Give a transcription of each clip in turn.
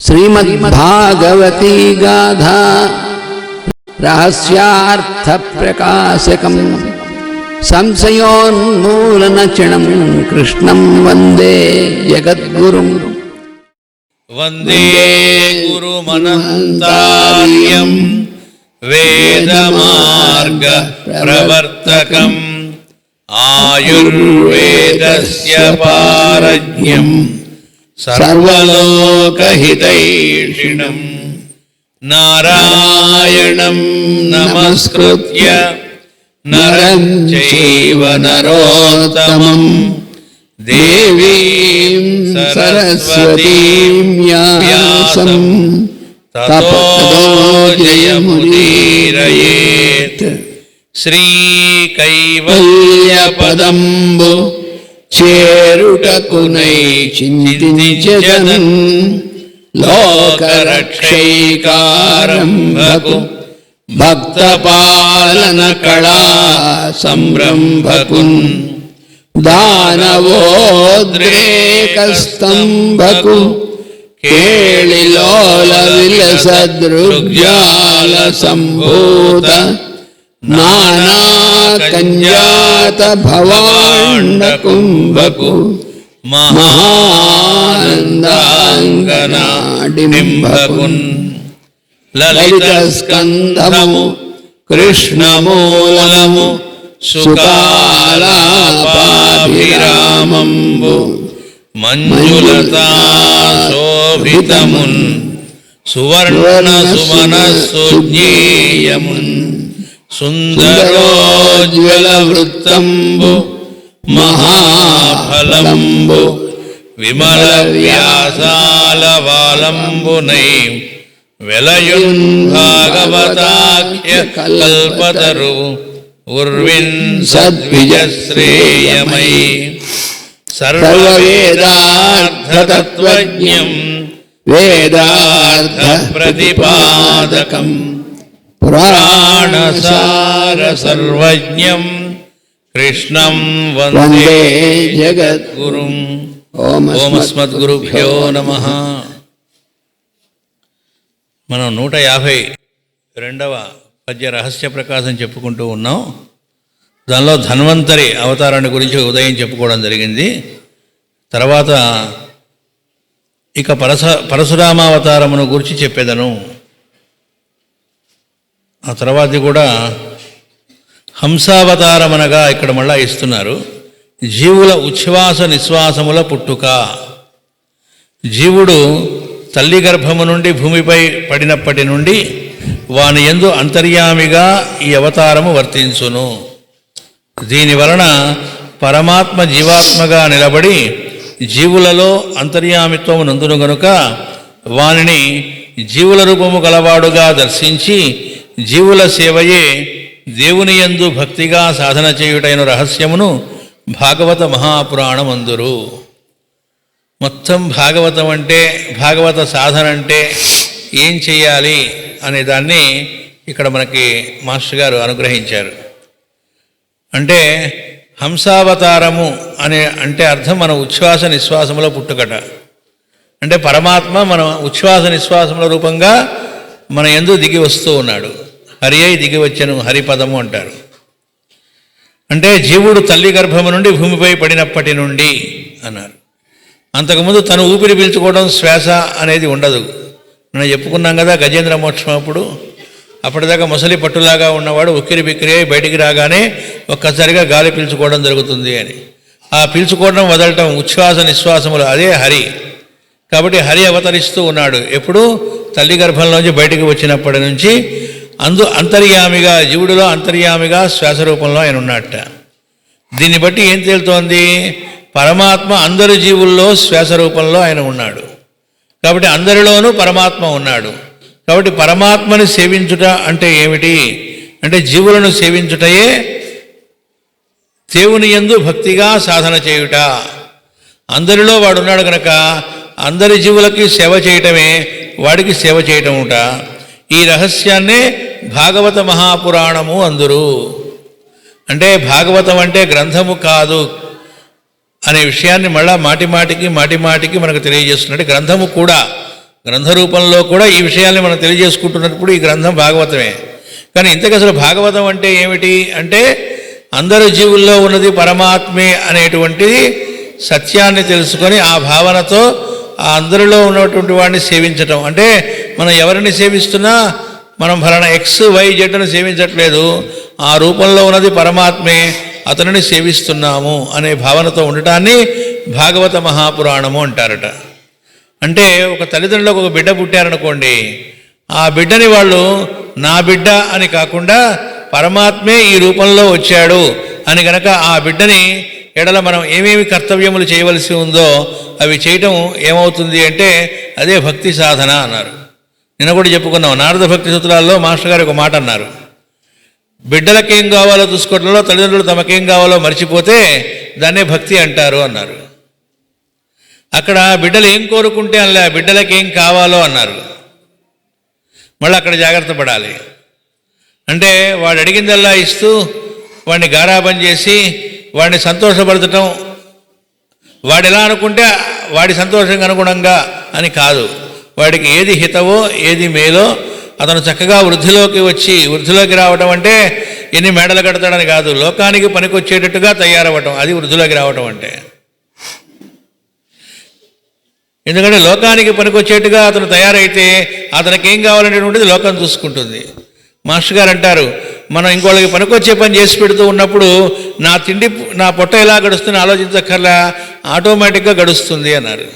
श्रीमद्भागवती गाथा रहस्यार्थ प्रकाशकम् संशयोन्मूलनचिणं कृष्णं वन्दे जगद्गुरुं वन्दे गुरुमनन्तार्यं वेदमार्ग प्रवर्तकम् आयुर्वेदस्य पारज्ञम् सर्वलोकहितैषिणं नारायणं नमस्कृत्य नरं चैव नरोत्तमं देवीं सरस्वतीं व्यासं ततो जयमुदीरयेत्। श्रीकैवल्यपदम्बु చేరుటకునై చింతించెదన్ లోకరక్షైకారంభకు భక్తపాలన కళా సంరంభకున్ దానవోద్రేకస్తంభకు కేళిలోల విలసదృగ్జాల సంభూత నానా కంజాత భవాండ కుంభకు మహానందాంగనాడింబకున్ లలిత స్కంధము కృష్ణమూలము సుకాలాపాభిరామంబు మంజులతా శోభితమున్ సువర్ణ సుమన సుజ్ఞేయమున్ సుందరోజ్వల వృత్తంబు మహాఫలంబు విమల వ్యాసాల వాలంబునై వెలయున్ భాగవతాఖ్య కల్పతరు ఉర్విన్ సద్విజశ్రేయమై సర్వవేదార్థతత్వజ్ఞం వేదార్థ ప్రతిపాదకం పురాణసార సర్వజ్ఞం కృష్ణం వందే జగద్గురుం. ఓం అస్మద్గురుభ్యో నమః. మనం 152వ పద్య రహస్య ప్రకాశం చెప్పుకుంటూ ఉన్నాం. దానిలో ధన్వంతరి అవతారాన్ని గురించి ఉదయం చెప్పుకోవడం జరిగింది. తర్వాత ఇక పరశురామావతారమును గురించి చెప్పేదను. ఆ తర్వాత కూడా హంసావతారమనగా ఇక్కడ మళ్ళా ఇస్తున్నారు. జీవుల ఉచ్ఛ్వాస నిశ్వాసముల పుట్టుక. జీవుడు తల్లి గర్భము నుండి భూమిపై పడినప్పటి నుండి వాని యందు అంతర్యామిగా ఈ అవతారము వర్తించును. దీనివలన పరమాత్మ జీవాత్మగా నిలబడి జీవులలో అంతర్యామిత్వము నందును గనుక వానిని జీవుల రూపము గలవాడుగా దర్శించి జీవుల సేవయే దేవుని యందు భక్తిగా సాధన చేయుటైన రహస్యమును భాగవత మహాపురాణం అందురు. మొత్తం భాగవతం అంటే, భాగవత సాధన అంటే ఏం చెయ్యాలి అనే దాన్ని ఇక్కడ మనకి మాస్టర్ గారు అనుగ్రహించారు. అంటే హంసావతారము అనే అంటే అర్థం మన ఉచ్ఛ్వాస నిశ్వాసముల పుట్టుకట. అంటే పరమాత్మ మన ఉచ్ఛ్వాస నిశ్వాసముల రూపంగా మన యందు దిగి వస్తూ ఉన్నాడు. హరి అయి దిగి వచ్చెను, హరిపదము అంటారు. అంటే జీవుడు తల్లి గర్భము నుండి భూమిపై పడినప్పటి నుండి అన్నారు. అంతకుముందు తను ఊపిరి పీల్చుకోవడం శ్వాస అనేది ఉండదు. మనం చెప్పుకున్నాం కదా గజేంద్ర మోక్షం అప్పుడు. అప్పటిదాకా మొసలి పట్టులాగా ఉన్నవాడు ఉక్కిరి బిక్కిరి అయి బయటికి రాగానే ఒక్కసారిగా గాలి పీల్చుకోవడం జరుగుతుంది అని. ఆ పీల్చుకోవడం వదలటం ఉచ్ఛ్వాస నిశ్వాసములు అదే హరి. కాబట్టి హరి అవతరిస్తూ ఉన్నాడు. ఎప్పుడు తల్లి గర్భంలోంచి బయటికి వచ్చినప్పటి నుంచి అంతర్యామిగా, జీవుడిలో అంతర్యామిగా శ్వాస రూపంలో ఆయన ఉన్నట్ట. దీన్ని బట్టి ఏం తేలుతోంది? పరమాత్మ అందరు జీవుల్లో శ్వాస రూపంలో ఆయన ఉన్నాడు. కాబట్టి అందరిలోనూ పరమాత్మ ఉన్నాడు. కాబట్టి పరమాత్మని సేవించుట అంటే ఏమిటి అంటే జీవులను సేవించుటయే దేవుని యందు భక్తిగా సాధన చేయుట. అందరిలో వాడు ఉన్నాడు కనుక అందరి జీవులకి సేవ చేయటమే వాడికి సేవ చేయటముట. ఈ రహస్యాన్నే భాగవత మహాపురాణము అందురు. అంటే భాగవతం అంటే గ్రంథము కాదు అనే విషయాన్ని మళ్ళా మాటి మాటికి మనకు తెలియజేస్తున్నాడు. గ్రంథము కూడా గ్రంథ రూపంలో కూడా ఈ విషయాల్ని మనం తెలియజేసుకుంటున్నప్పుడు ఈ గ్రంథం భాగవతమే. కానీ ఇంతకు అసలు భాగవతం అంటే ఏమిటి అంటే అందరు జీవుల్లో ఉన్నది పరమాత్మే అనేటువంటిది సత్యాన్ని తెలుసుకొని ఆ భావనతో ఆ అందరిలో ఉన్నటువంటి వాడిని సేవించటం. అంటే మనం ఎవరిని సేవిస్తున్నా మనం ఫలానా XYZను సేవించట్లేదు, ఆ రూపంలో ఉన్నది పరమాత్మే, అతనిని సేవిస్తున్నాము అనే భావనతో ఉండటాన్ని భాగవత మహాపురాణము అంటారట. అంటే ఒక తల్లిదండ్రులకు ఒక బిడ్డ పుట్టారనుకోండి, ఆ బిడ్డని వాళ్ళు నా బిడ్డ అని కాకుండా పరమాత్మే ఈ రూపంలో వచ్చాడు అని గనక ఆ బిడ్డని ఎడల మనం ఏమేమి కర్తవ్యములు చేయవలసి ఉందో అవి చేయటం ఏమవుతుంది అంటే అదే భక్తి సాధన అన్నారు. నిన్న కూడా చెప్పుకున్నాం, నారద భక్తి సూత్రాల్లో మాస్టర్ గారు ఒక మాట అన్నారు, బిడ్డలకేం కావాలో చూసుకోవడంలో తల్లిదండ్రులు తమకేం కావాలో మర్చిపోతే దాన్నే భక్తి అంటారు అన్నారు. అక్కడ బిడ్డలు ఏం కోరుకుంటే అలా బిడ్డలకేం కావాలో అన్నారు. మళ్ళీ అక్కడ జాగ్రత్త పడాలి. అంటే వాడు అడిగిందల్లా ఇస్తూ వాడిని గారాబం చేసి వాడిని సంతోషపరచటం, వాడు ఎలా అనుకుంటే వాడి సంతోషంగా అనుగుణంగా అని కాదు. వాడికి ఏది హితవో ఏది మేలో అతను చక్కగా వృద్ధిలోకి రావటం అంటే ఎన్ని మేడలు కడతాడని కాదు, లోకానికి పనికొచ్చేటట్టుగా తయారవ్వటం, అది వృద్ధిలోకి రావటం అంటే. ఎందుకంటే లోకానికి పనికొచ్చేట్టుగా అతను తయారైతే అతనికి ఏం కావాలనేటువంటిది లోకం చూసుకుంటుంది. మాస్టర్ గారు అంటారు, మనం ఇంకోళ్ళకి పనికొచ్చే పని చేసి పెడుతూ ఉన్నప్పుడు నా పొట్ట ఎలా గడుస్తుందని ఆలోచించక్కర్లా, ఆటోమేటిక్గా గడుస్తుంది అన్నారు.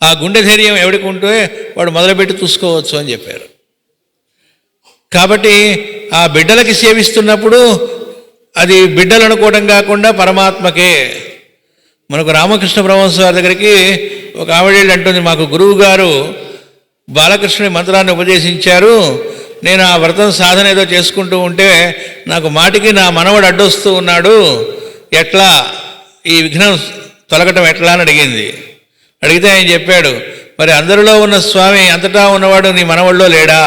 ఆ గుండె ధైర్యం ఎవరికి ఉంటే వాడు మొదలుపెట్టి చూసుకోవచ్చు అని చెప్పారు. కాబట్టి ఆ బిడ్డలకి సేవిస్తున్నప్పుడు అది బిడ్డలు అనుకోవడం కాకుండా పరమాత్మకే. మనకు రామకృష్ణ పరమహంస వారి దగ్గరికి ఒక ఆవిడ అంటుంది, మాకు గురువు గారు బాలకృష్ణుని మంత్రాన్ని ఉపదేశించారు, నేను ఆ వ్రతం సాధన ఏదో చేసుకుంటూ ఉంటే నాకు మాటికి నా మనవడు అడ్డొస్తూ ఉన్నాడు, ఎట్లా ఈ విఘ్నం తొలగటం ఎట్లా అని అడిగింది. అడిగితే ఆయన చెప్పాడు, మరి అందరిలో ఉన్న స్వామి అంతటా ఉన్నవాడు నీ మనవడిలో లేడా,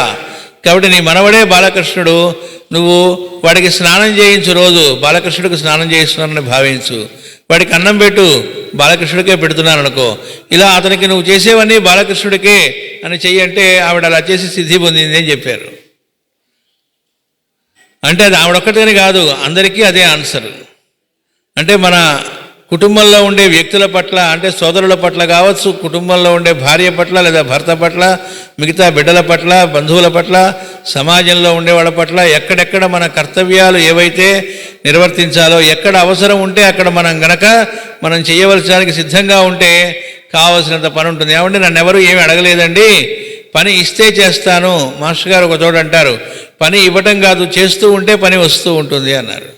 కాబట్టి నీ మనవడే బాలకృష్ణుడు, నువ్వు వాడికి స్నానం చేయించు, రోజు బాలకృష్ణుడికి స్నానం చేయిస్తున్నానని భావించు, వాడికి అన్నం పెట్టు, బాలకృష్ణుడికే పెడుతున్నాను అనుకో, ఇలా అతనికి నువ్వు చేసేవన్నీ బాలకృష్ణుడికే అని చెయ్యంటే ఆవిడ అలా చేసి సిద్ధి పొందింది అని చెప్పారు. అంటే అది ఆవిడొక్కటిని కాదు, అందరికీ అదే ఆన్సర్. అంటే మన కుటుంబంలో ఉండే వ్యక్తుల పట్ల, అంటే సోదరుల పట్ల కావచ్చు, కుటుంబంలో ఉండే భార్య పట్ల లేదా భర్త పట్ల, మిగతా బిడ్డల పట్ల, బంధువుల పట్ల, సమాజంలో ఉండే వాళ్ళ పట్ల ఎక్కడెక్కడ మన కర్తవ్యాలు ఏవైతే నిర్వర్తించాలో, ఎక్కడ అవసరం ఉంటే అక్కడ మనం చేయవలసడానికి సిద్ధంగా ఉంటే కావలసినంత పని ఉంటుంది. ఏమంటే నన్ను ఎవరు ఏమి అడగలేదండి, పని ఇస్తే చేస్తాను. మాస్టర్ గారు ఒక చోట అంటారు, పని ఇవ్వటం కాదు, చేస్తూ ఉంటే పని వస్తూ ఉంటుంది అన్నారు.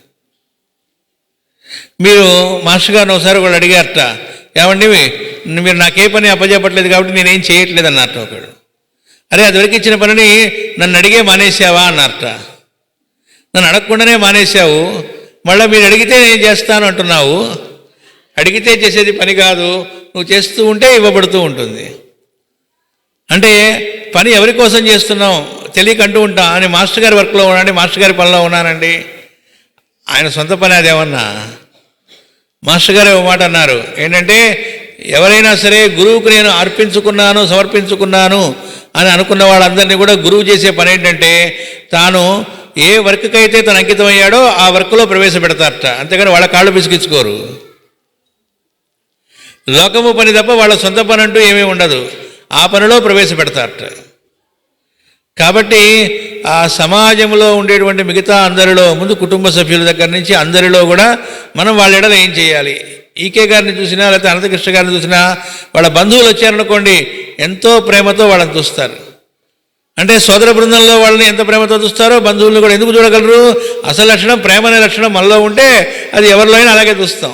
మీరు మాస్టర్ గారిని ఒకసారి ఒకళ్ళు అడిగారట, ఏమండి మీరు నాకే పని అప్పచెప్పట్లేదు కాబట్టి నేనేం చేయట్లేదు అన్నట్టు ఒకడు. అరే అదివరకు ఇచ్చిన పనిని నన్ను అడిగే మానేసావా అన్నారట. నన్ను అడగకుండానే మానేశావు, మళ్ళీ మీరు అడిగితే నేను చేస్తాను అంటున్నావు. అడిగితే చేసేది పని కాదు, నువ్వు చేస్తూ ఉంటే ఇవ్వబడుతూ ఉంటుంది. అంటే పని ఎవరి కోసం చేస్తున్నావు తెలియక అంటూ ఉంటా అని, మాస్టర్ గారి వర్క్లో ఉన్నానండి, మాస్టర్ గారి పనిలో ఉన్నానండి. ఆయన సొంత పని అదేమన్నా. మాస్టర్ గారు ఒక మాట అన్నారు, ఏంటంటే ఎవరైనా సరే గురువుకు నేను సమర్పించుకున్నాను అని అనుకున్న వాళ్ళందరినీ కూడా గురువు చేసే పని ఏంటంటే తాను ఏ వర్క్కి అయితే తను అంకితమయ్యాడో ఆ వర్క్లో ప్రవేశపెడతారట, అంతేగాని వాళ్ళ కాళ్ళు పిసికించుకోరు. లోకము పని తప్ప వాళ్ళ సొంత పని అంటూ ఏమీ ఉండదు, ఆ పనిలో ప్రవేశపెడతారట. కాబట్టి ఆ సమాజంలో ఉండేటువంటి మిగతా అందరిలో, ముందు కుటుంబ సభ్యుల దగ్గర నుంచి అందరిలో కూడా మనం వాళ్ళ ఎడల ఏం చేయాలి. ఈకే గారిని చూసినా లేకపోతే అనంతకృష్ణ గారిని చూసినా వాళ్ళ బంధువులు వచ్చారనుకోండి, ఎంతో ప్రేమతో వాళ్ళని చూస్తారు. అంటే సోదర బృందంలో వాళ్ళని ఎంత ప్రేమతో చూస్తారో బంధువులను కూడా ఎందుకు చూడగలరు. అసలు లక్షణం ప్రేమ అనే లక్షణం మనలో ఉంటే అది ఎవరిలో అయినా అలాగే చూస్తాం.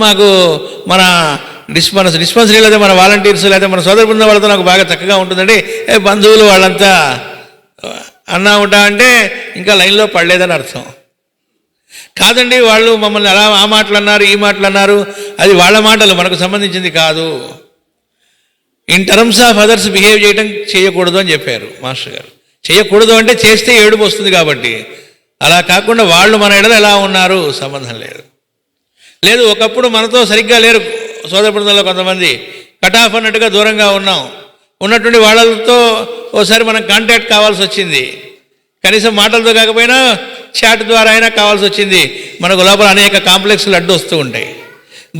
మాకు మన డిస్పెన్సరీ లేదా మన వాలంటీర్స్ లేదా మన సోదర బృందం వాళ్ళతో నాకు బాగా చక్కగా ఉంటుందండి, బంధువులు వాళ్ళంతా అన్నా ఉంటా అంటే ఇంకా లైన్లో పడలేదని అర్థం కాదండి. వాళ్ళు మమ్మల్ని అలా ఆ మాటలు అన్నారు, ఈ మాటలు అన్నారు, అది వాళ్ళ మాటలు, మనకు సంబంధించింది కాదు. In terms of others behave చేయకూడదు అని చెప్పారు మాస్టర్ గారు. చేయకూడదు అంటే చేస్తే ఏడుపు వస్తుంది కాబట్టి, అలా కాకుండా వాళ్ళు మన ఎడల ఎలా ఉన్నారు సంబంధం లేదు. ఒకప్పుడు మనతో సరిగ్గా లేరు సోదర బృందంలో కొంతమంది, కటాఫ్ అన్నట్టుగా దూరంగా ఉన్నాం. ఉన్నటువంటి వాళ్ళతో ఓసారి మనం కాంటాక్ట్ కావాల్సి వచ్చింది. కనీసం మాటలతో కాకపోయినా చాట్ ద్వారా అయినా కావాల్సి వచ్చింది. మనకు లోపల అనేక కాంప్లెక్స్లు అడ్డు వస్తూ ఉంటాయి.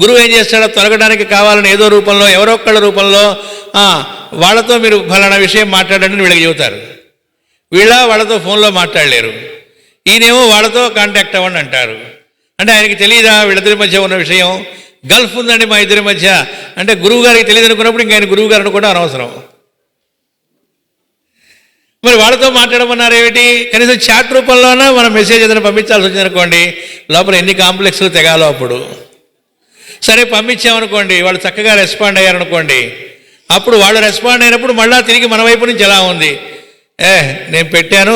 గురువు ఏం చేస్తాడో తొలగడానికి కావాలని ఏదో రూపంలో ఎవరో ఒక్కళ్ళ రూపంలో వాళ్ళతో మీరు ఫలానా విషయం మాట్లాడండి వీళ్ళకి చెబుతారు. వాళ్ళతో ఫోన్లో మాట్లాడలేరు. ఈయనేమో వాళ్ళతో కాంటాక్ట్ అవ్వండి అంటారు. అంటే ఆయనకి తెలియదా వీళ్ళిద్దరి మధ్య ఉన్న విషయం? గల్ఫ్ ఉందండి మా ఇద్దరి మధ్య అంటే గురువు గారికి తెలియదు అనుకున్నప్పుడు ఇంక ఆయన గురువు గారు అనుకోవడం అనవసరం. మరి వాళ్ళతో మాట్లాడమన్నారు ఏమిటి? కనీసం చాట్ రూపంలోనే మనం మెసేజ్ ఏదైనా పంపించాల్సి వచ్చింది అనుకోండి, లోపల ఎన్ని కాంప్లెక్స్లు తెగాలో అప్పుడు. సరే పంపించామనుకోండి, వాళ్ళు చక్కగా రెస్పాండ్ అయ్యారనుకోండి, అప్పుడు వాళ్ళు రెస్పాండ్ అయినప్పుడు మళ్ళీ తిరిగి మన వైపు నుంచి ఎలా ఉంది? నేను పెట్టాను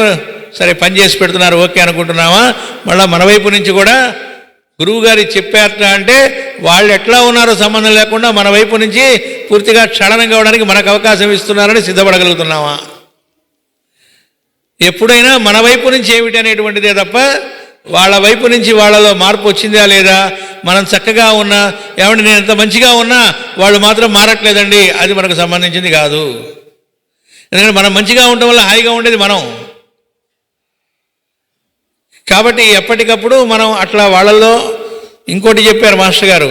సరే పని చేసి పెడుతున్నారు ఓకే అనుకుంటున్నామా? మళ్ళీ మన వైపు నుంచి కూడా గురువు గారు చెప్పారట అంటే వాళ్ళు ఎట్లా ఉన్నారో సంబంధం లేకుండా మన వైపు నుంచి పూర్తిగా క్షళనం కావడానికి మనకు అవకాశం ఇస్తున్నారని సిద్ధపడగలుగుతున్నామా? ఎప్పుడైనా మన వైపు నుంచి ఏమిటి అనేటువంటిదే తప్ప వాళ్ళ వైపు నుంచి వాళ్ళలో మార్పు వచ్చిందా లేదా, మనం చక్కగా ఉన్నా ఏమంటే నేను ఎంత మంచిగా ఉన్నా వాళ్ళు మాత్రం మారట్లేదండి, అది మనకు సంబంధించింది కాదు. ఎందుకంటే మనం మంచిగా ఉండటం వల్ల హాయిగా ఉండేది మనం. కాబట్టి ఎప్పటికప్పుడు మనం అట్లా వాళ్ళల్లో ఇంకోటి చెప్పారు మాస్టర్ గారు,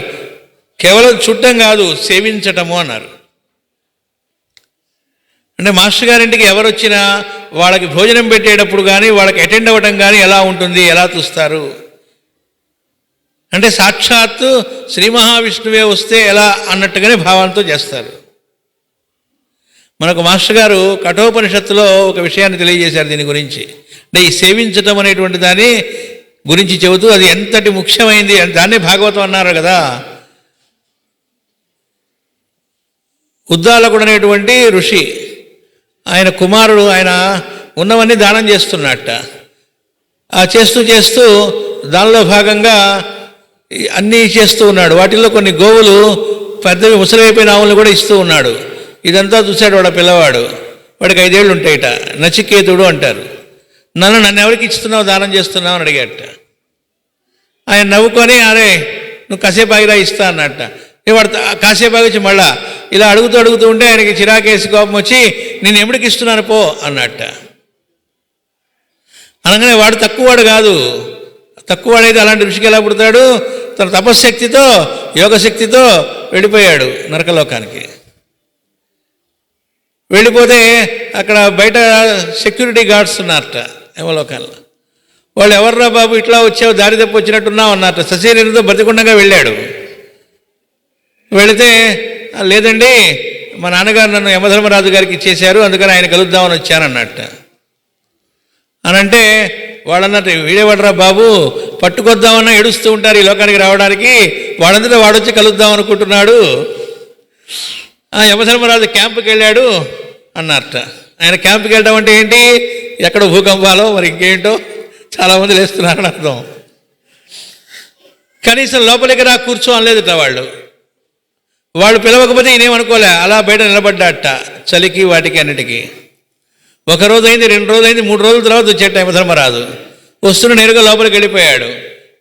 కేవలం చుట్టం కాదు సేవించటము అన్నారు. అంటే మాస్టర్ గారింటికి ఎవరు వచ్చినా వాళ్ళకి భోజనం పెట్టేటప్పుడు కానీ వాళ్ళకి అటెండ్ అవ్వటం కానీ ఎలా ఉంటుంది, ఎలా చూస్తారు అంటే సాక్షాత్తు శ్రీ మహావిష్ణువే వస్తే ఎలా అన్నట్టుగానే భావంతో చేస్తారు. మనకు మాస్టర్ గారు కఠోపనిషత్తులో ఒక విషయాన్ని తెలియజేశారు దీని గురించి. అంటే ఈ సేవించటం అనేటువంటి దాని గురించి చెబుతూ అది ఎంతటి ముఖ్యమైంది దాన్నే భాగవతం అన్నారు కదా. ఉద్దాలకుడు అనేటువంటి ఋషి, ఆయన కుమారుడు ఆయన ఉన్నవన్నీ దానం చేస్తున్నట్ట. చేస్తూ చేస్తూ దానిలో భాగంగా అన్నీ చేస్తూ ఉన్నాడు. వాటిల్లో కొన్ని గోవులు పెద్దవి ముసలైపోయిన ఆవులను కూడా ఇస్తూ ఉన్నాడు. ఇదంతా చూశాడు వాడు పిల్లవాడు. వాడికి 5 ఏళ్ళు ఉంటాయిట. నచికేతుడు అంటారు. నన్ను ఎవరికి ఇస్తున్నావు దానం చేస్తున్నావు అని అడిగాట. ఆయన నవ్వుకొని అరే నువ్వు కాసేపు ఆగిరా ఇస్తా అన్నట్ట. వాడు కాసేపు ఆగిచ్చి మళ్ళా ఇలా అడుగుతూ ఉంటే ఆయనకి చిరాకేసి కోపం వచ్చి నేను ఎప్పటికి ఇస్తున్నాను పో అన్నట్ట. అనగానే వాడు తక్కువవాడు కాదు. తక్కువవాడైతే అలాంటి ఋషికి ఎలా పుడతాడు? తన తపశ్శక్తితో యోగశక్తితో వెళ్ళిపోయాడు నరకలోకానికి. వెళ్ళిపోతే అక్కడ బయట సెక్యూరిటీ గార్డ్స్ ఉన్నారట యమలోకాల్లో. వాళ్ళు ఎవర్రా బాబు ఇట్లా వచ్చావు దారి తప్పి వచ్చినట్టున్నావు అన్నారట. సశరీరంతో బతికుండగా వెళ్ళాడు. వెళితే లేదండి మా నాన్నగారు నన్ను యమధర్మరాజు గారికి ఇచ్చేశారు అందుకని ఆయన కలుద్దామని వచ్చానన్నట్ట. అనంటే వాళ్ళన్నట్టు వీడేవాడరా బాబు పట్టుకొద్దామన్నా ఏడుస్తూ ఉంటారు ఈ లోకానికి రావడానికి, వాడంతటా వాడొచ్చి కలుద్దాం అనుకుంటున్నాడు. యమధర్మరాజు క్యాంపుకి వెళ్ళాడు అన్నారట. ఆయన క్యాంపుకి వెళ్ళడం అంటే ఏంటి? ఎక్కడ భూకంపాలో మరి ఇంకేంటో చాలామంది లేస్తున్నారని అర్థం. కనీసం లోపలికి రా కూర్చో అనలేదుట వాళ్ళు పిలవకపోతే ఈయనేమనుకోలే, అలా బయట నిలబడ్డాట చలికి వాటికి అన్నిటికీ. 1 రోజు అయింది, 2 రోజులు అయింది, 3 రోజుల తర్వాత వచ్చేట యమధర్మరాజు. వస్తున్న నేరుగా లోపలికి వెళ్ళిపోయాడు.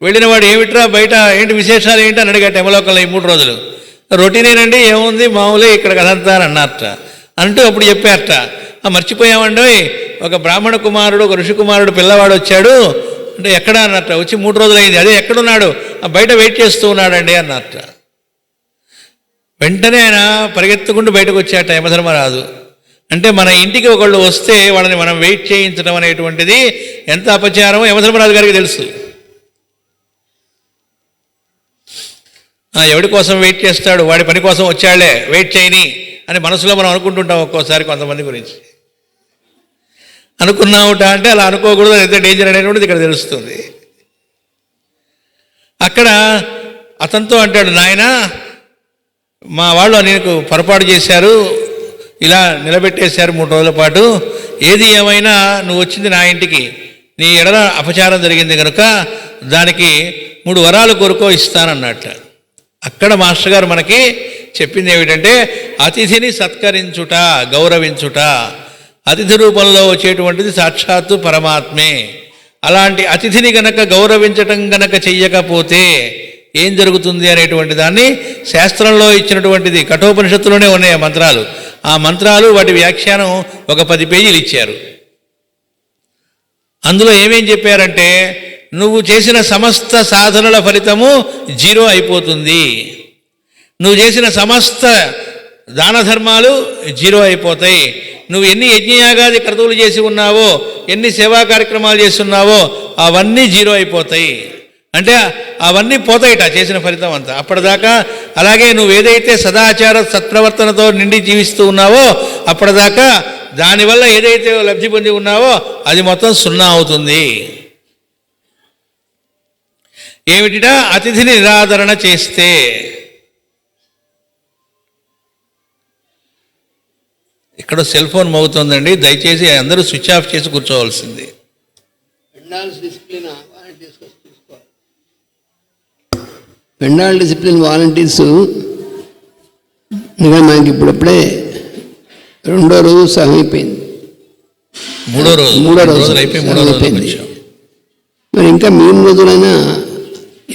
వెళ్ళిన వాడు ఏమిట్రా బయట ఏంటి విశేషాలు ఏంటి అని అడిగాట యమలోకంలో. ఈ 3 రోజులు రొటీనేనండి ఏముంది మామూలే ఇక్కడ కదంతా అని అన్నారట. అంటూ అప్పుడు చెప్పారట మర్చిపోయామండి ఒక బ్రాహ్మణ కుమారుడు ఒక ఋషి కుమారుడు పిల్లవాడు వచ్చాడు అంటే ఎక్కడ అన్నట్ట. వచ్చి 3 రోజులు అయింది. అదే ఎక్కడున్నాడు? బయట వెయిట్ చేస్తూ ఉన్నాడండి అన్నట్ట. వెంటనే ఆయన పరిగెత్తుకుంటూ బయటకు వచ్చాట యమధర్మరాజు. అంటే మన ఇంటికి ఒకళ్ళు వస్తే వాళ్ళని మనం వెయిట్ చేయించడం అనేటువంటిది ఎంత అపచారమో యమధర్మరాజు గారికి తెలుసు. ఎవడి కోసం వెయిట్ చేస్తాడు? వాడి పని కోసం వచ్చాళ్లే వెయిట్ చేయని అని మనసులో మనం అనుకుంటుంటాం ఒక్కోసారి కొంతమంది గురించి. అనుకున్నావుట అంటే అలా అనుకోకూడదు, ఎంత డేంజర్ అనేటువంటిది ఇక్కడ తెలుస్తుంది. అక్కడ అతనితో అంటాడు, నాయనా మా వాళ్ళు నీకు పొరపాటు చేశారు, ఇలా నిలబెట్టేశారు 3 రోజుల పాటు. ఏది ఏమైనా నువ్వు వచ్చింది నా ఇంటికి, నీ ఎడల అపచారం జరిగింది కనుక దానికి 3 వరాలు కోరుకో ఇస్తానన్నట్ట. అక్కడ మాస్టర్ గారు మనకి చెప్పింది ఏమిటంటే అతిథిని సత్కరించుట, గౌరవించుట. అతిథి రూపంలో వచ్చేటువంటిది సాక్షాత్తు పరమాత్మే. అలాంటి అతిథిని గనక గౌరవించటం గనక చెయ్యకపోతే ఏం జరుగుతుంది అనేటువంటి దాన్ని శాస్త్రంలో ఇచ్చినటువంటిది కఠోపనిషత్తులోనే ఉన్నాయి మంత్రాలు. ఆ ఆ మంత్రాలు వాటి వ్యాఖ్యానం ఒక 10 పేజీలు ఇచ్చారు. అందులో ఏమేం చెప్పారంటే, నువ్వు చేసిన సమస్త సాధనల ఫలితము 0 అయిపోతుంది, నువ్వు చేసిన సమస్త దాన ధర్మాలు 0 అయిపోతాయి, నువ్వు ఎన్ని యజ్ఞయాగాది క్రతువులు చేసి ఉన్నావో, ఎన్ని సేవా కార్యక్రమాలు చేస్తున్నావో అవన్నీ 0 అయిపోతాయి. అంటే అవన్నీ పోతాయిట చేసిన ఫలితం అంతా. అప్పటిదాకా అలాగే నువ్వు ఏదైతే సదాచార సత్ప్రవర్తనతో నిండి జీవిస్తూ ఉన్నావో అప్పటిదాకా దానివల్ల ఏదైతే లబ్ధి పొంది ఉన్నావో అది మొత్తం 0 అవుతుంది. ఏమిటిటా? అతిథిని నిరాదరణ చేస్తే. ఇక్కడ సెల్ ఫోన్ మోగుతుందండి, దయచేసి అందరూ స్విచ్ ఆఫ్ చేసి కూర్చోవలసింది. పెండాల్ డిసిప్లిన్ వాలంటీర్స్ ఇంకా మనకి ఇప్పుడప్పుడే 2వ రోజు సగం అయిపోయింది, 3వ రోజు అయిపోయింది. మరి ఇంకా మిగిలిన రోజులైనా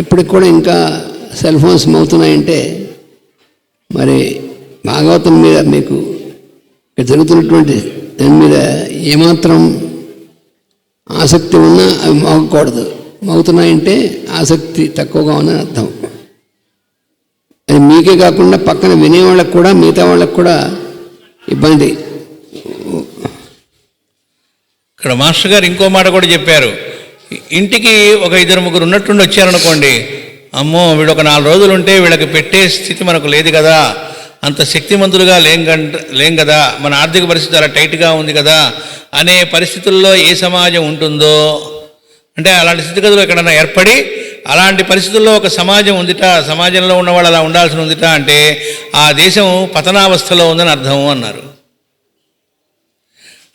ఇప్పటికి కూడా ఇంకా సెల్ ఫోన్స్ మోగుతున్నాయంటే మరి భాగవతం మీద మీకు ఇక్కడ జరుగుతున్నటువంటి దాని మీద ఏమాత్రం ఆసక్తి ఉన్నా అవి మోగకూడదు. మోగుతున్నాయంటే ఆసక్తి తక్కువగా ఉందని అర్థం. అది మీకే కాకుండా పక్కన వినేవాళ్ళకు కూడా, మిగతా వాళ్ళకు కూడా ఇబ్బంది. ఇక్కడ మాస్టర్ గారు ఇంకో మాట కూడా చెప్పారు. ఇంటికి ఒక 2-3 ఉన్నట్టుండి వచ్చారనుకోండి, అమ్మో వీడు ఒక 4 రోజులు ఉంటే వీళ్ళకి పెట్టే స్థితి మనకు లేదు కదా, అంత శక్తిమంతులుగా లేం కదా, మన ఆర్థిక పరిస్థితి అలా టైట్గా ఉంది కదా అనే పరిస్థితుల్లో ఏ సమాజం ఉంటుందో, అంటే అలాంటి స్థితిగతులు ఎక్కడన్నా ఏర్పడి అలాంటి పరిస్థితుల్లో ఒక సమాజం ఉందిట, సమాజంలో ఉన్నవాళ్ళు అలా ఉండాల్సి ఉందిట అంటే ఆ దేశం పతనావస్థలో ఉందని అర్థము అన్నారు.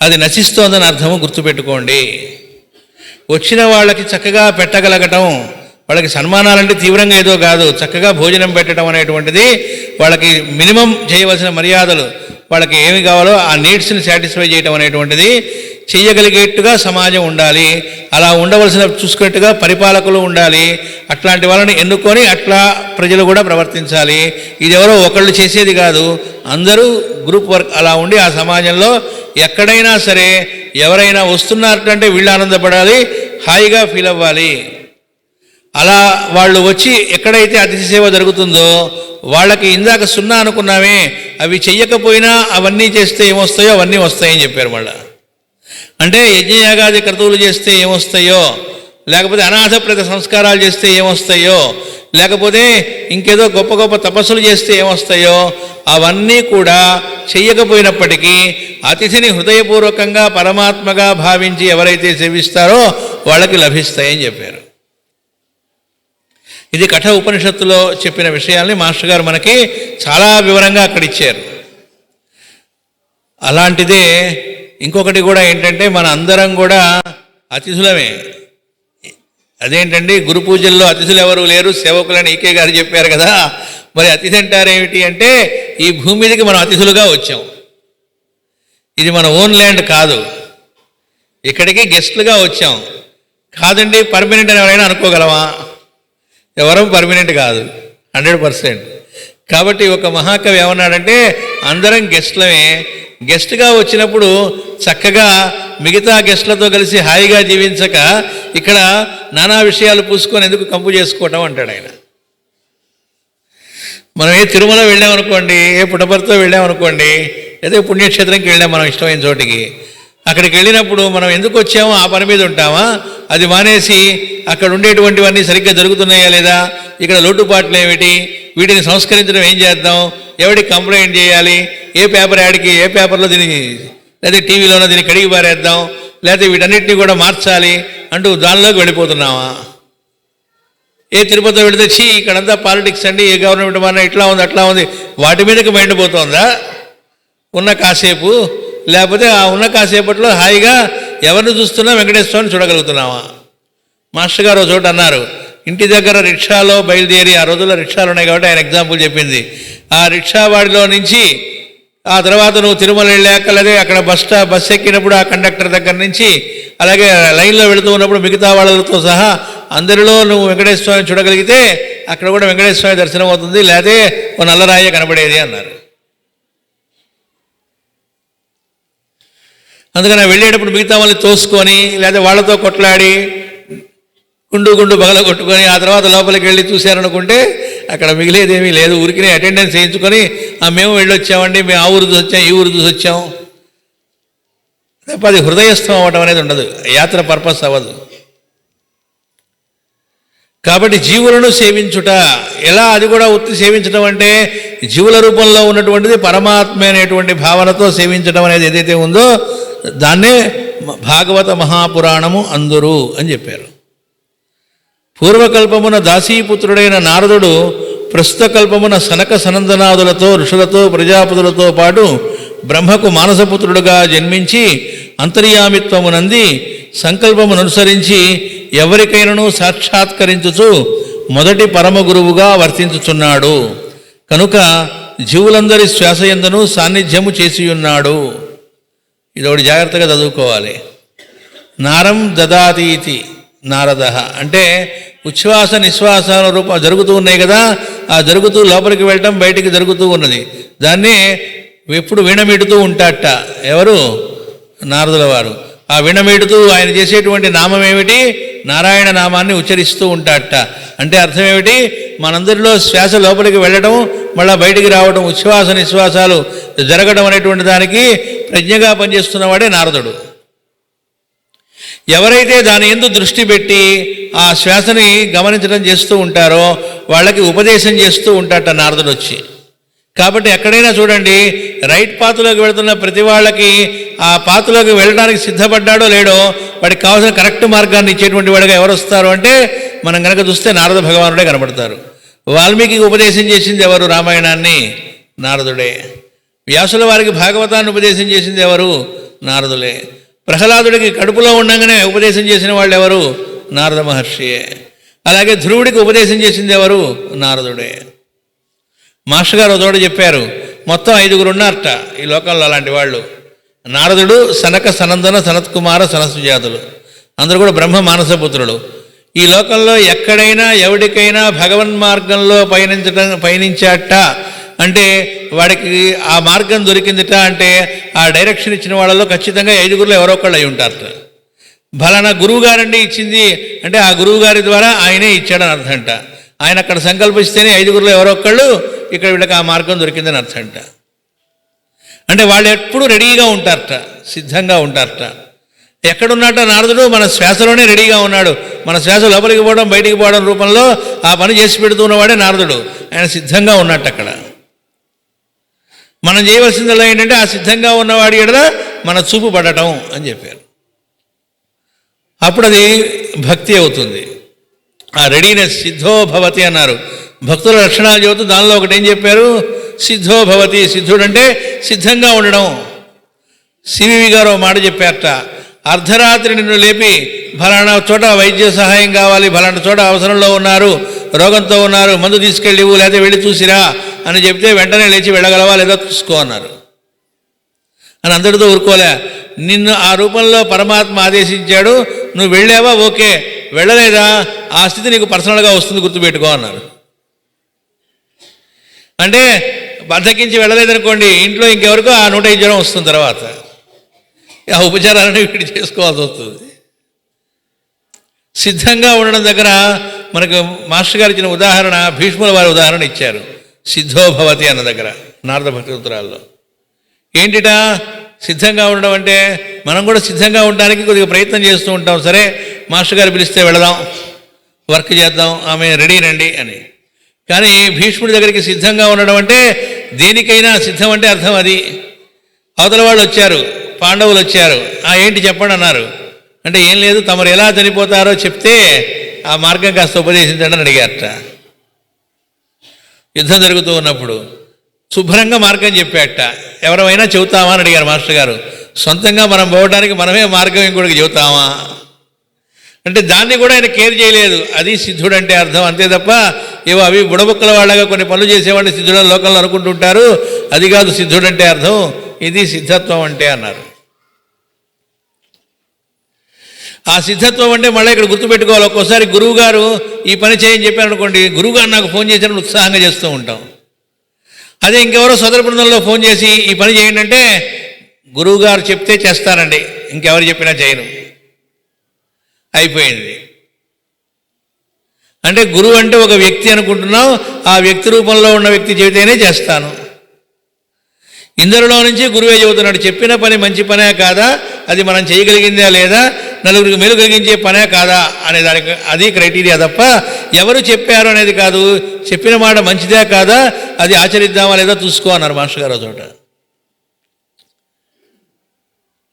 అది నశిస్తోందని అర్థము గుర్తుపెట్టుకోండి. వచ్చిన వాళ్ళకి చక్కగా పెట్టగలగటం, వాళ్ళకి సన్మానాలంటే తీవ్రంగా ఏదో కాదు, చక్కగా భోజనం పెట్టడం అనేటువంటిది వాళ్ళకి మినిమం చేయవలసిన మర్యాదలు, వాళ్ళకి ఏమి కావాలో ఆ నీడ్స్ని సాటిస్ఫై చేయడం అనేటువంటిది చెయ్యగలిగేట్టుగా సమాజం ఉండాలి. అలా ఉండవలసిన చూసుకున్నట్టుగా పరిపాలకులు ఉండాలి. అట్లాంటి వాళ్ళని ఎన్నుకొని అట్లా ప్రజలు కూడా ప్రవర్తించాలి. ఇది ఎవరో ఒకళ్ళు చేసేది కాదు, అందరూ గ్రూప్ వర్క్ అలా ఉండి ఆ సమాజంలో ఎక్కడైనా సరే ఎవరైనా వస్తున్నారంటే వీళ్ళు ఆనందపడాలి, హాయిగా ఫీల్ అవ్వాలి. అలా వాళ్ళు వచ్చి ఎక్కడైతే అతిథి సేవ జరుగుతుందో వాళ్ళకి ఇందాక 0 అనుకున్నామే, అవి చెయ్యకపోయినా అవన్నీ చేస్తే ఏమొస్తాయో అవన్నీ వస్తాయని చెప్పారు. మళ్ళా అంటే యజ్ఞయాగాది క్రతువులు చేస్తే ఏమొస్తాయో, లేకపోతే అనాథప్రద సంస్కారాలు చేస్తే ఏమొస్తాయో, లేకపోతే ఇంకేదో గొప్ప గొప్ప తపస్సులు చేస్తే ఏమొస్తాయో అవన్నీ కూడా చెయ్యకపోయినప్పటికీ అతిథిని హృదయపూర్వకంగా పరమాత్మగా భావించి ఎవరైతే సేవిస్తారో వాళ్ళకి లభిస్తాయని చెప్పారు. ఇది కఠ ఉపనిషత్తులో చెప్పిన విషయాల్ని మాస్టర్ గారు మనకి చాలా వివరంగా అక్కడ ఇచ్చారు. అలాంటిదే ఇంకొకటి కూడా ఏంటంటే, మన అందరం కూడా అతిథులమే. అదేంటండి, గురు పూజల్లో అతిథులు ఎవరు లేరు, సేవకులని ఈకే గారు చెప్పారు కదా. మరి అతిథి అంటారేమిటి అంటే, ఈ భూమి మీదకి మనం అతిథులుగా వచ్చాం. ఇది మన ఓన్ ల్యాండ్ కాదు, ఇక్కడికి గెస్ట్లుగా వచ్చాం. కాదండి పర్మనెంట్ అని ఎవరైనా అనుకోగలమా? ఎవరూ పర్మనెంట్ కాదు, 100%. కాబట్టి ఒక మహాకవి ఏమన్నాడంటే, అందరం గెస్ట్లమే. గెస్ట్గా వచ్చినప్పుడు చక్కగా మిగతా గెస్ట్లతో కలిసి హాయిగా జీవించక ఇక్కడ నానా విషయాలు పూసుకొని ఎందుకు కంపు చేసుకోవటం అంటాడు ఆయన. మనం ఏ తిరుమల వెళ్ళామనుకోండి, ఏ పుట్టపర్తితో వెళ్ళామనుకోండి, ఏదో పుణ్యక్షేత్రంకి వెళ్ళాం మనం ఇష్టమైన చోటికి. అక్కడికి వెళ్ళినప్పుడు మనం ఎందుకు వచ్చామో ఆ పని మీద ఉంటామా? అది మానేసి అక్కడ ఉండేటువంటివన్నీ సరిగ్గా జరుగుతున్నాయా లేదా, ఇక్కడ లోటుపాట్లు ఏమిటి, వీటిని సంస్కరించడం ఏం చేద్దాం, ఎవరికి కంప్లైంట్ చేయాలి, ఏ పేపర్ యాడ్కి ఏ పేపర్లో దీనికి లేదా టీవీలోనో దీన్ని కడిగి పారేద్దాం, లేకపోతే వీటన్నిటిని కూడా మార్చాలి అంటూ దానిలోకి వెళ్ళిపోతున్నావా? ఏ తిరుపతిలో వెళితే ఇక్కడంతా పాలిటిక్స్ అండి, ఏ గవర్నమెంట్ మన ఇట్లా ఉంది అట్లా ఉంది, వాటి మీదకి మైండ్ పోతుందా ఉన్న కాసేపు? లేకపోతే ఆ ఉన్న కాసేపట్లో హాయిగా ఎవరిని చూస్తున్నా వెంకటేశ్వరుని చూడగలుగుతున్నావా? మాస్టర్ గారు ఒక చోట అన్నారు, ఇంటి దగ్గర రిక్షాలో బయలుదేరి, ఆ రోజుల్లో రిక్షాలు ఉన్నాయి కాబట్టి ఆయన ఎగ్జాంపుల్ చెప్పింది, ఆ రిక్షా వాడిలో నుంచి ఆ తర్వాత నువ్వు తిరుమల వెళ్ళాక లేదా అక్కడ బస్ ఎక్కినప్పుడు ఆ కండక్టర్ దగ్గర నుంచి అలాగే లైన్లో వెళుతూ ఉన్నప్పుడు మిగతా వాళ్ళతో సహా అందరిలో నువ్వు వెంకటేశ్వరుని చూడగలిగితే అక్కడ కూడా వెంకటేశ్వర దర్శనం అవుతుంది, లేకపోతే ఓ నల్లరాయ కనబడేది అన్నారు. అందుకని వెళ్ళేటప్పుడు మిగతా వాళ్ళని తోసుకొని లేదా వాళ్ళతో కొట్లాడి గుండు బగల కొట్టుకొని ఆ తర్వాత లోపలికి వెళ్ళి చూశారనుకుంటే అక్కడ మిగిలేదేమీ లేదు. ఊరికినే అటెండెన్స్ చేయించుకొని మేము వెళ్ళొచ్చామండి, మేము ఆ ఊరు చూసి వచ్చాం, ఈ ఊరు చూసి వచ్చాం తప్ప అది హృదయస్థం అవ్వటం అనేది ఉండదు, యాత్ర పర్పస్ అవ్వదు. కాబట్టి జీవులను సేవించుట ఎలా, అది కూడా ఉత్తి సేవించడం అంటే జీవుల రూపంలో ఉన్నటువంటిది పరమాత్మ అనేటువంటి భావనతో సేవించడం అనేది ఏదైతే ఉందో దాన్నే భాగవత మహాపురాణము అందురు అని చెప్పారు. పూర్వకల్పమున దాసీపుత్రుడైన నారదుడు ప్రస్తుత కల్పమున సనక సనందనాదులతో ఋషులతో ప్రజాపతులతో పాటు బ్రహ్మకు మానసపుత్రుడుగా జన్మించి అంతర్యామిత్వమునంది సంకల్పముననుసరించి ఎవరికైనాను సాక్షాత్కరించుచు మొదటి పరమ గురువుగా వర్తించుచున్నాడు కనుక జీవులందరి శ్వాసయందును సాన్నిధ్యము చేసియున్నాడు. ఇదొకటి జాగ్రత్తగా చదువుకోవాలి. నారం దదాతీతి నారద అంటే ఉచ్ఛ్వాస నిశ్వాసాల రూపం జరుగుతూ ఉన్నాయి కదా, ఆ జరుగుతూ లోపలికి వెళ్ళటం బయటికి జరుగుతూ ఉన్నది. దాన్ని ఎప్పుడు వీణమీడుతూ ఉంటాట ఎవరు? నారదుల వారు. ఆ వీణమీడుతూ ఆయన చేసేటువంటి నామం ఏమిటి? నారాయణ నామాన్ని ఉచ్చరిస్తూ ఉంటాట. అంటే అర్థం ఏమిటి? మనందరిలో శ్వాస లోపలికి వెళ్ళడం మళ్ళీ బయటికి రావడం, ఉచ్ఛ్వాస నిశ్వాసాలు జరగడం అనేటువంటి దానికి ప్రజ్ఞగా పనిచేస్తున్నవాడే నారదుడు. ఎవరైతే దాని యందు దృష్టి పెట్టి ఆ శ్వాసని గమనించడం చేస్తూ ఉంటారో వాళ్ళకి ఉపదేశం చేస్తూ ఉంటాట నారదుడు వచ్చి. కాబట్టి ఎక్కడైనా చూడండి, రైట్ పాత్లోకి వెళుతున్న ప్రతి వాళ్ళకి ఆ పాత్లోకి వెళ్ళడానికి సిద్ధపడ్డాడో లేడో వాడికి కావాల్సిన కరెక్ట్ మార్గాన్ని ఇచ్చేటువంటి వాడిగా ఎవరు వస్తారు అంటే మనం కనుక చూస్తే నారద భగవానుడే కనబడతారు. వాల్మీకి ఉపదేశం చేసింది ఎవరు? రామాయణాన్ని నారదుడే. వ్యాసుల వారికి భాగవతాన్ని ఉపదేశం చేసింది ఎవరు? నారదులే. ప్రహ్లాదుడికి కడుపులో ఉండగానే ఉపదేశం చేసిన వాళ్ళు ఎవరు? నారద మహర్షియే. అలాగే ధ్రువుడికి ఉపదేశం చేసింది ఎవరు? నారదుడే. మాస్టర్ గారు ఒకచోట చెప్పారు, మొత్తం 5 ఉన్నారట ఈ లోకంలో అలాంటి వాళ్ళు. నారదుడు, సనక సనందన సనత్కుమార సనత్సుజాతులు, అందరూ కూడా బ్రహ్మ మానసపుత్రులు. ఈ లోకంలో ఎక్కడైనా ఎవరికైనా భగవన్ మార్గంలో పయనించాట అంటే వాడికి ఆ మార్గం దొరికిందిట అంటే ఆ డైరెక్షన్ ఇచ్చిన వాళ్ళలో ఖచ్చితంగా 5 ఎవరో ఒకళ్ళు అయి ఉంటారట. ఫలానా గురువు గారండి ఇచ్చింది అంటే ఆ గురువు గారి ద్వారా ఆయనే ఇచ్చాడని అర్థంట. ఆయన అక్కడ సంకల్పిస్తేనే 5 ఎవరో ఒకళ్ళు ఇక్కడ వీళ్ళకి ఆ మార్గం దొరికిందని అర్థంట. అంటే వాళ్ళు ఎప్పుడూ రెడీగా ఉంటారట, సిద్ధంగా ఉంటారట. ఎక్కడున్నట్ట నారదుడు? మన శ్వాసలోనే రెడీగా ఉన్నాడు. మన శ్వాస లోపలికి పోవడం బయటికి పోవడం రూపంలో ఆ పని చేసి పెడుతున్నవాడే నారదుడు. ఆయన సిద్ధంగా ఉన్నట్టు అక్కడ. మనం చేయవలసిందల్లా ఏంటంటే ఆ సిద్ధంగా ఉన్నవాడి ఎడల మన చూపు పడటం అని చెప్పారు. అప్పుడు అది భక్తి అవుతుంది. ఆ రెడీనెస్ సిద్ధో భవతి అన్నారు. భక్తుల లక్షణాలు చెబుతూ దానిలో ఒకటి ఏం చెప్పారు? సిద్ధో భవతి. సిద్ధుడంటే సిద్ధంగా ఉండడం. సివివి గారు మాట చెప్పారట, అర్ధరాత్రి నిన్ను లేపి ఫలానా చోట వైద్య సహాయం కావాలి, ఫలానా చోట అవసరంలో ఉన్నారు, రోగంతో ఉన్నారు, మందు తీసుకెళ్ళివు లేదా వెళ్ళి చూసిరా అని చెప్తే వెంటనే లేచి వెళ్ళగలవా లేదా చూసుకో అన్నారు. అని అందరితో ఊరుకోలే. నిన్ను ఆ రూపంలో పరమాత్మ ఆదేశించాడు, నువ్వు వెళ్ళావా ఓకే, వెళ్ళలేదా ఆ స్థితి నీకు పర్సనల్గా వస్తుంది, గుర్తుపెట్టుకో అన్నారు. అంటే బద్దకించి వెళ్ళలేదనుకోండి, ఇంట్లో ఇంకెవరికో ఆ 105 జ్వరం వస్తుంది, తర్వాత ఆ ఉపచారాలను వీటి చేసుకోవాల్సి వస్తుంది. సిద్ధంగా ఉండడం దగ్గర మనకు మాస్టర్ గారు ఇచ్చిన ఉదాహరణ, భీష్ముల వారి ఉదాహరణ ఇచ్చారు. సిద్ధోభవతి అన్న దగ్గర నారద భక్తి ఉత్తరాల్లో ఏంటిట సిద్ధంగా ఉండడం అంటే మనం కూడా సిద్ధంగా ఉండడానికి కొద్దిగా ప్రయత్నం చేస్తూ ఉంటాం. సరే మాస్టర్ గారు పిలిస్తే వెళదాం, వర్క్ చేద్దాం, ఆమె రెడీ రండి అని. కానీ భీష్ముడి దగ్గరికి సిద్ధంగా ఉండడం అంటే దేనికైనా సిద్ధం అంటే అర్థం అది. అవతల వాళ్ళు వచ్చారు, పాండవులు వచ్చారు, ఏంటి చెప్పండి అన్నారు. అంటే ఏం లేదు, తమరు ఎలా చనిపోతారో చెప్తే ఆ మార్గం కాస్త ఉపదేశించండి అని అడిగారట. యుద్ధం జరుగుతూ ఉన్నప్పుడు శుభ్రంగా మార్గం చెప్పాట. ఎవరైనా చెబుతామా అని అడిగారు మాస్టర్ గారు. సొంతంగా మనం పోవడానికి మనమే మార్గం ఇంకోటికి చెబుతామా అంటే దాన్ని కూడా ఆయన కేర్ చేయలేదు. అది సిద్ధుడంటే అర్థం, అంతే తప్ప ఏవో అవి బుడబుక్కల వాళ్ళగా కొన్ని పనులు చేసేవాడిని సిద్ధుడని లోకంలో అనుకుంటుంటారు. అది కాదు సిద్ధుడంటే అర్థం, ఇది సిద్ధత్వం అంటే అన్నారు. ఆ సిద్ధత్వం అంటే మళ్ళీ ఇక్కడ గుర్తుపెట్టుకోవాలి. ఒక్కోసారి గురువుగారు ఈ పని చేయని చెప్పారు అనుకోండి, గురువుగారు నాకు ఫోన్ చేసినప్పుడు ఉత్సాహంగా చేస్తూ ఉంటాం. అదే ఇంకెవరో సోదర బృందంలో ఫోన్ చేసి ఈ పని చేయండి అంటే గురువుగారు చెప్తే చేస్తానండి, ఇంకెవరు చెప్పినా చేయను, అయిపోయింది. అంటే గురువు అంటే ఒక వ్యక్తి అనుకుంటున్నావు, ఆ వ్యక్తి రూపంలో ఉన్న వ్యక్తి చెబితేనే చేస్తాను. ఇందరిలో నుంచి గురువే చెబుతున్నాడు, చెప్పిన పని మంచి పనే కాదా, అది మనం చేయగలిగిందా లేదా, నలుగురికి మేలు కలిగించే పనే కాదా అనే దానికి అది క్రైటీరియా తప్ప ఎవరు చెప్పారు అనేది కాదు. చెప్పిన మాట మంచిదే కాదా, అది ఆచరిద్దామా లేదా చూసుకో అన్నారు మాస్టర్ గారు చోట.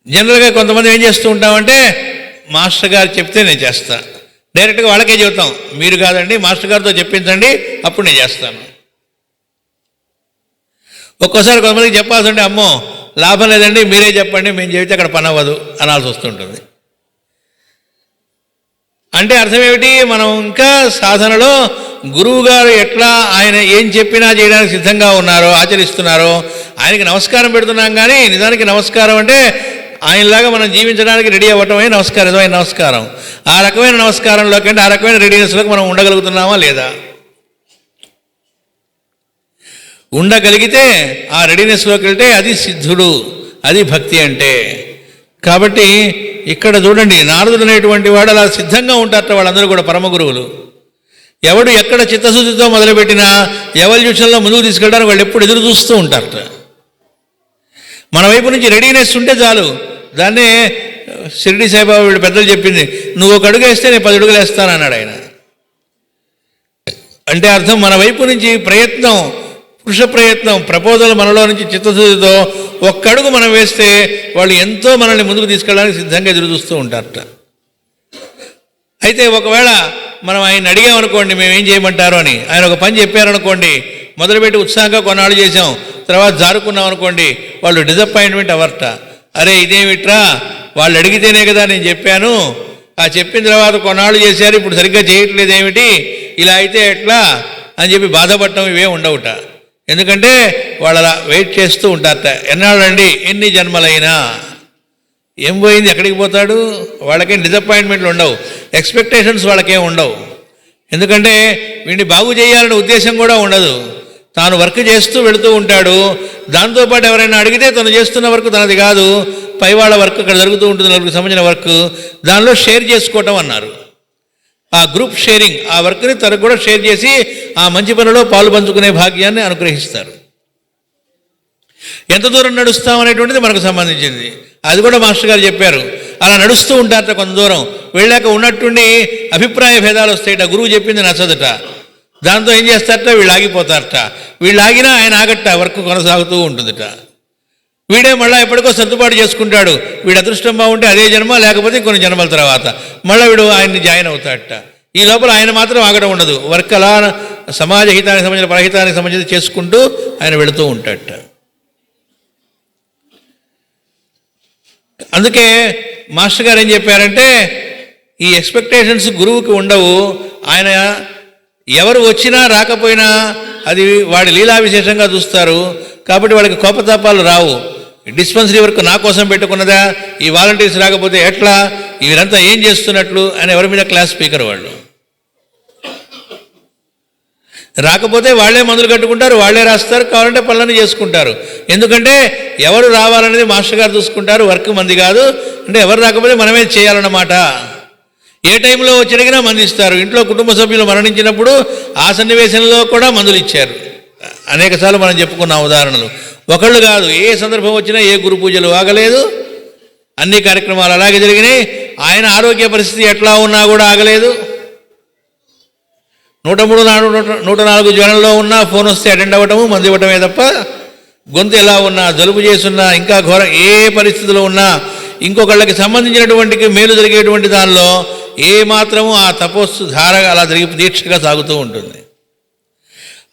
జనరల్గా కొంతమంది ఏం చేస్తూ ఉంటామంటే, మాస్టర్ గారు చెప్తే నేను చేస్తా, డైరెక్ట్గా వాళ్ళకే చెబుతాం, మీరు కాదండి మాస్టర్ గారితో చెప్పించండి అప్పుడు నేను చేస్తాను. ఒక్కోసారి కొంతమందికి చెప్పాల్సి ఉంటే, అమ్మో లాభం లేదండి మీరే చెప్పండి, మేము చెబితే అక్కడ పని అవ్వదు అనాల్సి వస్తుంటుంది. అంటే అర్థం ఏమిటి, మనం ఇంకా సాధనలో గురువుగారు ఎట్లా ఆయన ఏం చెప్పినా చేయడానికి సిద్ధంగా ఉన్నారో, ఆచరిస్తున్నారో ఆయనకి నమస్కారం పెడుతున్నాం. కానీ నిజానికి నమస్కారం అంటే ఆయనలాగా మనం జీవించడానికి రెడీ అవ్వటమే నమస్కారం, నిజమైన నమస్కారం. ఆ రకమైన నమస్కారంలోకి అంటే ఆ రకమైన రెడీనెస్లోకి మనం ఉండగలుగుతున్నామా లేదా? ఉండగలిగితే ఆ రెడీనెస్లోకి వెళ్తే అది సిద్ధుడు, అది భక్తి అంటే. కాబట్టి ఇక్కడ చూడండి, నారదుడు అనేటువంటి వాడు అలా సిద్ధంగా ఉంటారట. వాళ్ళందరూ కూడా పరమ గురువులు. ఎవడు ఎక్కడ చిత్తశుద్ధితో మొదలుపెట్టినా ఎవల్యూషన్లో ముందుకు తీసుకెళ్ళడానికి వాళ్ళు ఎప్పుడు ఎదురు చూస్తూ ఉంటారట. మన వైపు నుంచి రెడీనెస్ ఉంటే చాలు. దాన్నే షిరిడి సాయిబాబా వీళ్ళు పెద్దలు చెప్పింది, నువ్వు ఒక అడుగు వేస్తే నేను 10 అడుగులు వేస్తానన్నాడు ఆయన. అంటే అర్థం మన వైపు నుంచి ప్రయత్నం, పురుష ప్రయత్నం, ప్రపోజల్ మనలో నుంచి చిత్తశుద్ధితో ఒక్కడుగు మనం వేస్తే వాళ్ళు ఎంతో మనల్ని ముందుకు తీసుకెళ్ళడానికి సిద్ధంగా ఎదురు చూస్తూ ఉంటారట. అయితే ఒకవేళ మనం ఆయన అడిగామనుకోండి, మేమేం చేయమంటారు అని, ఆయన ఒక పని చెప్పారనుకోండి, మొదలుపెట్టి ఉత్సాహంగా కొన్నాళ్ళు చేసాం, తర్వాత జారుకున్నాం అనుకోండి, వాళ్ళు డిసప్పాయింట్మెంట్ అవర్ట. అరే ఇదేమిట్రా, వాళ్ళు అడిగితేనే కదా నేను చెప్పాను, ఆ చెప్పిన తర్వాత కొన్నాళ్ళు చేశారు, ఇప్పుడు సరిగ్గా చేయట్లేదు ఏమిటి, ఇలా అయితే ఎట్లా అని చెప్పి బాధపడటం ఇవే ఉండవుట. ఎందుకంటే వాళ్ళు అలా వెయిట్ చేస్తూ ఉంటారట. ఎన్నాళ్ళండి, ఎన్ని జన్మలైనా. ఏం పోయింది, ఎక్కడికి పోతాడు, వాళ్ళకేం డిసప్పాయింట్మెంట్లు ఉండవు, ఎక్స్పెక్టేషన్స్ వాళ్ళకేం ఉండవు. ఎందుకంటే వీడిని బాగు చేయాలనే ఉద్దేశం కూడా ఉండదు. తాను వర్క్ చేస్తూ వెళుతూ ఉంటాడు. దాంతోపాటు ఎవరైనా అడిగితే తను చేస్తున్న వర్క్ తనది కాదు, పై వాళ్ళ వర్క్ అక్కడ జరుగుతూ ఉంటుంది, నలుగురికి సంబంధించిన వర్క్, దానిలో షేర్ చేసుకోవటం అన్నారు. ఆ గ్రూప్ షేరింగ్, ఆ వర్క్ని తనకు కూడా షేర్ చేసి ఆ మంచి పనిలో పాలు పంచుకునే భాగ్యాన్ని అనుగ్రహిస్తారు. ఎంత దూరం నడుస్తాం అనేటువంటిది మనకు సంబంధించింది. అది కూడా మాస్టర్ గారు చెప్పారు. అలా నడుస్తూ ఉంటారట. కొంత దూరం వెళ్ళాక ఉన్నట్టుండి అభిప్రాయ భేదాలు వస్తాయట. గురువు చెప్పింది నచ్చదట. దాంతో ఏం చేస్తారట, వీళ్ళు ఆగిపోతారట. వీళ్ళు ఆగినా ఆయన ఆగట్ట, వర్క్ కొనసాగుతూ ఉంటుందిట. వీడే మళ్ళీ ఎప్పటికో సర్దుబాటు చేసుకుంటాడు. వీడు అదృష్టం బాగుంటే అదే జన్మ, లేకపోతే కొన్ని జన్మల తర్వాత మళ్ళీ వీడు ఆయన్ని జాయిన్ అవుతాడట. ఈ లోపల ఆయన మాత్రం ఆగడం ఉండదు. వర్క్ అలా సమాజ హితానికి సంబంధించిన, పరహితానికి సంబంధించి చేసుకుంటూ ఆయన వెళుతూ ఉంటాడట. అందుకే మాస్టర్ గారు ఏం చెప్పారంటే, ఈ ఎక్స్పెక్టేషన్స్ గురువుకి ఉండవు. ఆయన ఎవరు వచ్చినా రాకపోయినా అది వాడి లీలా విశేషంగా చూస్తారు. కాబట్టి వాళ్ళకి కోపతాపాలు రావు. డిస్పెన్సరీ వర్క్ నా కోసం పెట్టుకున్నదా, ఈ వాలంటీర్స్ రాకపోతే ఎట్లా, వీరంతా ఏం చేస్తున్నట్లు అని ఎవరి మీద క్లాస్ స్పీకర్ వాళ్ళు. రాకపోతే వాళ్లే మందులు కట్టుకుంటారు, వాళ్లే రాస్తారు, కావాలంటే పనులన్నీ చేసుకుంటారు. ఎందుకంటే ఎవరు రావాలనేది మాస్టర్ గారు చూసుకుంటారు, వర్క్ మంది కాదు. అంటే ఎవరు రాకపోతే మనమే చేయాలన్నమాట. ఏ టైంలో వచ్చి అడిగినా మందు ఇస్తారు. ఇంట్లో కుటుంబ సభ్యులు మరణించినప్పుడు ఆ సన్నివేశంలో కూడా మందులు ఇచ్చారు. అనేకసార్లు మనం చెప్పుకున్న ఉదాహరణలు. ఒకళ్ళు కాదు, ఏ సందర్భం వచ్చినా ఏ గురు పూజలు ఆగలేదు, అన్ని కార్యక్రమాలు అలాగే జరిగినాయి. ఆయన ఆరోగ్య పరిస్థితి ఎట్లా ఉన్నా కూడా ఆగలేదు. 103-104 జ్వరంలో ఉన్నా ఫోన్ వస్తే అటెండ్ అవ్వటము, మందు ఇవ్వటమే తప్ప గొంతు ఎలా ఉన్నా, జలుబు చేస్తున్నా, ఇంకా ఘోర ఏ పరిస్థితిలో ఉన్నా ఇంకొకళ్ళకి సంబంధించినటువంటి మేలు జరిగేటువంటి దానిలో ఏ మాత్రము ఆ తపస్సు ధార అలా జరిగి దీక్షగా సాగుతూ ఉంటుంది.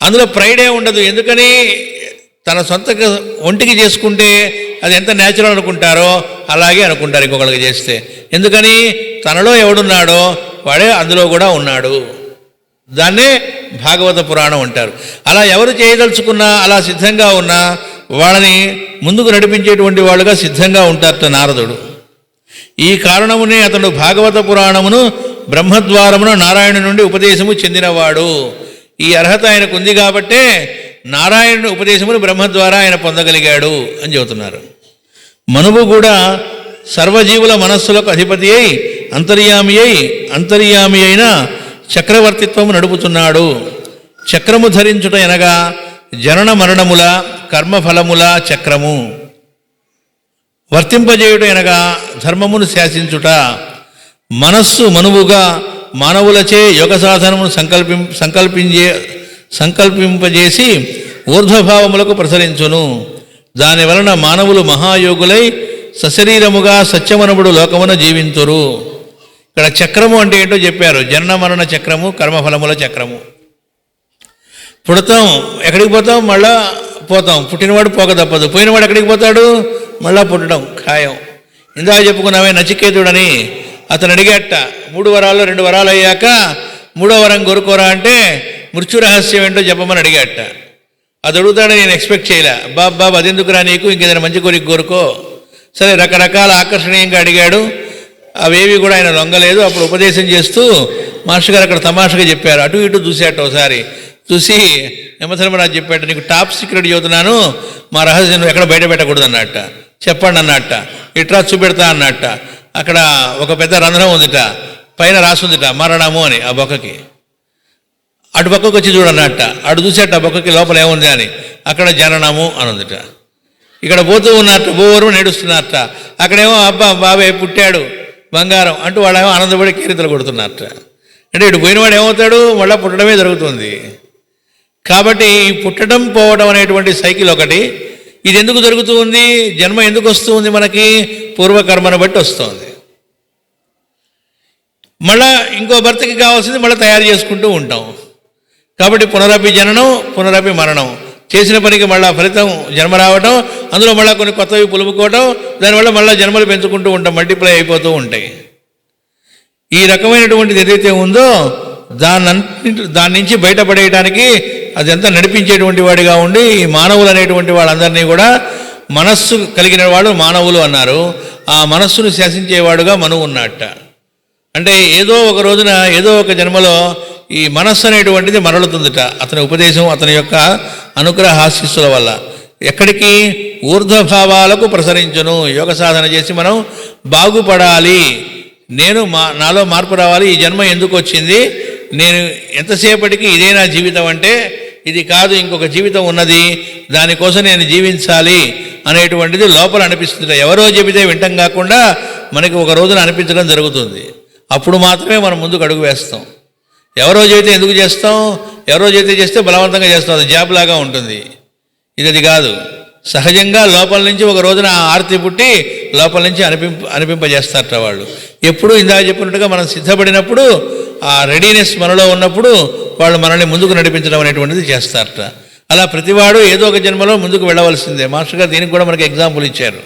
అందులో ప్రైడే ఉండదు. ఎందుకని తన సొంత ఒంటికి చేసుకుంటే అది ఎంత న్యాచురల్ అనుకుంటారో అలాగే అనుకుంటారు ఇంకొకళ్ళకి చేస్తే. ఎందుకని తనలో ఎవడున్నాడో వాడే అందులో కూడా ఉన్నాడు. దాన్నే భాగవత పురాణం అంటారు. అలా ఎవరు చేయదలుచుకున్నా, అలా సిద్ధంగా ఉన్నా వాళ్ళని ముందుకు నడిపించేటువంటి వాళ్ళుగా సిద్ధంగా ఉంటారట నారదుడు. ఈ కారణమునే అతడు భాగవత పురాణమును బ్రహ్మద్వారమును నారాయణుని నుండి ఉపదేశము చెందినవాడు. ఈ అర్హత ఆయనకు ఉంది కాబట్టే నారాయణుని ఉపదేశమును బ్రహ్మ ద్వారా ఆయన పొందగలిగాడు అని చెబుతున్నారు. మనువు కూడా సర్వజీవుల మనస్సులకు అధిపతి అయి అంతర్యామి అయిన చక్రవర్తిత్వము నడుపుతున్నాడు. చక్రము ధరించుట అనగా జనన మరణముల కర్మఫలముల చక్రము. వర్తింపజేయుట అనగా ధర్మమును శాసించుట. మనస్సు మనువుగా మానవులచే యోగ సాధనమును సంకల్పింపజేసి ఊర్ధ్వభావములకు ప్రసరించును. దాని వలన మానవులు మహాయోగులై సశరీరముగా సత్యమనుబుడు లోకమున జీవింతురు. ఇక్కడ చక్రము అంటే ఏంటో చెప్పారు. జనన మరణ చక్రము, కర్మఫలముల చక్రము. పుడతాం, ఎక్కడికి పోతాం, మళ్ళా పోతాం. పుట్టినవాడు పోక తప్పదు. పోయినవాడు ఎక్కడికి పోతాడు, మళ్ళా పుట్టడం ఖాయం. ఇందాక చెప్పుకున్నామే నచికేతుడని, అతను అడిగేట 3 వరాల్లో 2 వరాలు అయ్యాక 3వ వరం కోరుకోరా అంటే మృత్యు రహస్యం ఏంటో చెప్పమని అడిగేట. అది అడుగుతాడని నేను ఎక్స్పెక్ట్ చేయలే. బాబు అదెందుకురా నీకు, ఇంకేదైనా మంచి కోరిక కోరుకో. సరే, రకరకాల ఆకర్షణీయంగా అడిగాడు. అవేవి కూడా ఆయన లొంగలేదు. అప్పుడు ఉపదేశం చేస్తూ మాస్టర్ గారు అక్కడ తమాషగా చెప్పారు. అటు ఇటు చూసేట. ఒకసారి చూసి యమధర్మరాజు చెప్పాడు, నీకు టాప్ సీక్రెట్ చెబుతున్నాను, మా రహస్యం ఎక్కడ బయట పెట్టకూడదు అన్నట్ట. చెప్పండి అన్నట్ట. ఇట్రా చూపెడతా అన్నట్ట. అక్కడ ఒక పెద్ద రంధ్రం ఉందిట, పైన రాసుందిట మరణము అని. ఆ బొక్కకి అటు పక్కకు వచ్చి చూడన్నట్ట. అటు చూసేట ఆ బొక్కకి లోపల ఏముంది అని. అక్కడ జననము అని ఉందిట. ఇక్కడ పోతూ ఉన్నట్ట, బోరు నేడుస్తున్నట్ట. అక్కడేమో బాబాయ్ పుట్టాడు బంగారం అంటూ వాళ్ళేమో ఆనందపడి కీర్తలు కొడుతున్నట్ట. అంటే ఇటు పోయినవాడు ఏమవుతాడు, మళ్ళీ పుట్టడమే జరుగుతుంది. కాబట్టి ఈ పుట్టడం పోవడం అనేటువంటి సైకిల్ ఒకటి. ఇది ఎందుకు జరుగుతూ ఉంది, జన్మ ఎందుకు వస్తూ ఉంది మనకి, పూర్వకర్మను బట్టి వస్తుంది. మళ్ళా ఇంకో భర్తకి కావాల్సింది మళ్ళీ తయారు చేసుకుంటూ ఉంటాం. కాబట్టి పునరపి జననం, పునరపి మరణం. చేసిన పనికి మళ్ళీ ఫలితం జన్మ రావటం, అందులో మళ్ళీ కొన్ని కొత్తవి పులుపుకోవటం, దానివల్ల మళ్ళీ జన్మలు పెంచుకుంటూ ఉంటాం, మల్టిప్లై అయిపోతూ ఉంటాయి. ఈ రకమైనటువంటిది ఏదైతే ఉందో దాని నుంచి బయటపడేయడానికి అదంతా నడిపించేటువంటి వాడిగా ఉండి ఈ మానవులు అనేటువంటి వాళ్ళందరినీ కూడా మనస్సు కలిగిన వాడు మానవులు అన్నారు. ఆ మనస్సును శాసించేవాడుగా మనువు ఉన్నట్ట. అంటే ఏదో ఒక రోజున ఏదో ఒక జన్మలో ఈ మనస్సు అనేటువంటిది మరలుతుందట. అతని ఉపదేశం, అతని యొక్క అనుగ్రహ ఆశీస్సుల వల్ల ఎక్కడికి, ఊర్ధ్వభావాలకు ప్రసరించును. యోగ సాధన చేసి మనం బాగుపడాలి, నాలో మార్పు రావాలి, ఈ జన్మ ఎందుకు వచ్చింది, నేను ఎంతసేపటికి ఇదే నా జీవితం అంటే ఇది కాదు, ఇంకొక జీవితం ఉన్నది, దానికోసం నేను జీవించాలి అనేటువంటిది లోపల అనిపిస్తుంది. ఎవరో చెబితే వింటం కాకుండా మనకి ఒక రోజున అనిపించడం జరుగుతుంది. అప్పుడు మాత్రమే మనం ముందుకు అడుగు వేస్తాం. ఎవరో చెబితే ఎందుకు చేస్తాం, ఎవరో చెబితే చేస్తే బలవంతంగా చేస్తాం, అది జాబ్ లాగా ఉంటుంది. ఇది కాదు. సహజంగా లోపల నుంచి ఒక రోజున ఆర్తి పుట్టి లోపల నుంచి అనిపింపజేస్తారట వాళ్ళు. ఎప్పుడు ఇందాక చెప్పినట్టుగా మనం సిద్ధపడినప్పుడు, ఆ రెడీనెస్ మనలో ఉన్నప్పుడు వాళ్ళు మనల్ని ముందుకు నడిపించడం అనేటువంటిది చేస్తారట. అలా ప్రతివాడు ఏదో ఒక జన్మలో ముందుకు వెళ్ళవలసిందే. మాస్టర్ గారు దీనికి కూడా మనకి ఎగ్జాంపుల్ ఇచ్చారు.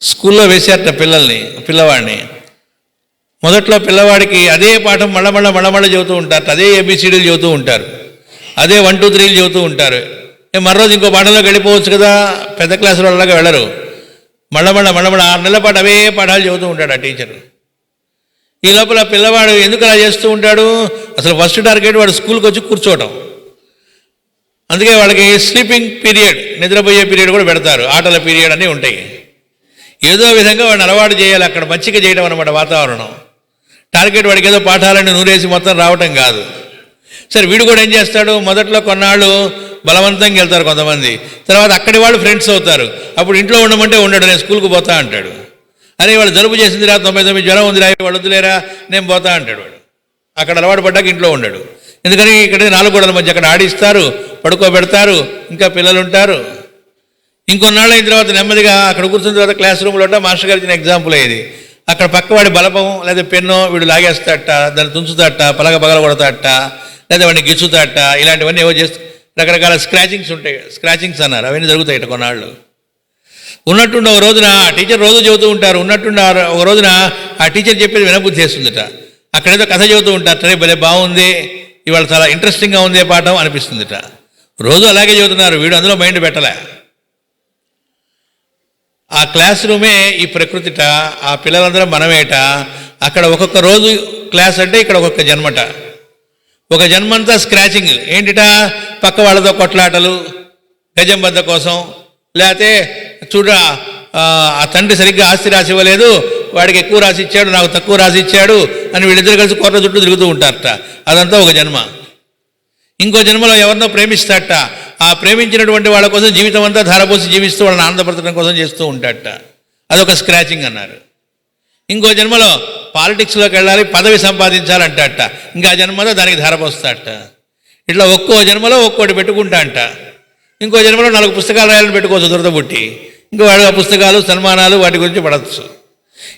స్కూల్లో వేసారట పిల్లవాడిని. మొదట్లో పిల్లవాడికి అదే పాఠం మళ్ళా చెబుతూ ఉంటారు, అదే ఏబిసిడీలు చెబుతూ ఉంటారు, అదే 1 2 3 చెబుతూ ఉంటారు. మరోజు ఇంకో పాఠంలోకి వెళ్ళిపోవచ్చు కదా, పెద్ద క్లాసుల వాళ్ళగా వెళ్ళరు. మళ్ళా 6 నెలల పాటు అవే పాఠాలు చెబుతూ ఉంటాడు ఆ టీచరు. ఈ లోపల పిల్లవాడు ఎందుకు అలా చేస్తూ ఉంటాడు, అసలు ఫస్ట్ టార్గెట్ వాడు స్కూల్కి వచ్చి కూర్చోవటం. అందుకే వాళ్ళకి స్లీపింగ్ పీరియడ్, నిద్రపోయే పీరియడ్ కూడా పెడతారు, ఆటల పీరియడ్ అన్నీ ఉంటాయి. ఏదో విధంగా వాడిని అలవాటు చేయాలి, అక్కడ మంచిగా చేయడం అన్నమాట వాతావరణం. టార్గెట్ వాడికి ఏదో పాఠాలన్నీ నూరేసి మొత్తం రావటం కాదు. సరే, వీడు కూడా ఏం చేస్తాడు, మొదట్లో కొన్నాళ్ళు బలవంతంగా వెళ్తారు కొంతమంది, తర్వాత అక్కడి వాళ్ళు ఫ్రెండ్స్ అవుతారు. అప్పుడు ఇంట్లో ఉండమంటే ఉండడు, నేను స్కూల్కి పోతా అంటాడు. అరే వాళ్ళు జలుబు చేసిందిరా, 99 జ్వరం ఉందిరా, వాళ్ళు వద్దులేరా, నేను పోతా అంటాడు వాడు. అక్కడ అలవాటు పడ్డాక ఇంట్లో ఉండడు. ఎందుకని ఇక్కడ 4 గోడల మధ్య అక్కడ ఆడిస్తారు, పడుకోబెడతారు, ఇంకా పిల్లలు ఉంటారు. ఇంకొన్నాళ్ళు అయిన తర్వాత నెమ్మదిగా అక్కడ కూర్చున్న తర్వాత క్లాస్ రూమ్లో మాస్టర్ గారు ఇచ్చిన ఎగ్జాంపుల్ అయ్యేది. అక్కడ పక్కవాడి బలపం లేదా పెన్నో వీడు లాగేస్తాడట, దాన్ని తుంచుతాడట, పగల కొడతాడట, లేదా వాడిని గిచ్చుతాడట, ఇలాంటివన్నీ ఏవో చేస్తూ రకరకాల స్క్రాచింగ్స్ ఉంటాయి. స్క్రాచింగ్స్ అన్నారు, అవన్నీ జరుగుతాయట కొన్నాళ్ళు. ఉన్నట్టుండి ఒక రోజున ఆ టీచర్ రోజు చెబుతూ ఉంటారు, ఉన్నట్టుండి ఒక రోజున ఆ టీచర్ చెప్పేది వినబుద్ధి చేస్తుందట. అక్కడేదో కథ చెబుతూ ఉంటారు, సరే భలే బాగుంది, ఇవాళ చాలా ఇంట్రెస్టింగ్గా ఉంది పాఠం అనిపిస్తుందిట. రోజు అలాగే చెబుతున్నారు, వీడు అందులో మైండ్ పెట్టలే. ఆ క్లాస్ రూమే ఈ ప్రకృతిట, ఆ పిల్లలందరం మనమేట. అక్కడ ఒక్కొక్క రోజు క్లాస్ అంటే ఇక్కడ ఒక్కొక్క జన్మట. ఒక జన్మంతా స్క్రాచింగ్ ఏంటిట, పక్క వాళ్ళతో కొట్లాటలు, గజం బద్ద కోసం, లేకపోతే ఆ తండ్రి సరిగ్గా ఆస్తి రాసి ఇవ్వలేదు, వాడికి ఎక్కువ రాసి ఇచ్చాడు, నాకు తక్కువ రాసి ఇచ్చాడు అని వీళ్ళిద్దరు కలిసి కోట్ల చుట్టూ తిరుగుతూ ఉంటారట. అదంతా ఒక జన్మ. ఇంకో జన్మలో ఎవరినో ప్రేమిస్తాడట, ఆ ప్రేమించినటువంటి వాళ్ళ కోసం జీవితం అంతా ధారపోసి జీవిస్తూ వాళ్ళని ఆనందపరచడం కోసం చేస్తూ ఉంటాడట. అదొక స్క్రాచింగ్ అన్నారు. ఇంకో జన్మలో పాలిటిక్స్లోకి వెళ్ళాలి, పదవి సంపాదించాలంటాడట, ఇంకా ఆ జన్మలో దానికి ధారపోస్తాడట. ఇట్లా ఒక్కో జన్మలో ఒక్కోటి పెట్టుకుంటా అంట. ఇంకో జన్మలో 4 పుస్తకాలు రాయాలని పెట్టుకోవచ్చు దురదబుట్టి, ఇంకో వాడు ఆ పుస్తకాలు సన్మానాలు వాటి గురించి పడవచ్చు.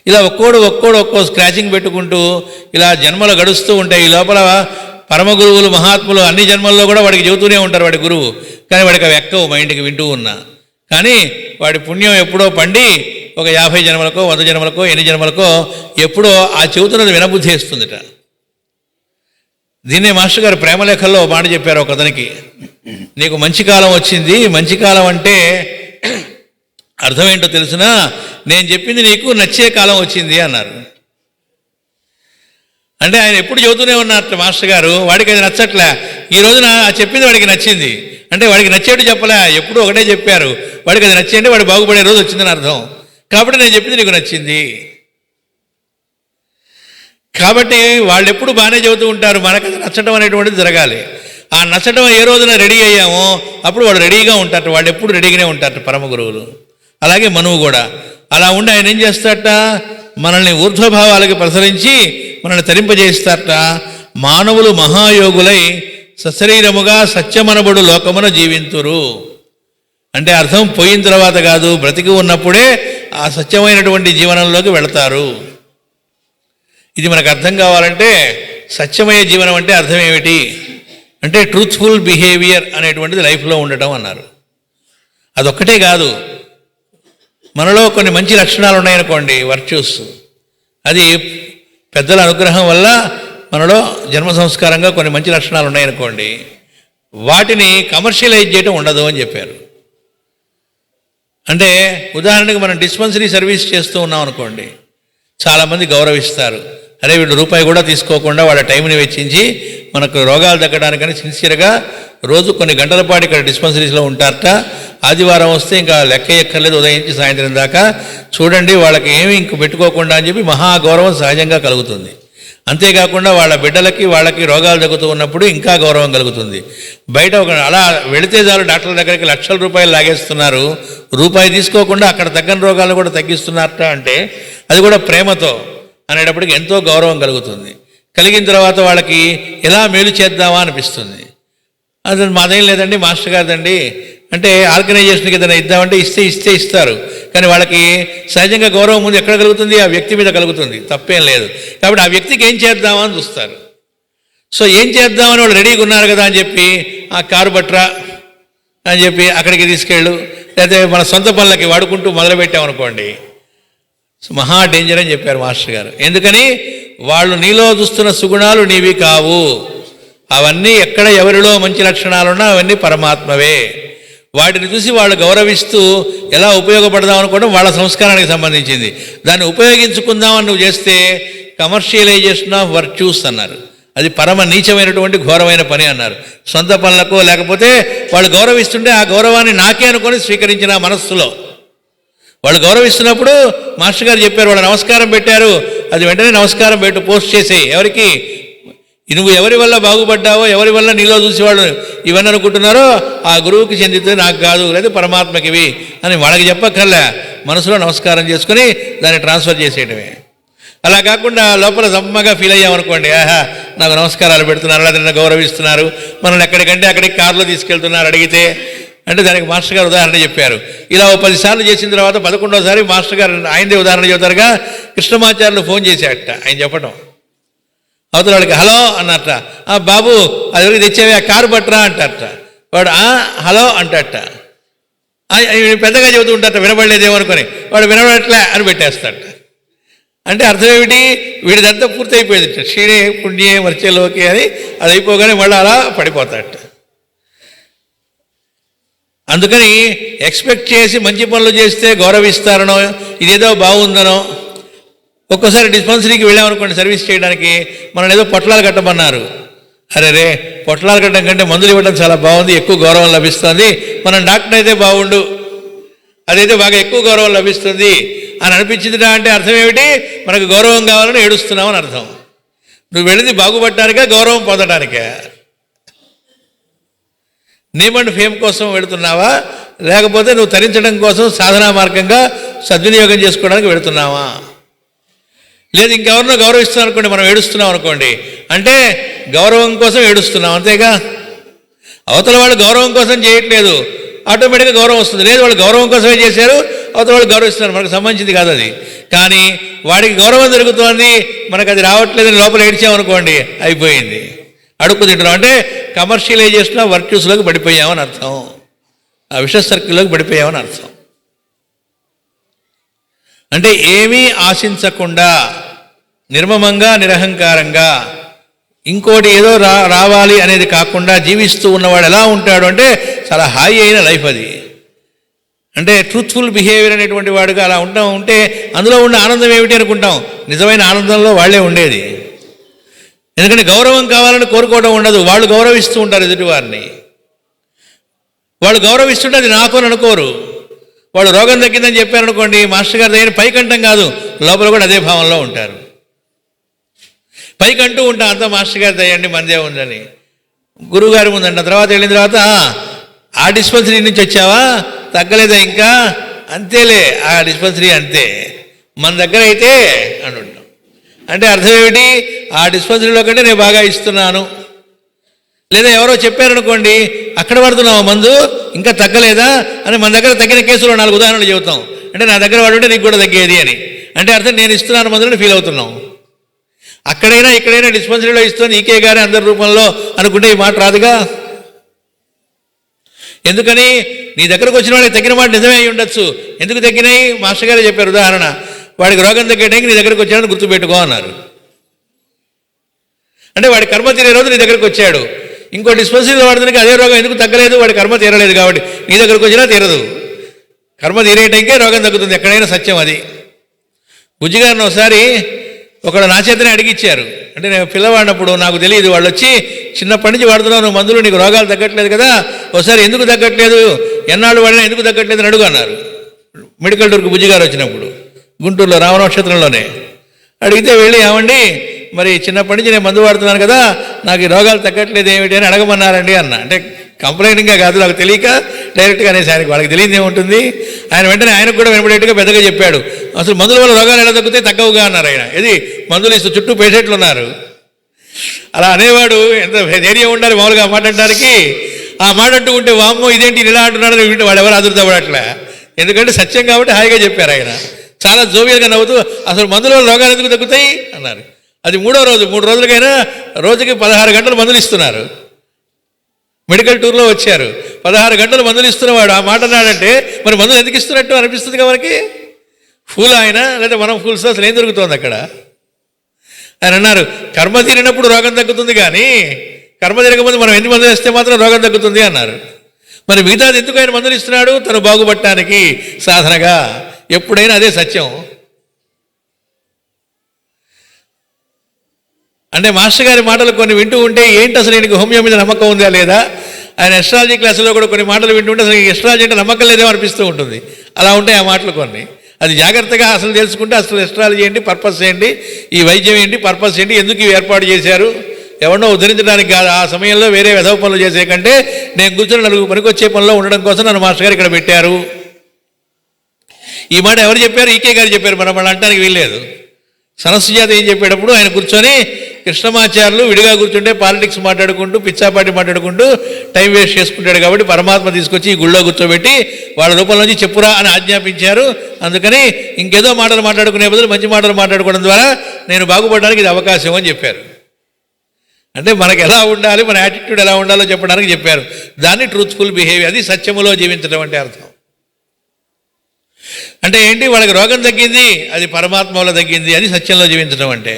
ఇలా ఒక్కో స్క్రాచింగ్ పెట్టుకుంటూ ఇలా జన్మలు గడుస్తూ ఉంటాయి. ఈ లోపల పరమ గురువులు మహాత్ములు అన్ని జన్మల్లో కూడా వాడికి చెబుతూనే ఉంటారు వాడి గురువు, కానీ వాడికి అవి ఎక్కవు మైండ్కి వింటూ ఉన్నా. కానీ వాడి పుణ్యం ఎప్పుడో పండి ఒక 50 జన్మలకో 100 జన్మలకో ఎన్ని జన్మలకో ఎప్పుడో ఆ చెబుతున్నది వినబుద్ధి వేస్తుందిట. దీన్నే మాస్టర్ గారు ప్రేమలేఖల్లో మాట చెప్పారు ఒక అతనికి, నీకు మంచి కాలం వచ్చింది, మంచి కాలం అంటే అర్థం ఏంటో తెలుసునా, నేను చెప్పింది నీకు నచ్చే కాలం వచ్చింది అన్నారు. అంటే ఆయన ఎప్పుడు చెబుతూనే ఉన్నారు మాస్టర్ గారు, వాడికి అది నచ్చట్లే. ఈ రోజున చెప్పింది వాడికి నచ్చింది అంటే వాడికి నచ్చేట్టు చెప్పలే, ఎప్పుడు ఒకటే చెప్పారు, వాడికి అది నచ్చింటే వాడు బాగుపడే రోజు వచ్చిందని అర్థం. కాబట్టి నేను చెప్పింది నీకు నచ్చింది. కాబట్టి వాళ్ళు ఎప్పుడు బాగానే చెబుతూ ఉంటారు, మనకు అది నచ్చడం అనేటువంటిది జరగాలి. ఆ నచ్చడం ఏ రోజున రెడీ అయ్యామో అప్పుడు వాడు రెడీగా ఉంటారు, వాళ్ళు ఎప్పుడు రెడీగానే ఉంటారు పరమ గురువులు. అలాగే మనువు కూడా అలా ఉండి ఆయన ఏం చేస్తారట, మనల్ని ఊర్ధ్వభావాలకి ప్రసరించి మనల్ని తరింపజేస్తారట. మానవులు మహాయోగులై సశరీరముగా సత్యమనబడు లోకమున జీవింతురు అంటే అర్థం పోయిన తర్వాత కాదు, బ్రతికి ఉన్నప్పుడే ఆ సత్యమైనటువంటి జీవనంలోకి వెళతారు. ఇది మనకు అర్థం కావాలంటే సత్యమయ జీవనం అంటే అర్థం ఏమిటి అంటే ట్రూత్ఫుల్ బిహేవియర్ అనేటువంటిది లైఫ్లో ఉండటం అన్నారు. అదొక్కటే కాదు, మనలో కొన్ని మంచి లక్షణాలు ఉన్నాయనుకోండి, వర్చ్యూస్, అది పెద్దల అనుగ్రహం వల్ల మనలో జన్మ సంస్కారంగా కొన్ని మంచి లక్షణాలు ఉన్నాయనుకోండి, వాటిని కమర్షియలైజ్ చేయడం ఉండదు అని చెప్పారు. అంటే ఉదాహరణకు మనం డిస్పెన్సరీ సర్వీస్ చేస్తూ ఉన్నాం అనుకోండి, చాలామంది గౌరవిస్తారు, అరే వీళ్ళు రూపాయి కూడా తీసుకోకుండా వాళ్ళ టైంని వెచ్చించి మనకు రోగాలు తగ్గడానికని సిన్సియర్గా రోజు కొన్ని గంటల పాటు ఇక్కడ డిస్పెన్సరీస్లో ఉంటారట. ఆదివారం వస్తే ఇంకా లెక్క ఎక్కర్లేదు, ఉదయం నుంచి సాయంత్రం దాకా చూడండి, వాళ్ళకి ఏమి ఇంక పెట్టుకోకుండా అని చెప్పి మహాగౌరవం సహజంగా కలుగుతుంది. అంతేకాకుండా వాళ్ళ బిడ్డలకి వాళ్ళకి రోగాలు తగ్గుతూ ఉన్నప్పుడు ఇంకా గౌరవం కలుగుతుంది. బయట అలా వెళితే చాలు డాక్టర్ల దగ్గరికి లక్షల రూపాయలు లాగేస్తున్నారు, రూపాయి తీసుకోకుండా అక్కడ తగ్గని రోగాలను కూడా తగ్గిస్తున్నారట. అంటే అది కూడా ప్రేమతో అనేటప్పటికి ఎంతో గౌరవం కలుగుతుంది. కలిగిన తర్వాత వాళ్ళకి ఎలా మేలు చేద్దామా అనిపిస్తుంది. అది మాదేం లేదండి మాస్టర్ గారిదండి అంటే ఆర్గనైజేషన్కి ఏదైనా ఇద్దామంటే ఇస్తే ఇస్తారు, కానీ వాళ్ళకి సహజంగా గౌరవం ముందు ఎక్కడ కలుగుతుంది, ఆ వ్యక్తి మీద కలుగుతుంది, తప్పేం లేదు. కాబట్టి ఆ వ్యక్తికి ఏం చేద్దామా అని చూస్తారు. సో ఏం చేద్దామని వాళ్ళు రెడీగా ఉన్నారు కదా అని చెప్పి ఆ కారు బట్రా అని చెప్పి అక్కడికి తీసుకెళ్ళు, లేకపోతే మన సొంత పనులకి వాడుకుంటూ మొదలుపెట్టామనుకోండి, మహా డేంజర్ అని చెప్పారు మాస్టర్ గారు. ఎందుకని వాళ్ళు నీలో చూస్తున్న సుగుణాలు నీవి కావు, అవన్నీ ఎక్కడ ఎవరిలో మంచి లక్షణాలున్నా అవన్నీ పరమాత్మవే. వాటిని చూసి వాళ్ళు గౌరవిస్తూ ఎలా ఉపయోగపడదాం అనుకోవడం వాళ్ళ సంస్కారానికి సంబంధించింది. దాన్ని ఉపయోగించుకుందామని నువ్వు చేస్తే కమర్షియలైజేషన్ ఆఫ్ వర్చ్యూస్ అన్నారు. అది పరమ నీచమైనటువంటి ఘోరమైన పని అన్నారు. సొంత పనులకో లేకపోతే వాళ్ళు గౌరవిస్తుంటే ఆ గౌరవాన్ని నాకే అనుకొని స్వీకరించిన మనస్సులో వాళ్ళు గౌరవిస్తున్నప్పుడు మాస్టర్ గారు చెప్పారు, వాళ్ళు నమస్కారం పెట్టారు, అది వెంటనే నమస్కారం పెట్టు, పోస్ట్ చేసేయి. ఎవరికి నువ్వు ఎవరి వల్ల బాగుపడ్డావో, ఎవరి వల్ల నీలో చూసి వాళ్ళు ఇవన్నీ అనుకుంటున్నారో ఆ గురువుకి చెందితే నాకు కాదు, లేదా పరమాత్మకి ఇవి అని వాళ్ళకి చెప్పక్కర్లే, మనసులో నమస్కారం చేసుకుని దాన్ని ట్రాన్స్ఫర్ చేసేయటమే. అలా కాకుండా లోపల సమ్మగా ఫీల్ అయ్యామనుకోండి, ఆహా నాకు నమస్కారాలు పెడుతున్నారు, లేదా నన్ను గౌరవిస్తున్నారు, మనల్ని ఎక్కడికంటే అక్కడికి కారులో తీసుకెళ్తున్నారు అడిగితే అంటే దానికి మాస్టర్ గారు ఉదాహరణ చెప్పారు. ఇలా 10 సార్లు చేసిన తర్వాత 11వ సారి మాస్టర్ గారు ఆయనదే ఉదాహరణ చెబుతారుగా, కృష్ణమాచార్యులు ఫోన్ చేశాడట. ఆయన చెప్పటం అవతల వాడికి హలో అన్నట్ట, బాబు అది ఎవరికి తెచ్చేవి ఆ కారు పట్టరా అంటారట. వాడు హలో అంటట, పెద్దగా చెబుతూ ఉంటారట, వినబడలేదేమనుకొని వాడు వినబడట్లే అని పెట్టేస్తాడట. అంటే అర్థం ఏమిటి, వీడిదంతా పూర్తి అయిపోయేది, క్షీణే పుణ్యే వర్చలోకి అని అది అయిపోగానే మళ్ళీ అలా పడిపోతాడట. అందుకని ఎక్స్పెక్ట్ చేసి మంచి పనులు చేస్తే గౌరవిస్తారనో ఇదేదో బాగుందనో. ఒక్కోసారి డిస్పెన్సరీకి వెళ్ళామనుకోండి సర్వీస్ చేయడానికి, మనం ఏదో పొట్లాలు కట్టమన్నారు, అరే పొట్లాలు కట్టడం కంటే మందులు ఇవ్వడం చాలా బాగుంది, ఎక్కువ గౌరవం లభిస్తుంది, మనం డాక్టర్ అయితే బాగుండు అదైతే బాగా ఎక్కువ గౌరవం లభిస్తుంది అని అనిపించిందిరా అంటే అర్థం ఏమిటి? మనకు గౌరవం కావాలని ఏడుస్తున్నావు అని అర్థం. నువ్వు వెళ్ళింది బాగుపడటానికా, గౌరవం పొందడానికా? నేమ్ అండ్ ఫేమ్ కోసం వెళుతున్నావా, లేకపోతే నువ్వు తరించడం కోసం సాధనా మార్గంగా సద్వినియోగం చేసుకోవడానికి వెళుతున్నావా? లేదు ఇంకెవరినో గౌరవిస్తున్నాం అనుకోండి, మనం ఏడుస్తున్నాం అనుకోండి, అంటే గౌరవం కోసం ఏడుస్తున్నాం అంతేగా. అవతల వాళ్ళు గౌరవం కోసం చేయట్లేదు, ఆటోమేటిక్గా గౌరవం వస్తుంది. లేదు వాళ్ళు గౌరవం కోసమే చేశారు, అవతల వాళ్ళు గౌరవిస్తున్నారు, మనకు సంబంధించింది కాదు అది. కానీ వాడికి గౌరవం దొరుకుతోంది, మనకు అది రావట్లేదని లోపల ఏడ్చామనుకోండి, అయిపోయింది, అడుక్కు తింటున్నాం. అంటే కమర్షియలైజేషన్ ఆఫ్ వర్చ్యూస్లోకి పడిపోయామని అర్థం, ఆ విష సర్కిల్లోకి పడిపోయామని అర్థం. అంటే ఏమీ ఆశించకుండా నిర్మమంగా నిరహంకారంగా ఇంకోటి ఏదో రావాలి అనేది కాకుండా జీవిస్తూ ఉన్నవాడు ఎలా ఉంటాడు అంటే చాలా హాయి అయిన లైఫ్ అది. అంటే ట్రూత్ఫుల్ బిహేవియర్ అనేటువంటి వాడుగా అలా ఉంటే అందులో ఉన్న ఆనందం ఏమిటి అనుకుంటాం, నిజమైన ఆనందంలో వాళ్ళే ఉండేది. ఎందుకంటే గౌరవం కావాలని కోరుకోవడం ఉండదు, వాళ్ళు గౌరవిస్తూ ఉంటారు ఎదుటివారిని. వాళ్ళు గౌరవిస్తుంటే అది నాకు అని అనుకోరు. వాళ్ళు రోగం తగ్గిందని చెప్పారనుకోండి, మాస్టర్ గారు దగ్గర పైకంఠం కాదు, లోపల కూడా అదే భావంలో ఉంటారు. పైకంటూ ఉంటాం అంతా మాస్టర్ గారు దయండి మనదే ఉందని, గురువుగారి ముందంట. తర్వాత వెళ్ళిన తర్వాత ఆ డిస్పెన్సరీ నుంచి వచ్చావా, తగ్గలేదా ఇంకా, అంతేలే ఆ డిస్పెన్సరీ అంతే, మన దగ్గర అయితే అని ఉంటాం. అంటే అర్థం ఏమిటి, ఆ డిస్పెన్సరీలో కంటే నేను బాగా ఇస్తున్నాను. లేదా ఎవరో చెప్పారనుకోండి, అక్కడ పడుతున్నావు మందు ఇంకా తగ్గలేదా అని, మన దగ్గర తగ్గిన కేసులో 4 ఉదాహరణలు చెబుతాం. అంటే నా దగ్గర వాడుంటే నీకు కూడా తగ్గేది అని. అంటే అర్థం నేను ఇస్తున్నాను మందులని ఫీల్ అవుతున్నాం. అక్కడైనా ఇక్కడైనా డిస్పెన్సరీలో ఇస్తాను ఈకే గారి అందరి రూపంలో అనుకుంటే ఈ మాట రాదుగా. ఎందుకని, నీ దగ్గరకు వచ్చిన వాడికి తగ్గిన మాట నిజమే అయి ఉండొచ్చు. ఎందుకు తగ్గినాయి మాస్టర్ గారే చెప్పారు ఉదాహరణ, వాడికి రోగం తగ్గడానికి నీ దగ్గరకు వచ్చాడని గుర్తుపెట్టుకో అన్నారు. అంటే వాడి కర్మ తీరే రోజు నీ దగ్గరకు వచ్చాడు, ఇంకో డిస్పెన్సరీలో వాడికి అదే రోగం ఎందుకు తగ్గలేదు, వాడి కర్మ తీరలేదు కాబట్టి నీ దగ్గరకు వచ్చినా తీరదు. కర్మ తీరేయటానికే రోగం తగ్గుతుంది, ఎక్కడైనా సత్యం అది. బుజ్జిగారిని ఒకసారి ఒకడు నా చేతనే అడిగిచ్చారు. అంటే నేను పిల్లవాడినప్పుడు నాకు తెలియదు, వాళ్ళు వచ్చి చిన్నప్పటి నుంచి వాడుతున్నావు నువ్వు మందులు, నీకు రోగాలు తగ్గట్లేదు కదా, ఒకసారి ఎందుకు తగ్గట్లేదు, ఎన్నాళ్ళు వాడినా ఎందుకు తగ్గట్లేదు అని అడుగు అన్నారు. మెడికల్ టూర్కి బుజ్జిగారు వచ్చినప్పుడు గుంటూరులో రామనక్షత్రంలోనే అడిగితే వెళ్ళి, ఏమండి మరి చిన్నప్పటి నుంచి నేను మందు వాడుతున్నాను కదా, నాకు ఈ రోగాలు తగ్గట్లేదు ఏమిటి అని అడగమన్నారండి అన్న. అంటే కంప్లైంట్గా కాదు, నాకు తెలియక డైరెక్ట్గా అనేసి ఆయనకి, వాళ్ళకి తెలియదు ఏముంటుంది. ఆయన వెంటనే ఆయనకు కూడా వినపడేట్టుగా పెద్దగా చెప్పాడు, అసలు మందుల వల్ల రోగాలు ఎలా తగ్గుతాయి, తగ్గవుగా అన్నారు ఆయన. ఇది మందులు ఇస్తూ చుట్టూ పేషెంట్లు ఉన్నారు. అలా అనేవాడు ఎంత ధైర్యం ఉండాలి మామూలుగా ఆ మాట అంటానికి. ఆ మాట అంటూ ఉంటే వామ్మో ఇదేంటి ఇలా అంటున్నాడని వింటే వాడు ఎవరు అదురుతావాడట్లా, ఎందుకంటే సత్యం కాబట్టి హాయిగా చెప్పారు ఆయన. చాలా జోవియల్గా నవ్వుతూ అసలు మందుల వల్ల రోగాలు ఎందుకు తగ్గుతాయి అన్నారు. అది 3వ రోజు, 3 రోజులకైనా రోజుకి 16 గంటలు మందులు ఇస్తున్నారు. మెడికల్ టూర్లో వచ్చారు, 16 గంటలు మందులు ఇస్తున్నవాడు ఆ మాట అన్నాడంటే మరి మందులు ఎందుకు ఇస్తున్నట్టు అనిపిస్తుంది మనకి. ఫూల్ ఆయన, లేదా మనం ఫూల్స్, అసలు ఏం దొరుకుతుంది అక్కడ. ఆయన అన్నారు, కర్మ తీరినప్పుడు రోగం తగ్గుతుంది, కానీ కర్మ తిరగకపోతే మనం ఎన్ని మందులు ఇస్తే మాత్రం రోగం తగ్గుతుంది అన్నారు. మరి మిగతాది ఎందుకు ఆయన మందులు ఇస్తున్నాడు, తను బాగుపడటానికి సాధనగా. ఎప్పుడైనా అదే సత్యం. అంటే మాస్టర్ గారి మాటలు కొన్ని వింటూ ఉంటే ఏంటి అసలు ఈయనకి హోమియో మీద నమ్మకం ఉందా లేదా, ఆయన ఎస్ట్రాలజీ క్లాసులో కూడా కొన్ని మాటలు వింటుంటే అసలు ఎస్ట్రాలజీ అంటే నమ్మకం లేదేమో అనిపిస్తూ ఉంటుంది. అలా ఉంటాయి ఆ మాటలు కొన్ని. అది జాగ్రత్తగా అసలు తెలుసుకుంటే అసలు ఎస్ట్రాలజీ ఏంటి, పర్పస్ ఏంటి, ఈ వైద్యం ఏంటి, పర్పస్ ఏంటి, ఎందుకు ఇవి ఏర్పాటు చేశారు, ఎవరినో ఉద్ధరించడానికి కాదు. ఆ సమయంలో వేరే వెధవ పనులు చేసే కంటే నేను కూర్చొని 4 పనికొచ్చే పనిలో ఉండడం కోసం నన్ను మాస్టర్ గారు ఇక్కడ పెట్టారు. ఈ మాట ఎవరు చెప్పారు, ఈకే గారు చెప్పారు, మనం వాళ్ళు అంటానికి వీల్లేదు. సరస్వజాత ఏం చెప్పేటప్పుడు ఆయన కూర్చొని కృష్ణమాచార్యులు విడిగా కూర్చుంటే పాలిటిక్స్ మాట్లాడుకుంటూ పిచ్చాపాటి మాట్లాడుకుంటూ టైం వేస్ట్ చేసుకుంటాడు కాబట్టి పరమాత్మ తీసుకొచ్చి ఈ గుళ్ళో కూర్చోబెట్టి వాళ్ళ రూపంలోంచి చెప్పురా అని ఆజ్ఞాపించారు. అందుకని ఇంకేదో మాటలు మాట్లాడుకునే బదులు మంచి మాటలు మాట్లాడుకోవడం ద్వారా నేను బాగుపడడానికి ఇది అవకాశం అని చెప్పారు. అంటే మనకు ఎలా ఉండాలి, మన యాటిట్యూడ్ ఎలా ఉండాలో చెప్పడానికి చెప్పారు. దాన్ని ట్రూత్ఫుల్ బిహేవియర్, అది సత్యములో జీవించడం అంటే అర్థం. అంటే ఏంటి, వాళ్ళకి రోగం తగ్గింది, అది పరమాత్మలో తగ్గింది, అది సత్యంలో జీవించడం అంటే.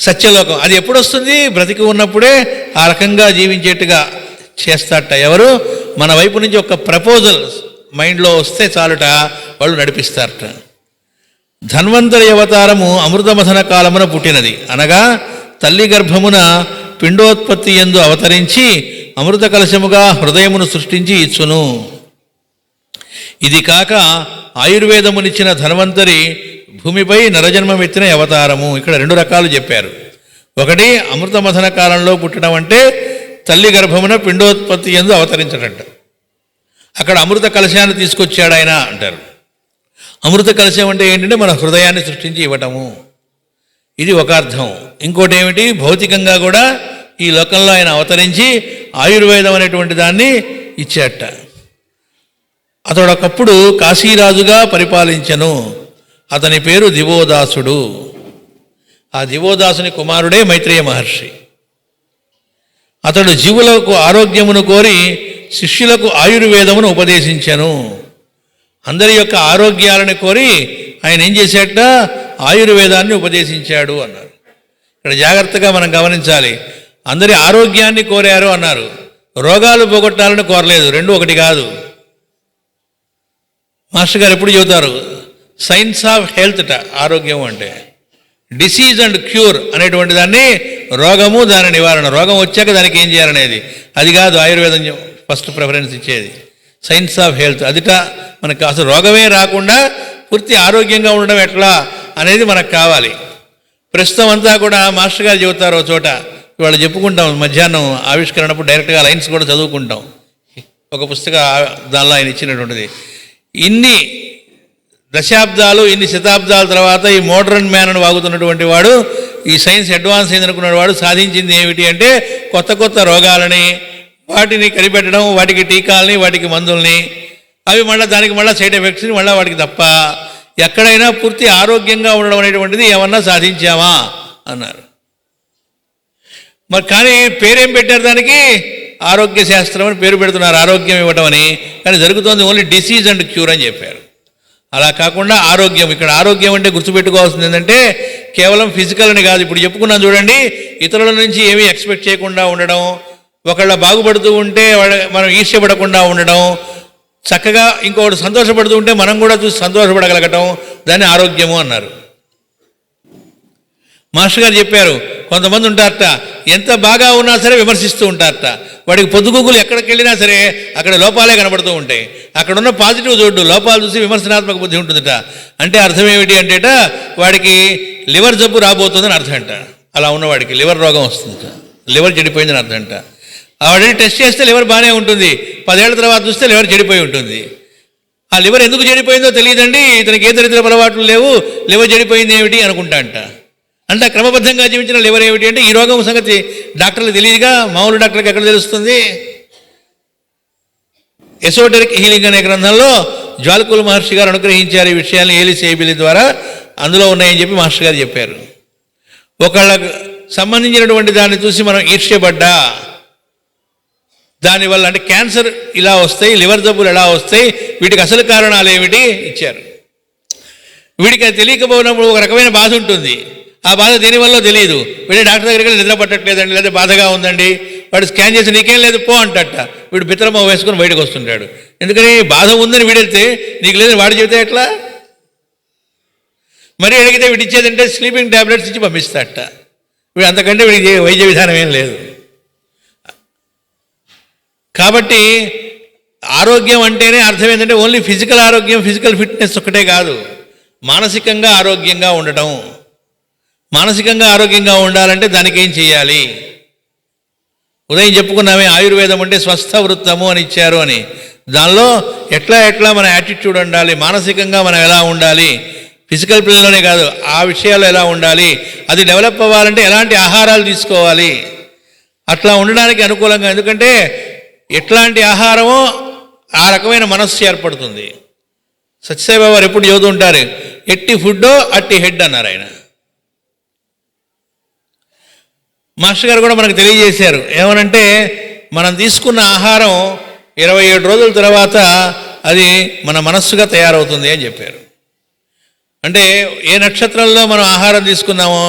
సత్యలోకం అది ఎప్పుడు వస్తుంది, బ్రతికి ఉన్నప్పుడే ఆ రకంగా జీవించేట్టుగా చేస్తారట. ఎవరు, మన వైపు నుంచి ఒక ప్రపోజల్ మైండ్లో వస్తే చాలుట, వాళ్ళు నడిపిస్తారట. ధన్వంతరి అవతారము అమృతమథన కాలమున పుట్టినది, అనగా తల్లి గర్భమున పిండోత్పత్తి యందు అవతరించి అమృత కలశముగా హృదయమును సృష్టించి ఇచ్చును. ఇది కాక ఆయుర్వేదమునిచ్చిన ధన్వంతరి భూమిపై నరజన్మమెత్తిన అవతారము. ఇక్కడ 2 రకాలు చెప్పారు. ఒకటి, అమృతమథన కాలంలో పుట్టడం అంటే తల్లి గర్భమున పిండోత్పత్తి యందు అవతరించడంట. అక్కడ అమృత కలశాన్ని తీసుకొచ్చాడు ఆయన అంటారు. అమృత కలశం అంటే ఏంటంటే మన హృదయాన్ని సృష్టించి ఇవ్వటము. ఇది ఒక అర్థం. ఇంకోటి ఏమిటి, భౌతికంగా కూడా ఈ లోకంలో ఆయన అవతరించి ఆయుర్వేదం అనేటువంటి దాన్ని ఇచ్చాట. అతడు ఒకప్పుడు కాశీరాజుగా పరిపాలించెను. అతని పేరు దివోదాసుడు. ఆ దివోదాసుని కుమారుడే మైత్రేయ మహర్షి. అతడు జీవులకు ఆరోగ్యమును కోరి శిష్యులకు ఆయుర్వేదమును ఉపదేశించెను. అందరి యొక్క ఆరోగ్యాలను కోరి ఆయన ఏం చేశాట, ఆయుర్వేదాన్ని ఉపదేశించాడు అన్నారు. ఇక్కడ జాగ్రత్తగా మనం గమనించాలి. అందరి ఆరోగ్యాన్ని కోరారు అన్నారు, రోగాలు పోగొట్టాలని కోరలేదు. 2 ఒకటి కాదు. మాస్టర్ గారు ఎప్పుడు చెబుతారు, సైన్స్ ఆఫ్ హెల్త్ ఆరోగ్యం అంటే డిసీజ్ అండ్ క్యూర్ అనేటువంటి దాన్ని, రోగము దాని నివారణ, రోగం వచ్చాక దానికి ఏం చేయాలనేది, అది కాదు ఆయుర్వేదం ఫస్ట్ ప్రిఫరెన్స్ ఇచ్చేది. సైన్స్ ఆఫ్ హెల్త్ అదిట మనకు. అసలు రోగమే రాకుండా పూర్తి ఆరోగ్యంగా ఉండడం ఎట్లా అనేది మనకు కావాలి. ప్రస్తుతం అంతా కూడా మాస్టర్ గారు చెబుతారు చోట, ఇవాళ చెప్పుకుంటాం, మధ్యాహ్నం ఆవిష్కరణప్పుడు డైరెక్ట్గా లైన్స్ కూడా చదువుకుంటాం. ఒక పుస్తక దానిలో ఆయన ఇచ్చినటువంటిది. ఇన్ని దశాబ్దాలు, ఇన్ని శతాబ్దాల తర్వాత ఈ మోడర్న్ మ్యాన్ అని వాగుతున్నటువంటి వాడు, ఈ సైన్స్ అడ్వాన్స్ అయిందనుకున్న వాడు సాధించింది ఏమిటి అంటే కొత్త కొత్త రోగాలని, వాటిని కనిపెట్టడం, వాటికి టీకాలని, వాటికి మందుల్ని, అవి మళ్ళీ దానికి మళ్ళీ సైడ్ ఎఫెక్ట్స్ని మళ్ళీ వాటికి తప్ప ఎక్కడైనా పూర్తి ఆరోగ్యంగా ఉండడం అనేటువంటిది ఏమన్నా సాధించామా అన్నారు. మరి కానీ పేరేం పెట్టారు దానికి, ఆరోగ్య శాస్త్రం అని పేరు పెడుతున్నారు, ఆరోగ్యం ఇవ్వటం అని. కానీ జరుగుతోంది ఓన్లీ డిసీజ్ అండ్ క్యూర్ అని చెప్పారు. అలా కాకుండా ఆరోగ్యం, ఇక్కడ ఆరోగ్యం అంటే గుర్తుపెట్టుకోవాల్సింది ఏంటంటే కేవలం ఫిజికల్ అని కాదు. ఇప్పుడు చెప్పుకున్నాం చూడండి, ఇతరుల నుంచి ఏమీ ఎక్స్పెక్ట్ చేయకుండా ఉండడం, ఒకళ్ళ బాగుపడుతూ ఉంటే మనం ఈర్ష్యపడకుండా ఉండడం, చక్కగా ఇంకొకటి సంతోషపడుతూ ఉంటే మనం కూడా చూసి సంతోషపడగలగటం, దాన్ని ఆరోగ్యము అన్నారు. మాస్టర్ గారు చెప్పారు, కొంతమంది ఉంటారట ఎంత బాగా ఉన్నా సరే విమర్శిస్తూ ఉంటారట. వాడికి పొద్దుగూకులు ఎక్కడికి వెళ్ళినా సరే అక్కడ లోపాలే కనబడుతూ ఉంటాయి. అక్కడ ఉన్న పాజిటివ్ చూడు, లోపాలు చూసి విమర్శనాత్మక బుద్ధి ఉంటుందట. అంటే అర్థం ఏమిటి అంటేట వాడికి లివర్ జబ్బు రాబోతుందని అర్థం అంట. అలా ఉన్నవాడికి లివర్ రోగం వస్తుందట, లివర్ చెడిపోయిందని అర్థం అంట. వాడిని టెస్ట్ చేస్తే లివర్ బాగానే ఉంటుంది, 10 ఏళ్ల తర్వాత చూస్తే లివర్ చెడిపోయి ఉంటుంది. ఆ లివర్ ఎందుకు చెడిపోయిందో తెలియదండి, ఇతనికి ఏ దరిద్రపు అలవాట్లు లేవు, లివర్ చెడిపోయింది ఏమిటి అనుకుంటా అంట. అంటే క్రమబద్ధంగా జీవించిన లివర్ ఏమిటి అంటే ఈ రోగం సంగతి డాక్టర్లకు తెలియదుగా, మామూలు డాక్టర్కి ఎక్కడ తెలుస్తుంది. ఎసోటరిక్ హీలింగ్ అనే గ్రంథంలో జ్వాలకుల మహర్షి గారు అనుగ్రహించారు ఈ విషయాన్ని ఏలిస్ ఏబిలి ద్వారా, అందులో ఉన్నాయని చెప్పి మాస్టర్ గారు చెప్పారు. ఒకళ్ళకు సంబంధించినటువంటి దాన్ని చూసి మనం ఈర్ష్యపడ్డా, దానివల్ల అంటే క్యాన్సర్ ఇలా వస్తాయి, లివర్ జబ్బులు ఎలా వస్తాయి, వీటికి అసలు కారణాలు ఏమిటి ఇచ్చారు. వీడికి అది తెలియకపోయినప్పుడు ఒక రకమైన బాధ ఉంటుంది. ఆ బాధ దేనివల్ల తెలియదు. వీడి డాక్టర్ దగ్గరికి నిద్ర పట్టట్లేదండి, లేదా బాధగా ఉందండి, వాడు స్కాన్ చేసి నీకేం లేదు పో అంటట. వీడు బిత్రమ వేసుకొని బయటకు వస్తుంటాడు. ఎందుకని బాధ ఉందని వీడెళ్తే నీకు లేదని వాడు చెబితే ఎట్లా? మరి అడిగితే వీడు ఇచ్చేదంటే స్లీపింగ్ ట్యాబ్లెట్స్ ఇచ్చి పంపిస్తాడట. వీడు అంతకంటే వీడికి వైద్య విధానం ఏం లేదు. కాబట్టి ఆరోగ్యం అంటేనే అర్థం ఏంటంటే ఓన్లీ ఫిజికల్ ఆరోగ్యం, ఫిజికల్ ఫిట్నెస్ ఒక్కటే కాదు, మానసికంగా ఆరోగ్యంగా ఉండటం. మానసికంగా ఆరోగ్యంగా ఉండాలంటే దానికి ఏం చేయాలి? ఉదయం చెప్పుకున్నామే ఆయుర్వేదం అంటే స్వస్థ వృత్తము అని ఇచ్చారు అని. దానిలో ఎట్లా మన యాటిట్యూడ్ ఉండాలి, మానసికంగా మనం ఎలా ఉండాలి, ఫిజికల్ ప్లేన్లోనే కాదు ఆ విషయాల్లో ఎలా ఉండాలి, అది డెవలప్ అవ్వాలంటే ఎలాంటి ఆహారాలు తీసుకోవాలి, అట్లా ఉండడానికి అనుకూలంగా. ఎందుకంటే ఎట్లాంటి ఆహారమో ఆ రకమైన మనస్సు ఏర్పడుతుంది. సత్యసాయిబాబా వారు ఎప్పుడు చదువుతూ ఉంటారు, ఎట్టి ఫుడ్డో అట్టి హెడ్ అన్నారు ఆయన. మాస్టర్ గారు కూడా మనకు తెలియజేశారు ఏమనంటే, మనం తీసుకున్న ఆహారం 27 రోజుల తర్వాత అది మన మనస్సుగా తయారవుతుంది అని చెప్పారు. అంటే ఏ నక్షత్రంలో మనం ఆహారం తీసుకున్నామో,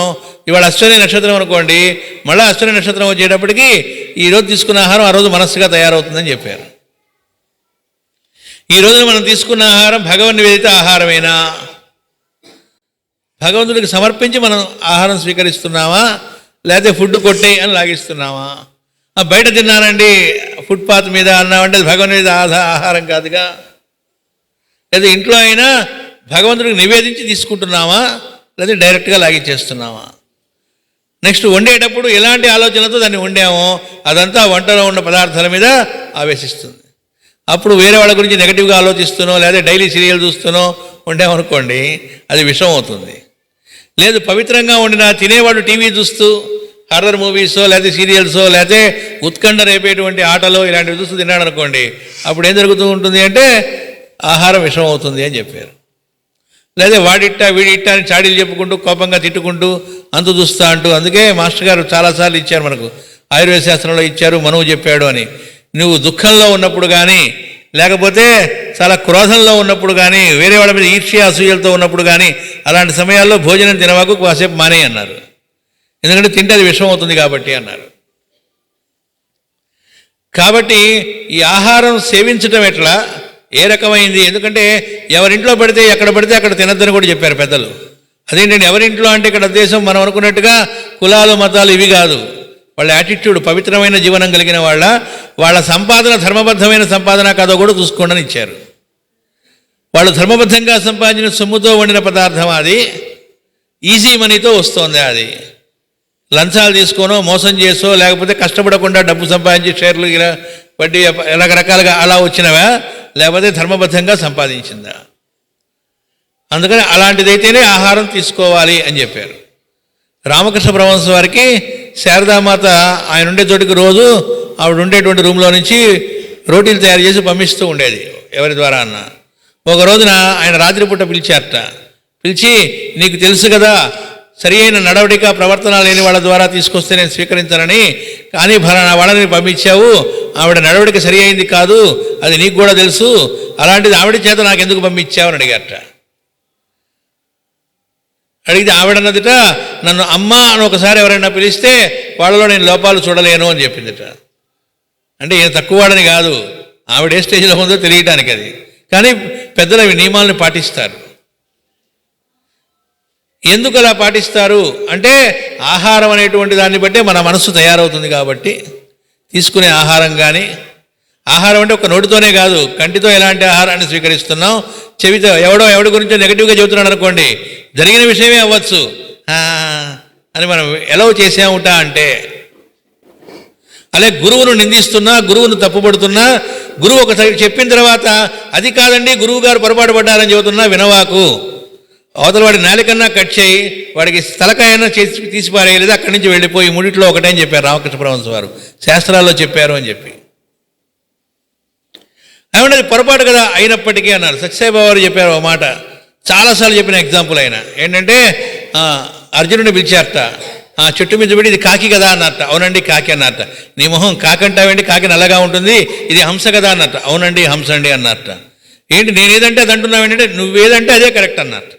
ఇవాళ అశ్విని నక్షత్రం అనుకోండి, మళ్ళీ అశ్విని నక్షత్రం వచ్చేటప్పటికి ఈరోజు తీసుకున్న ఆహారం ఆ రోజు మనస్సుగా తయారవుతుందని చెప్పారు. ఈ రోజున మనం తీసుకున్న ఆహారం భగవన్ నివేదిత ఆహారమేనా, భగవంతుడికి సమర్పించి మనం ఆహారం స్వీకరిస్తున్నామా లేకపోతే ఫుడ్ కొట్టేయి అని లాగిస్తున్నావా? బయట తిన్నానండి ఫుట్పాత్ మీద అన్నామంటే అది భగవంతుడి ఆహారం కాదుగా. లేదా ఇంట్లో అయినా భగవంతుడికి నివేదించి తీసుకుంటున్నావా, లేదా డైరెక్ట్గా లాగిచ్చేస్తున్నావా? నెక్స్ట్ వండేటప్పుడు ఎలాంటి ఆలోచనతో దాన్ని వండామో అదంతా వంటలో ఉన్న పదార్థాల మీద ఆవేశిస్తుంది. అప్పుడు వేరే వాళ్ళ గురించి నెగిటివ్గా ఆలోచిస్తూనో లేదా డైలీ సీరియల్ చూస్తూనో వండామనుకోండి, అది విషం అవుతుంది. లేదు పవిత్రంగా వండిన తినేవాడు టీవీ చూస్తూ హారర్ మూవీసో లేకపోతే సీరియల్సో లేకపోతే ఉత్కంఠ రేపేటువంటి ఆటలో ఇలాంటివి చూస్తూ తిన్నాడు అనుకోండి, అప్పుడు ఏం జరుగుతూ ఉంటుంది అంటే ఆహారం విషం అవుతుంది అని చెప్పారు. లేదా వాడిట్టా వీడిట్టా అని చాడీలు చెప్పుకుంటూ కోపంగా తిట్టుకుంటూ అంతు చూస్తా అంటూ, అందుకే మాస్టర్ గారు చాలాసార్లు ఇచ్చారు మనకు, ఆయుర్వేద శాస్త్రంలో ఇచ్చారు, మనువు చెప్పాడు అని. నువ్వు దుఃఖంలో ఉన్నప్పుడు కానీ లేకపోతే చాలా క్రోధంలో ఉన్నప్పుడు కానీ వేరే వాళ్ళ మీద ఈర్ష్య అసూయలతో ఉన్నప్పుడు కానీ అలాంటి సమయాల్లో భోజనం తినవాకు కాసేపు మానే అన్నారు. ఎందుకంటే తింటే అది విషం అవుతుంది కాబట్టి అన్నారు. కాబట్టి ఈ ఆహారం సేవించటం ఎట్లా, ఏ రకమైంది? ఎందుకంటే ఎవరింట్లో పడితే ఎక్కడ పడితే అక్కడ తినద్దని కూడా చెప్పారు పెద్దలు. అదేంటంటే ఎవరింట్లో అంటే ఇక్కడ ఉద్దేశం మనం అనుకున్నట్టుగా కులాలు మతాలు ఇవి కాదు. వాళ్ళ యాటిట్యూడ్ పవిత్రమైన జీవనం కలిగిన వాళ్ళ సంపాదన ధర్మబద్ధమైన సంపాదన కాదో కూడా చూసుకోండి అని ఇచ్చారు. వాళ్ళు ధర్మబద్ధంగా సంపాదించిన సొమ్ముతో వండిన పదార్థం, అది ఈజీ మనీతో వస్తుంది. అది లంచాలు తీసుకోనో మోసం చేసో లేకపోతే కష్టపడకుండా డబ్బు సంపాదించి షేర్లు వడ్డీ రకరకాలుగా అలా వచ్చినవా, లేకపోతే ధర్మబద్ధంగా సంపాదించిందా? అందుకని అలాంటిదైతేనే ఆహారం తీసుకోవాలి అని చెప్పారు. రామకృష్ణ పరమహంస వారికి శారదామాత ఆయన ఉండే చోటికి రోజు ఆవిడ ఉండేటువంటి రూమ్లో నుంచి రోటీలు తయారు చేసి పంపిస్తూ ఉండేది ఎవరి ద్వారా అన్న. ఒక రోజున ఆయన రాత్రిపూట పిలిచారట. పిలిచి, నీకు తెలుసు కదా సరి అయిన నడవడిక ప్రవర్తన లేని వాళ్ళ ద్వారా తీసుకొస్తే నేను స్వీకరించానని, కానీ ఫలానా వాళ్ళని పంపించావు, ఆవిడ నడవడిక సరి అయింది కాదు, అది నీకు కూడా తెలుసు, అలాంటిది ఆవిడ చేత నాకు ఎందుకు పంపించావు అని అడిగారట. అడిగితే ఆవిడన్నదిట, నన్ను అమ్మ అని ఒకసారి ఎవరైనా పిలిస్తే వాళ్ళలో నేను లోపాలు చూడలేను అని చెప్పిందిట. అంటే ఈయన తక్కువ వాడని కాదు, ఆవిడ ఏ స్టేజ్లో ఉందో తెలియటానికి అది. కానీ పెద్దలు అవి నియమాలను పాటిస్తారు. ఎందుకు అలా పాటిస్తారు అంటే ఆహారం అనేటువంటి దాన్ని బట్టే మన మనస్సు తయారవుతుంది కాబట్టి. తీసుకునే ఆహారం కానీ, ఆహారం అంటే ఒక నోటితోనే కాదు, కంటితో ఎలాంటి ఆహారాన్ని స్వీకరిస్తున్నాం, చెవితో ఎవడి గురించో నెగిటివ్గా చెబుతున్నాడు అనుకోండి, జరిగిన విషయమే అవ్వచ్చు అని మనం ఎలా చేసాముట అంటే. అలాగే గురువును నిందిస్తున్నా, గురువును తప్పుపడుతున్నా, గురువు ఒకసారి చెప్పిన తర్వాత అది కాదండి గురువు గారు పొరపాటు పడ్డారని చెబుతున్నా వినవాకు. అవతల వాడి నాలికన్నా కట్ చేయి, వాడికి తలకాయన్నా చేసి తీసిపారేయలేదు, అక్కడి నుంచి వెళ్ళిపోయి మూడిట్లో ఒకటే అని చెప్పారు రామకృష్ణ పరమహంస వారు, శాస్త్రాల్లో చెప్పారు అని చెప్పి. ఏమంటే అది పొరపాటు కదా అయినప్పటికీ అన్నారు. సత్యసాయిబాబా వారు చెప్పారు ఒక మాట, చాలాసార్లు చెప్పిన ఎగ్జాంపుల్ అయినా ఏంటంటే, అర్జునుడిని పిలిచారట, చెట్టు మీద పడి ఇది కాకి కదా అన్నట్ట. అవునండి కాకి అన్నట్ట. నీ మొహం కాకంటావేంటి, కాకి నల్లగా ఉంటుంది, ఇది హంస కదా అన్నట్ట. అవునండి హంస అండి అన్నట్ట. ఏంటి నేనేదంటే అది అంటున్నావు ఏంటంటే, నువ్వేదంటే అదే కరెక్ట్ అన్నట్టు.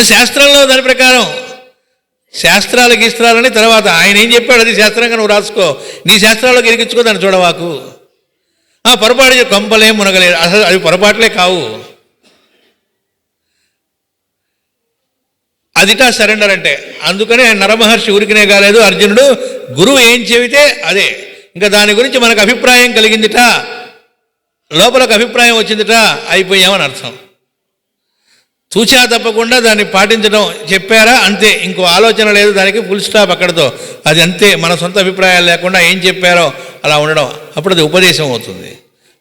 శాస్త్రంలో దాని ప్రకారం శాస్త్రాలు గీస్త్రాలని తర్వాత ఆయన ఏం చెప్పాడు అది శాస్త్రంగా నువ్వు రాసుకో, నీ శాస్త్రాల్లోకి ఇరికించుకో, దాన్ని చూడవాకు. పొరపాటు కొంపలే మునగలేదు, అసలు అవి పొరపాట్లే కావు. అదిటా సరెండర్ అంటే. అందుకని ఆయన నరమహర్షి ఊరికినే కాలేదు, అర్జునుడు గురువు ఏం చెబితే అదే. ఇంకా దాని గురించి మనకు అభిప్రాయం కలిగిందిట, లోపలకు అభిప్రాయం వచ్చిందిట, అయిపోయామని అర్థం. తూచా తప్పకుండా దాన్ని పాటించడం చెప్పారా అంతే, ఇంకో ఆలోచన లేదు దానికి, ఫుల్ స్టాప్ అక్కడితో. అది అంతే, మన సొంత అభిప్రాయాలు లేకుండా ఏం చెప్పారో అలా ఉండడం, అప్పుడు అది ఉపదేశం అవుతుంది.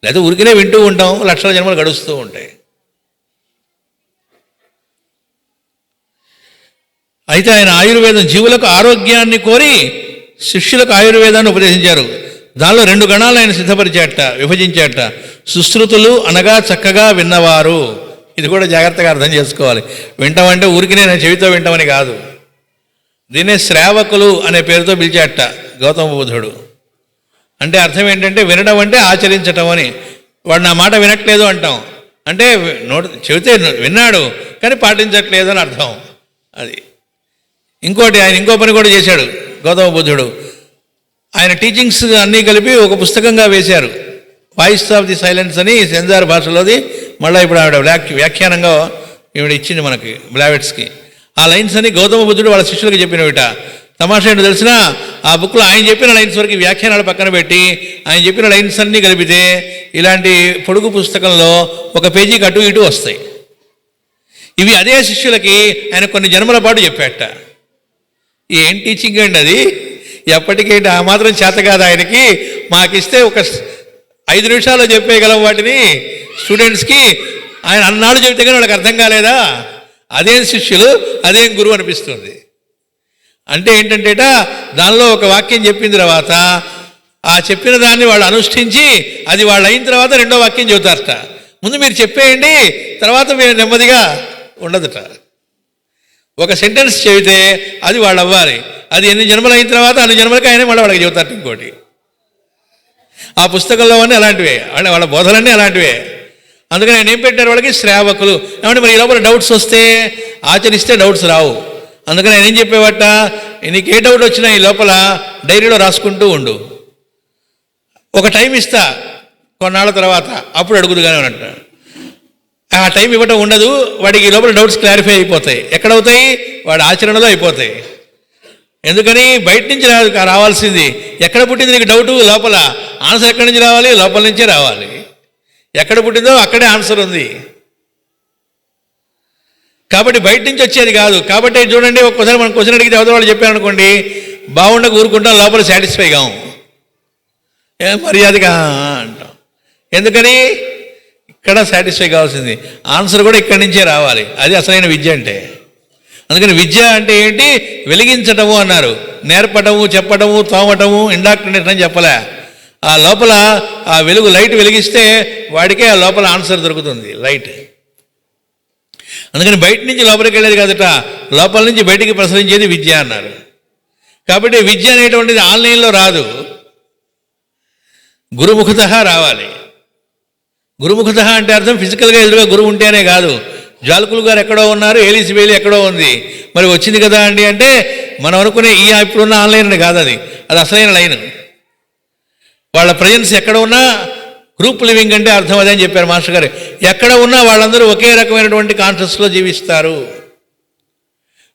లేదా ఊరికినే వింటూ ఉంటాం, లక్షల జన్మలు గడుస్తూ ఉంటాయి. అయితే ఆయన ఆయుర్వేదం జీవులకు ఆరోగ్యాన్ని కోరి శిష్యులకు ఆయుర్వేదాన్ని ఉపదేశించారు. దానిలో 2 గణాలు ఆయన సిద్ధపరిచేట, విభజించేట. సుశ్రుతులు అనగా చక్కగా విన్నవారు. ఇది కూడా జాగ్రత్తగా అర్థం చేసుకోవాలి. వింటామంటే ఊరికినే నేను చెవితో వింటామని కాదు. దీన్నే శ్రావకులు అనే పేరుతో పిలిచేట గౌతమ బుద్ధుడు. అంటే అర్థం ఏంటంటే వినడం అంటే ఆచరించటం అని. వాడు నా మాట వినట్లేదు అంటాం, అంటే చెబితే విన్నాడు కానీ పాటించట్లేదు అని అర్థం. అది ఇంకోటి, ఆయన ఇంకో పని కూడా చేశాడు గౌతమ బుద్ధుడు. ఆయన టీచింగ్స్ అన్నీ కలిపి ఒక పుస్తకంగా వేశారు, వాయిస్ ఆఫ్ ది సైలెన్స్ అని, సెంజార్ భాషలోది. మళ్ళీ ఇప్పుడు ఆవిడ వ్యాఖ్యానంగా ఈవిడ ఇచ్చింది మనకి బ్లావెట్స్కి. ఆ ఆ లైన్స్ అని గౌతమ బుద్ధుడు వాళ్ళ శిష్యులకు చెప్పినవిట. తమాషా ఏంటో తెలిసిన, ఆ బుక్లో ఆయన చెప్పిన లైన్స్ వరకు వ్యాఖ్యానాలు పక్కన పెట్టి ఆయన చెప్పిన లైన్స్ అన్నీ కలిపితే ఇలాంటి పొడుగు పుస్తకంలో ఒక పేజీకి అటు ఇటు వస్తాయి. ఇవి అదే శిష్యులకి ఆయన కొన్ని జన్మల పాటు చెప్పాట. ఏం టీచింగ్ అండి అది? ఎప్పటికేంటి ఆ మాత్రం చేత కాదు ఆయనకి. మాకిస్తే ఒక 5 నిమిషాల్లో చెప్పేయగలం వాటిని స్టూడెంట్స్కి. ఆయన అన్నాడు చెబితే కానీ వాళ్ళకి అర్థం కాలేదా? అదేం శిష్యులు, అదేం గురువు అనిపిస్తుంది. అంటే ఏంటంటేట, దానిలో ఒక వాక్యం చెప్పిన తర్వాత ఆ చెప్పిన దాన్ని వాళ్ళు అనుష్ఠించి అది వాళ్ళు అయిన తర్వాత రెండో వాక్యం చెబుతారట. ముందు మీరు చెప్పేయండి, తర్వాత మీరు నెమ్మదిగా ఉండదుట. ఒక సెంటెన్స్ చెబితే అది వాళ్ళు అవ్వాలి. అది ఎన్ని జన్మలు అయిన తర్వాత అన్ని జన్మలకి ఆయన మళ్ళీ వాళ్ళకి చెబుతారట ఇంకోటి. ఆ పుస్తకంలో అన్నీ అలాంటివే, వాళ్ళ బోధలన్నీ అలాంటివే. అందుకని ఆయన ఏం పెట్టారు వాళ్ళకి? శ్రావకులు. ఏమంటే మరి ఈ లోపల డౌట్స్ వస్తే ఆచరిస్తే డౌట్స్ రావు. అందుకని ఆయన ఏం చెప్పేవాట, నీకు ఏ డౌట్ వచ్చినా ఈ లోపల డైరీలో రాసుకుంటూ ఉండు. ఒక టైం ఇస్తా కొన్నాళ్ళ తర్వాత, అప్పుడు అడుగుదుగానే అంట. ఆ టైం ఇవ్వటం ఉండదు. వాడికి ఈ లోపల డౌట్స్ క్లారిఫై అయిపోతాయి. ఎక్కడవుతాయి? వాడి ఆచరణలో అయిపోతాయి. ఎందుకని? బయట నుంచి రావాల్సింది. ఎక్కడ పుట్టింది నీకు డౌటు? లోపల. ఆన్సర్ ఎక్కడి నుంచి రావాలి? లోపల నుంచే రావాలి. ఎక్కడ పుట్టిందో అక్కడే ఆన్సర్ ఉంది. కాబట్టి బయట నుంచి వచ్చేది కాదు. కాబట్టి చూడండి, ఒక్కోసారి మనం క్వశ్చన్ అడిగితే అవతల వాళ్ళు చెప్పారు అనుకోండి, బాగుండక ఊరుకుంటాం, లోపల సాటిస్ఫై కాము, మర్యాదగా అంటాం. ఎందుకని? ఇక్కడ సాటిస్ఫై కావాల్సింది. ఆన్సర్ కూడా ఇక్కడి నుంచే రావాలి. అది అసలైన విద్య అంటే. అందుకని విద్య అంటే ఏంటి? వెలిగించటము అన్నారు. నేర్పటము, చెప్పటము, తోమటము, ఇండాక్ట్రినేషన్ అని చెప్పలే. ఆ లోపల ఆ వెలుగు, లైట్ వెలిగిస్తే వాడికే ఆ లోపల ఆన్సర్ దొరుకుతుంది, లైట్. అందుకని బయట నుంచి లోపలికి వెళ్ళేది కాదట, లోపల నుంచి బయటికి ప్రసరించేది విద్య అన్నారు. కాబట్టి విద్య అనేటువంటిది ఆన్లైన్లో రాదు, గురుముఖత రావాలి. గురుముఖత అంటే అర్థం ఫిజికల్గా ఎదురుగా గురువు ఉంటేనే కాదు. జాలకులు గారు ఎక్కడో ఉన్నారు, ఏలిసి వేలి ఎక్కడో ఉంది, మరి వచ్చింది కదా అండి అంటే మనం అనుకునే ఈ ఇప్పుడున్న ఆన్లైన్ అని కాదు, అది అసలైన లైన్. వాళ్ళ ప్రజెన్స్ ఎక్కడ ఉన్నా గ్రూప్ లివింగ్ అంటే అర్థం అదే అని చెప్పారు మాస్టర్ గారు. ఎక్కడ ఉన్నా వాళ్ళందరూ ఒకే రకమైనటువంటి కాన్షియస్లో జీవిస్తారు.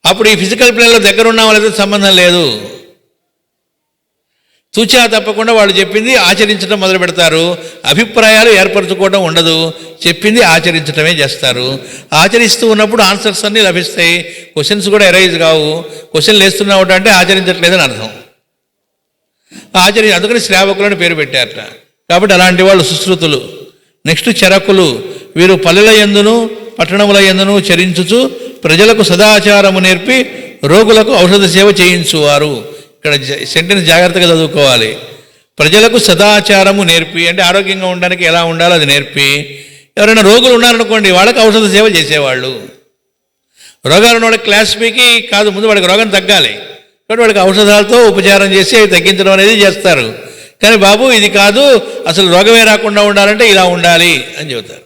అప్పుడు ఈ ఫిజికల్ ప్లేన్లో దగ్గర ఉన్న వాళ్ళతో సంబంధం లేదు. తూచా తప్పకుండా వాళ్ళు చెప్పింది ఆచరించడం మొదలు పెడతారు. అభిప్రాయాలు ఏర్పరచుకోవడం ఉండదు, చెప్పింది ఆచరించడమే చేస్తారు. ఆచరిస్తూ ఉన్నప్పుడు ఆన్సర్స్ అన్నీ లభిస్తాయి, క్వశ్చన్స్ కూడా ఎరైజ్ కావు. క్వశ్చన్లు వేస్తున్నావు అంటే ఆచరించట్లేదని అర్థం. అందుకని శ్రావకులని పేరు పెట్టారట. కాబట్టి అలాంటి వాళ్ళు సుశ్రుతులు. నెక్స్ట్ చరకులు. వీరు పల్లెల యందును పట్టణముల యందును చరించుచు ప్రజలకు సదాచారము నేర్పి రోగులకు ఔషధ సేవ చేయించువారు. ఇక్కడ సెంటెన్స్ జాగ్రత్తగా చదువుకోవాలి. ప్రజలకు సదాచారము నేర్పి అంటే ఆరోగ్యంగా ఉండడానికి ఎలా ఉండాలో అది నేర్పి, ఎవరైనా రోగులు ఉన్నారనుకోండి వాళ్ళకి ఔషధ సేవ చేసేవాళ్ళు. రోగాలు ఉన్నవాడికి క్లాస్ పీకి కాదు, ముందు వాడికి రోగం తగ్గాలి కాబట్టి వాడికి ఔషధాలతో ఉపచారం చేసి అవి తగ్గించడం అనేది చేస్తారు. కానీ బాబు ఇది కాదు, అసలు రోగమే రాకుండా ఉండాలంటే ఇలా ఉండాలి అని చెబుతారు.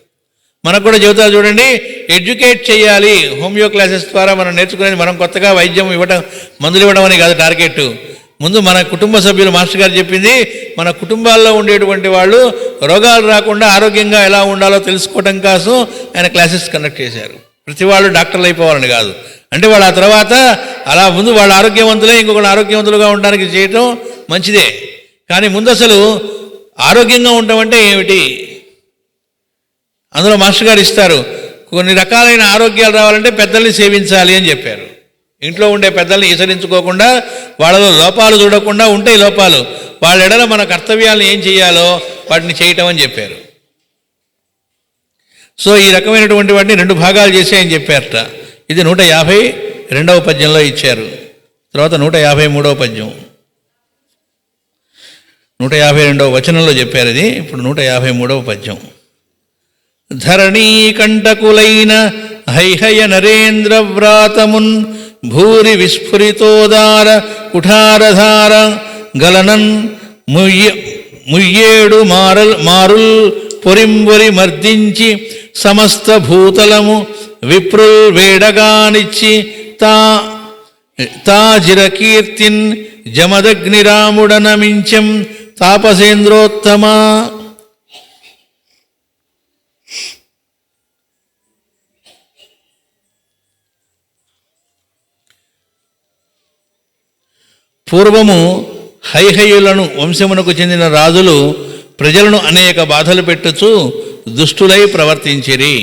మనకు కూడా చెబుతారు చూడండి, ఎడ్యుకేట్ చేయాలి. హోమియో క్లాసెస్ ద్వారా మనం నేర్చుకునేది, మనం కొత్తగా వైద్యం ఇవ్వడం, మందులు ఇవ్వడం అని కాదు టార్గెట్. ముందు మన కుటుంబ సభ్యులు, మాస్టర్ గారు చెప్పింది, మన కుటుంబాల్లో ఉండేటువంటి వాళ్ళు రోగాలు రాకుండా ఆరోగ్యంగా ఎలా ఉండాలో తెలుసుకోవడం కోసం ఆయన క్లాసెస్ కండక్ట్ చేశారు. ప్రతి వాళ్ళు డాక్టర్లు అయిపోవాలని కాదు. అంటే వాళ్ళు ఆ తర్వాత అలా ముందు వాళ్ళ ఆరోగ్యవంతులే ఇంకొకళ్ళు ఆరోగ్యవంతులుగా ఉండడానికి చేయటం మంచిదే. కానీ ముందు అసలు ఆరోగ్యంగా ఉండటం అంటే ఏమిటి, అందులో మాస్టర్ గారు ఇస్తారు. కొన్ని రకాలైన ఆరోగ్యాలు రావాలంటే పెద్దల్ని సేవించాలి అని చెప్పారు. ఇంట్లో ఉండే పెద్దల్ని ఈసరించుకోకుండా, వాళ్ళలో లోపాలు చూడకుండా ఉంటే ఈ లోపాలు, వాళ్ళ ఎడల మన కర్తవ్యాలను ఏం చేయాలో వాటిని చేయటం అని చెప్పారు. సో ఈ రకమైనటువంటి వాటిని 2 భాగాలు చేసి అని చెప్పారట. ఇది 152వ పద్యంలో ఇచ్చారు. తర్వాత 153వ పద్యం, 152వ వచనంలో చెప్పారు. ఇది ఇప్పుడు 153వ పద్యం. ధరణీ కంటకులైన హైహయ నరేంద్ర వ్రాతమున్ భూరి విస్ఫురితోదార కుఠారధార గలనన్ ముయ్యేడు మారుల్ పొరింబొరి మర్దించి సమస్త భూతలము విప్రుల్ వేడగానిచ్చి తాజిరకీర్తిన్ జమదగ్నిరాముడనమించం తాపసేంద్రోత్తమ. పూర్వము హైహయులను వంశమునకు చెందిన రాజులు ప్రజలను అనేక బాధలు పెట్టుచు దుష్టులై ప్రవర్తించిరి.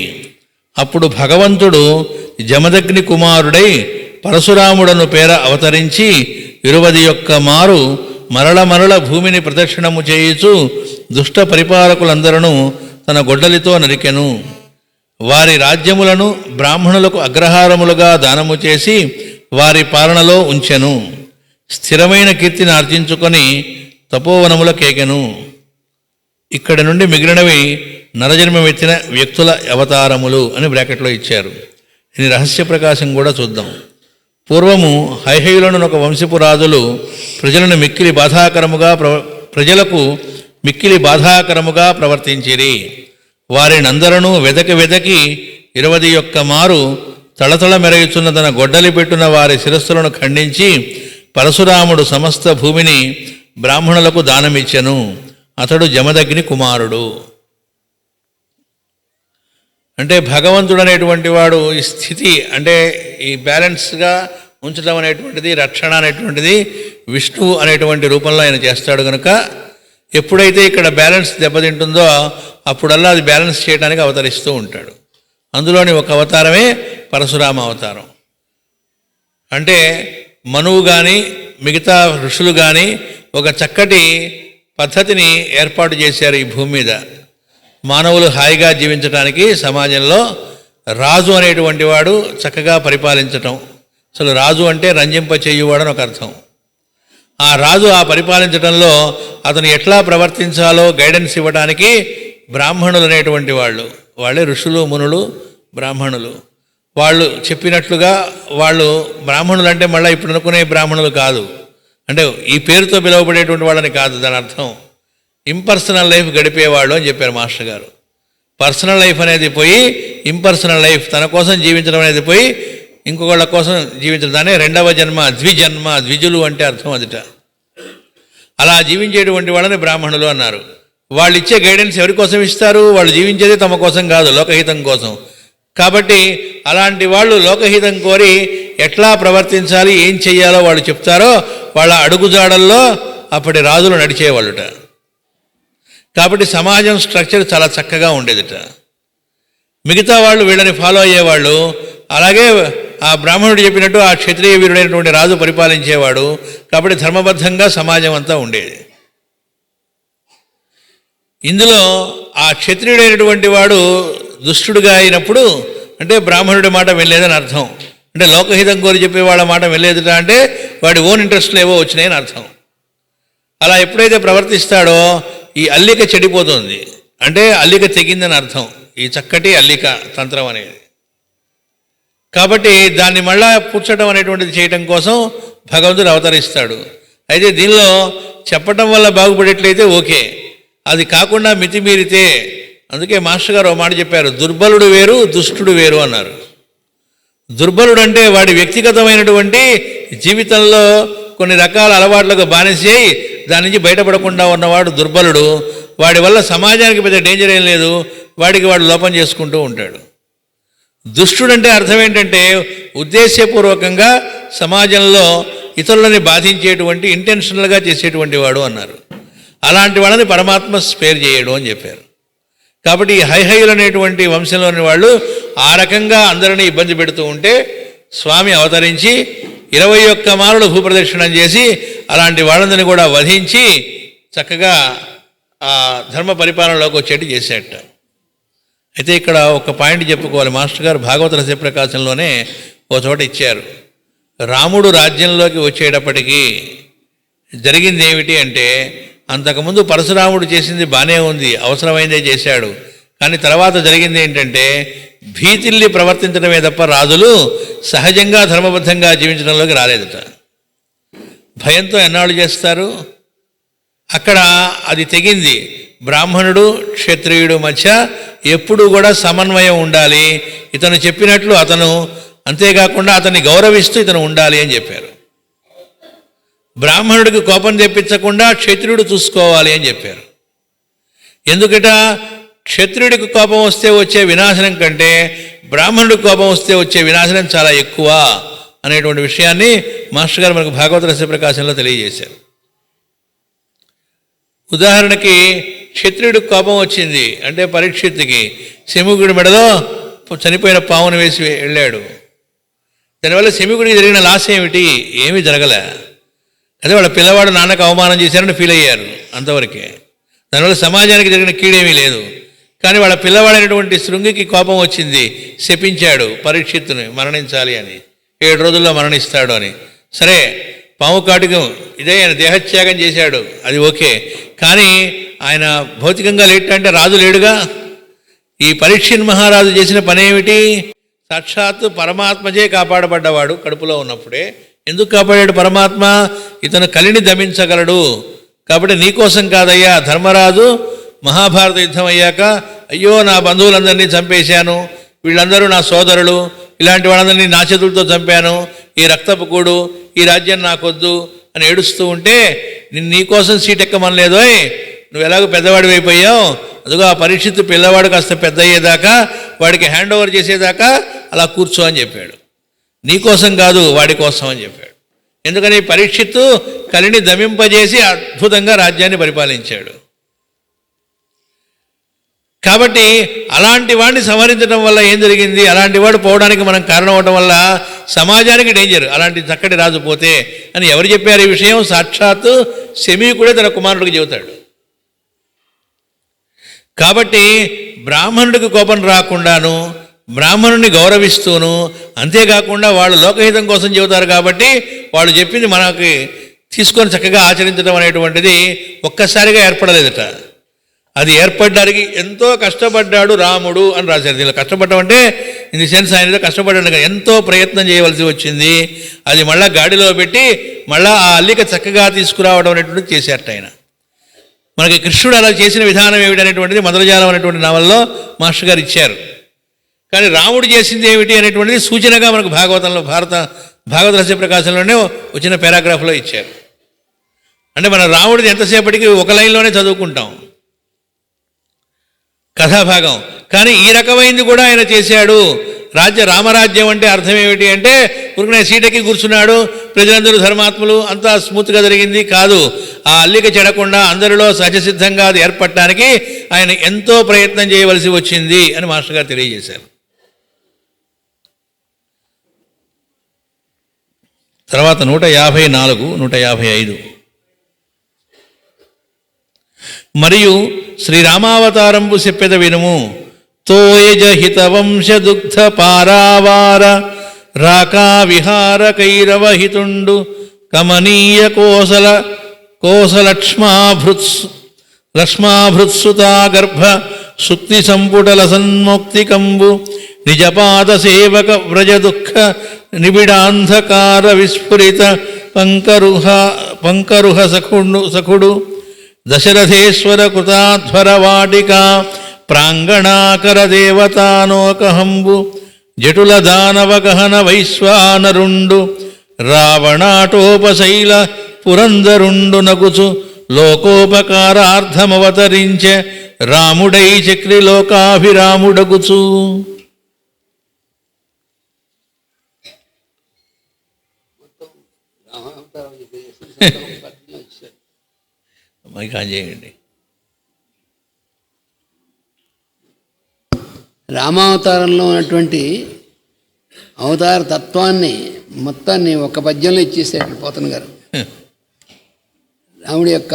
అప్పుడు భగవంతుడు జమదగ్ని కుమారుడై పరశురాముడను పేర అవతరించి 21 మారు మరల భూమిని ప్రదక్షిణము చేయుచు దుష్ట పరిపాలకులందరూ తన గొడ్డలితో నరికెను. వారి రాజ్యములను బ్రాహ్మణులకు అగ్రహారములుగా దానము చేసి వారి పాలనలో ఉంచెను. స్థిరమైన కీర్తిని ఆర్జించుకొని తపోవనముల కేకెను. ఇక్కడి నుండి మిగిలినవి నరజన్మమెత్తిన వ్యక్తుల అవతారములు అని బ్రాకెట్లో ఇచ్చారు. దీని రహస్య ప్రకాశం కూడా చూద్దాం. పూర్వము హైహయులను ఒక వంశపు రాజులు ప్రజలకు మిక్కిలి బాధాకరముగా ప్రవర్తించిరి. వారినందరూ వెదకి 21 మారు తళతళ మెరయుచున్న తన గొడ్డలి పెట్టున వారి శిరస్సులను ఖండించి పరశురాముడు సమస్త భూమిని బ్రాహ్మణులకు దానమిచ్చెను. అతడు జమదగ్ని కుమారుడు. అంటే భగవంతుడు అనేటువంటి వాడు ఈ స్థితి అంటే ఈ బ్యాలెన్స్గా ఉంచడం అనేటువంటిది, రక్షణ అనేటువంటిది విష్ణువు అనేటువంటి రూపంలో ఆయన చేస్తాడు కనుక ఎప్పుడైతే ఇక్కడ బ్యాలెన్స్ దెబ్బతింటుందో అప్పుడల్లా అది బ్యాలెన్స్ చేయడానికి అవతరిస్తూ ఉంటాడు. అందులోని ఒక అవతారమే పరశురామ అవతారం. అంటే మనువు కానీ మిగతా ఋషులు కానీ ఒక చక్కటి పద్ధతిని ఏర్పాటు చేశారు ఈ భూమి మీద. మానవులు హాయిగా జీవించడానికి సమాజంలో రాజు అనేటువంటి వాడు చక్కగా పరిపాలించటం. అసలు రాజు అంటే రంజింప చేయువాడు అని ఒక అర్థం. ఆ రాజు ఆ పరిపాలించడంలో అతను ఎట్లా ప్రవర్తించాలో గైడెన్స్ ఇవ్వడానికి బ్రాహ్మణులు అనేటువంటి వాళ్ళే ఋషులు, మునులు, బ్రాహ్మణులు. వాళ్ళు చెప్పినట్లుగా వాళ్ళు బ్రాహ్మణులు అంటే మళ్ళీ ఇప్పుడు అనుకునే బ్రాహ్మణులు కాదు, అంటే ఈ పేరుతో పిలువబడేటువంటి వాళ్ళని కాదు. దాని అర్థం ఇంపర్సనల్ లైఫ్ గడిపేవాళ్ళు అని చెప్పారు మాస్టర్ గారు. పర్సనల్ లైఫ్ అనేది పోయి ఇంపర్సనల్ లైఫ్, తన కోసం జీవించడం అనేది పోయి ఇంకొకళ్ళ కోసం జీవించడం, దాన్ని రెండవ జన్మ, ద్విజులు అంటే అర్థం అదిట. అలా జీవించేటువంటి వాళ్ళని బ్రాహ్మణులు అన్నారు. వాళ్ళు ఇచ్చే గైడెన్స్ ఎవరి కోసం ఇస్తారు? వాళ్ళు జీవించేది తమ కోసం కాదు, లోకహితం కోసం. కాబట్టి అలాంటి వాళ్ళు లోకహితం కోరి ఎట్లా ప్రవర్తించాలి, ఏం చెయ్యాలో వాళ్ళు చెప్తారో వాళ్ళ అడుగుజాడల్లో అప్పటి రాజులు నడిచేవాళ్ళుట. కాబట్టి సమాజం స్ట్రక్చర్ చాలా చక్కగా ఉండేదిట. మిగతా వాళ్ళు వీళ్ళని ఫాలో అయ్యేవాళ్ళు. అలాగే ఆ బ్రాహ్మణుడు చెప్పినట్టు ఆ క్షత్రియ వీరుడైనటువంటి రాజు పరిపాలించేవాడు. కాబట్టి ధర్మబద్ధంగా సమాజం అంతా ఉండేది. ఇందులో ఆ క్షత్రియుడైనటువంటి వాడు దుష్టుడుగా అయినప్పుడు అంటే బ్రాహ్మణుడి మాట వెళ్ళలేదని అర్థం. అంటే లోకహితం కోరి చెప్పే వాళ్ళ మాట వెళ్ళలేదుట అంటే వాడి ఓన్ ఇంట్రెస్ట్లు ఏవో వచ్చినాయని అర్థం. అలా ఎప్పుడైతే ప్రవర్తిస్తాడో ఈ అల్లిక చెడిపోతుంది, అంటే అల్లిక తెగిందని అర్థం. ఈ చక్కటి అల్లిక తంత్రం అనేది. కాబట్టి దాన్ని మళ్ళా పుచ్చడం అనేటువంటిది చేయటం కోసం భగవంతుడు అవతరిస్తాడు. అయితే దీనిలో చెప్పటం వల్ల బాగుపడేట్లయితే ఓకే, అది కాకుండా మితిమీరితే, అందుకే మాస్టర్ గారు ఒక మాట చెప్పారు, దుర్బలుడు వేరు దుష్టుడు వేరు అన్నారు. దుర్బలుడు అంటే వాడి వ్యక్తిగతమైనటువంటి జీవితంలో కొన్ని రకాల అలవాట్లకు బానిసై దాని నుంచి బయటపడకుండా ఉన్నవాడు దుర్బలుడు. వాడి వల్ల సమాజానికి పెద్ద డేంజర్ ఏం లేదు, వాడికి వాడు లోపం చేసుకుంటూ ఉంటాడు. దుష్టుడంటే అర్థం ఏంటంటే ఉద్దేశపూర్వకంగా సమాజంలో ఇతరులని బాధించేటువంటి, ఇంటెన్షనల్గా చేసేటువంటి వాడు అన్నారు. అలాంటి వాళ్ళని పరమాత్మ స్పేర్ చేయడు అని చెప్పారు. కాబట్టి హైహయులు అనేటువంటి వంశంలోని వాళ్ళు ఆ రకంగా అందరినీ ఇబ్బంది పెడుతూ ఉంటే స్వామి అవతరించి 21 మారులు భూప్రదక్షిణం చేసి అలాంటి వాళ్ళందరినీ కూడా వధించి చక్కగా ఆ ధర్మ పరిపాలనలోకి వచ్చేట్టు చేసేట. అయితే ఇక్కడ ఒక పాయింట్ చెప్పుకోవాలి. మాస్టర్ గారు భాగవత రహస్య ప్రకాశంలోనే ఒక చోట ఇచ్చారు. రాముడు రాజ్యంలోకి వచ్చేటప్పటికీ జరిగింది ఏమిటి అంటే, అంతకుముందు పరశురాముడు చేసింది బాగానే ఉంది, అవసరమైందే చేశాడు. కానీ తర్వాత జరిగింది ఏంటంటే భీతిల్లి ప్రవర్తించడమే తప్ప రాజులు సహజంగా ధర్మబద్ధంగా జీవించడంలోకి రాలేదట. భయంతో ఎన్నాళ్ళు చేస్తారు? అక్కడ అది తెగింది. బ్రాహ్మణుడు క్షత్రియుడు మధ్య ఎప్పుడు కూడా సమన్వయం ఉండాలి, ఇతను చెప్పినట్లు అతను, అంతేకాకుండా అతన్ని గౌరవిస్తూ ఇతను ఉండాలి అని చెప్పారు. బ్రాహ్మణుడికి కోపం తెప్పించకుండా క్షత్రియుడు చూసుకోవాలి అని చెప్పారు. ఎందుకట? క్షత్రియుడికి కోపం వస్తే వచ్చే వినాశనం కంటే బ్రాహ్మణుడికి కోపం వస్తే వచ్చే వినాశనం చాలా ఎక్కువ అనేటువంటి విషయాన్ని మాస్టర్ గారు మనకు భాగవత రహస్య ప్రకాశంలో తెలియజేశారు. ఉదాహరణకి క్షత్రియుడికి కోపం వచ్చింది అంటే పరీక్షిత్తుకి శమీకుడి మెడలో చనిపోయిన పావును వేసి వెళ్ళాడు. దానివల్ల శమీకుడికి జరిగిన లాస్ ఏమిటి? ఏమీ జరగలే. అదే వాళ్ళ పిల్లవాడు నాన్నకు అవమానం చేశారని ఫీల్ అయ్యారు, అంతవరకే. దానివల్ల సమాజానికి జరిగిన కీడేమీ లేదు. కానీ వాళ్ళ పిల్లవాడైనటువంటి శృంగికి కోపం వచ్చింది, శపించాడు పరీక్షిత్తుని మరణించాలి అని, 7 రోజుల్లో మరణిస్తాడు అని. సరే, పాము కాటుకం ఇదే, ఆయన దేహత్యాగం చేశాడు, అది ఓకే. కానీ ఆయన భౌతికంగా లేటంటే రాజు లేడుగా. ఈ పరీక్షిత్ మహారాజు చేసిన పని ఏమిటి? సాక్షాత్తు పరమాత్మచే కాపాడబడ్డవాడు కడుపులో ఉన్నప్పుడే. ఎందుకు కాపాడాడు పరమాత్మ? ఇతను కలిని దమించగలడు కాబట్టి నీకోసం కాదయ్యా. ధర్మరాజు మహాభారత యుద్ధం అయ్యాక, అయ్యో నా బంధువులందరినీ చంపేశాను, వీళ్ళందరూ నా సోదరులు, ఇలాంటి వాళ్ళందరినీ నా చేతులతో చంపాను, ఈ రక్తపు కూడు, ఈ రాజ్యం నాకొద్దు అని ఏడుస్తూ ఉంటే, నీకోసం సీట్ ఎక్కమనలేదోయ్, నువ్వు ఎలాగో పెద్దవాడివి అయిపోయావు, అదిగో ఆ పరీక్షిత్తు పిల్లవాడు కాస్త పెద్ద అయ్యేదాకా, వాడికి హ్యాండ్ ఓవర్ చేసేదాకా అలా కూర్చో అని చెప్పాడు. నీకోసం కాదు, వాడి కోసం అని చెప్పాడు. ఎందుకని? పరీక్షిత్తు కలిని దమింపజేసి అద్భుతంగా రాజ్యాన్ని పరిపాలించాడు. కాబట్టి అలాంటి వాడిని సంహరించడం వల్ల ఏం జరిగింది? అలాంటి వాడు పోవడానికి మనం కారణం అవడం వల్ల సమాజానికి డేంజర్, అలాంటి చక్కటి రాజు పోతే అని ఎవరు చెప్పారు ఈ విషయం? సాక్షాత్తు శమీకుడే తన కుమారుడికి చెబుతాడు. కాబట్టి బ్రాహ్మణుడికి కోపం రాకుండాను, బ్రాహ్మణుడిని గౌరవిస్తూను, అంతేకాకుండా వాళ్ళు లోకహితం కోసం చెబుతారు కాబట్టి వాళ్ళు చెప్పింది మనకి తీసుకొని చక్కగా ఆచరించడం అనేటువంటిది ఒక్కసారిగా ఏర్పడలేదట. అది ఏర్పడడానికి ఎంతో కష్టపడ్డాడు రాముడు అని రాశారు. దీనిలో కష్టపడడం అంటే ఇన్ ది సెన్స్ ఆయన కష్టపడ్డాడు, ఎంతో ప్రయత్నం చేయవలసి వచ్చింది. అది మళ్ళా గాడిలో పెట్టి మళ్ళా ఆ అల్లిక చక్కగా తీసుకురావడం అనేటువంటిది చేశారట ఆయన. మనకి కృష్ణుడు అలా చేసిన విధానం ఏమిటనేటువంటిది మదరజాలం అనేటువంటి నవల్లో మాస్టర్ గారు ఇచ్చారు. కానీ రాముడు చేసింది ఏమిటి అనేటువంటిది సూచనగా మనకు భాగవతంలో భాగవత రహస్య ప్రకాశంలోనే వచ్చిన పారాగ్రాఫ్లో ఇచ్చారు. అంటే మన రాముడిని ఎంతసేపటికి ఒక లైన్లోనే చదువుకుంటాం కథాభాగం, కానీ ఈ రకమైంది కూడా ఆయన చేశాడు. రామరాజ్యం అంటే అర్థం ఏమిటి అంటే ఊరికనే సీటకి కూర్చున్నాడు, ప్రజలందరూ ధర్మాత్ములు, అంతా స్మూత్గా జరిగింది కాదు. ఆ అల్లిక చెడకుండా అందరిలో సహజసిద్ధంగా అది ఏర్పడటానికి ఆయన ఎంతో ప్రయత్నం చేయవలసి వచ్చింది అని మాస్టర్ గారు తెలియజేశారు. తర్వాత 154, 155 మరియు శ్రీరామావతారంబు చెప్పెద వినుము. తోయజ హితవంశ దుగ్ధ పారావార రాకా విహార కైరవహితుండు కమనీయ లక్ష్మాభృత్సుతా గర్భ సుక్తి సంపుటల సన్ముక్తికంబు నిజపాద సేవక వ్రజ దుఃఖ నిబిడాంధకార విస్ఫురిత పంకరుహ సఖుడు దశరథేశ్వర కృతాధ్వర వాటికా ప్రాంగణాకర దేవతానోకహంబు జటుల దానవ గహన వైశ్వానరుండు రావణాటోపశైల పురందరుండు నగుచు లోకోపకారార్థమవతరించే రాముడై చక్రి లోకాభిరాముడగుచు. చేయండి. రామావతారంలో ఉన్నటువంటి అవతార తత్వాన్ని మొత్తాన్ని ఒక పద్యంలో ఇచ్చేసాడు పోతన గారు. రాముడి యొక్క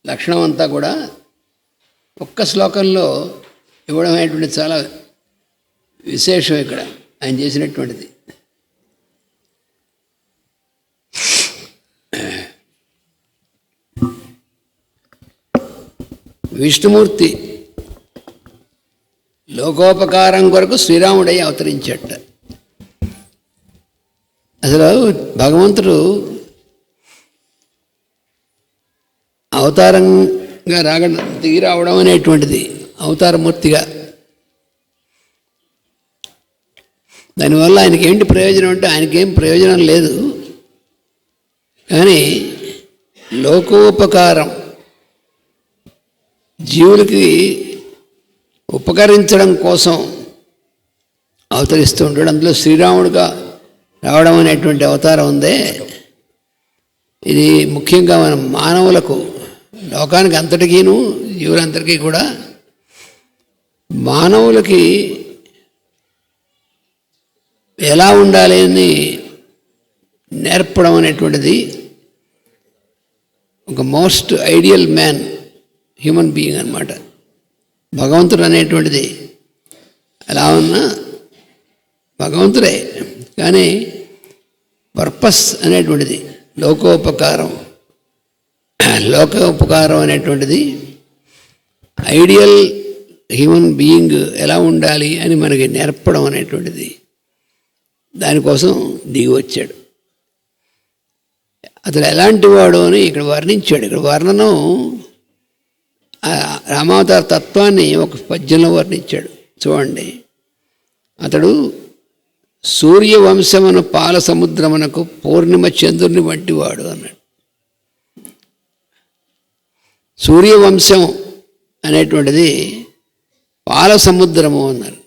లక్షణం అంతా కూడా ఒక్క శ్లోకంలో ఇవ్వడం అనేటువంటిది చాలా విశేషం ఇక్కడ ఆయన చేసినటువంటిది. విష్ణుమూర్తి లోకోపకారం కొరకు శ్రీరాముడై అవతరించట. అసలు భగవంతుడు అవతారంగా దిగి రావడం అనేటువంటిది అవతారమూర్తిగా, దానివల్ల ఆయనకి ఏంటి ప్రయోజనం అంటే ఆయనకేం ప్రయోజనం లేదు. కానీ లోకోపకారం, జీవులకి ఉపకరించడం కోసం అవతరిస్తూ ఉంటాడు. అందులో శ్రీరాముడుగా రావడం అనేటువంటి అవతారం ఉందే, ఇది ముఖ్యంగా మన మానవులకు, లోకానికి అంతటికీను, జీవులందరికీ కూడా మానవులకి ఎలా ఉండాలి అని నేర్పడం అనేటువంటిది ఒక most ideal man, human being అన్నమాట. భగవంతుడు అనేటువంటిది ఎలా ఉన్నా భగవంతుడే, కానీ పర్పస్ అనేటువంటిది లోకోపకారం అనేటువంటిది ఐడియల్ హ్యూమన్ బీయింగ్ ఎలా ఉండాలి అని మనకి నేర్పడం అనేటువంటిది, దానికోసం దిగి వచ్చాడు. అతడు ఎలాంటి వాడు అని ఇక్కడ వర్ణించాడు. ఇక్కడ వర్ణనం రామావతార తత్వాన్ని ఒక పద్యంలో వర్ణించాడు. చూడండి, అతడు సూర్యవంశమును పాల సముద్రమునకు పూర్ణిమ చంద్రుని వంటివాడు అన్నాడు. సూర్యవంశం అనేటువంటిది పాల సముద్రము అన్నారు.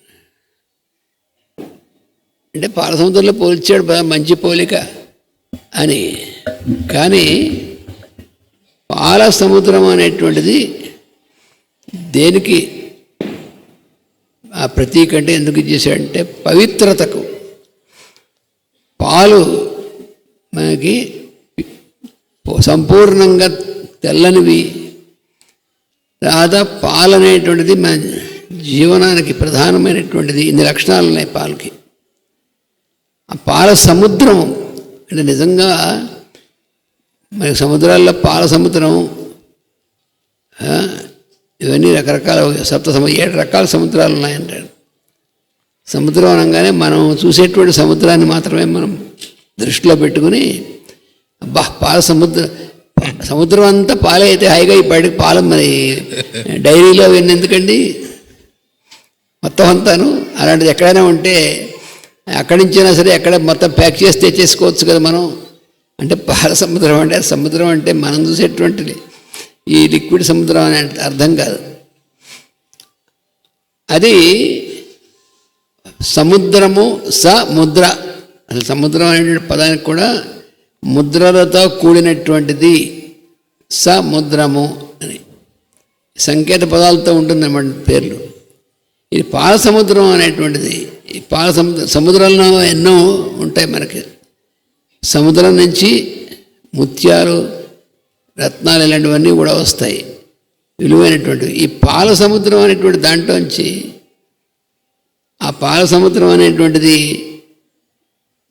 అంటే పాల సముద్రంలో పోల్చాడు, మంచి పోలిక అని. కానీ పాల సముద్రం అనేటువంటిది దేనికి ఆ ప్రతీక అంటే ఎందుకు చేశాడంటే పవిత్రతకు. పాలు మనకి సంపూర్ణంగా తెల్లనివి, తర్వాత పాలు అనేటువంటిది మన జీవనానికి ప్రధానమైనటువంటిది. ఇన్ని లక్షణాలు ఉన్నాయి పాలకి. ఆ పాల సముద్రం అంటే నిజంగా మనకి సముద్రాల్లో పాల సముద్రం, ఇవన్నీ రకరకాల 7 రకాల సముద్రాలు ఉన్నాయంటాడు. సముద్రం అనగానే మనం చూసేటువంటి సముద్రాన్ని మాత్రమే మనం దృష్టిలో పెట్టుకుని, అబ్బా పాల సముద్రం అంతా పాలే అయితే హాయిగా ఈ బయటకు పాలు మరి డైరీలో అవన్నీ ఎందుకండి మొత్తం అంతాను. అలాంటిది ఎక్కడైనా ఉంటే అక్కడి నుంచైనా సరే ఎక్కడ మొత్తం ప్యాక్ చేసి తెచ్చేసుకోవచ్చు కదా మనం. అంటే పాల సముద్రం అంటే సముద్రం అంటే మనం చూసేటువంటిది ఈ లిక్విడ్ సముద్రం అనే అర్థం కాదు. అది సముద్రము సముద్ర, అసలు సముద్రం అనేటువంటి పదానికి కూడా ముద్రలతో కూడినటువంటిది సముద్రము అని సంకేత పదాలతో ఉంటుందన్నమాట పేర్లు. ఇది పాల సముద్రం అనేటువంటిది, ఈ పాల సముద్రంలో ఎన్నో ఉంటాయి మనకి. సముద్రం నుంచి ముత్యాలు, రత్నాలు ఇలాంటివన్నీ కూడా వస్తాయి, విలువైనటువంటివి. ఈ పాల సముద్రం అనేటువంటి దాంట్లోంచి, ఆ పాల సముద్రం అనేటువంటిది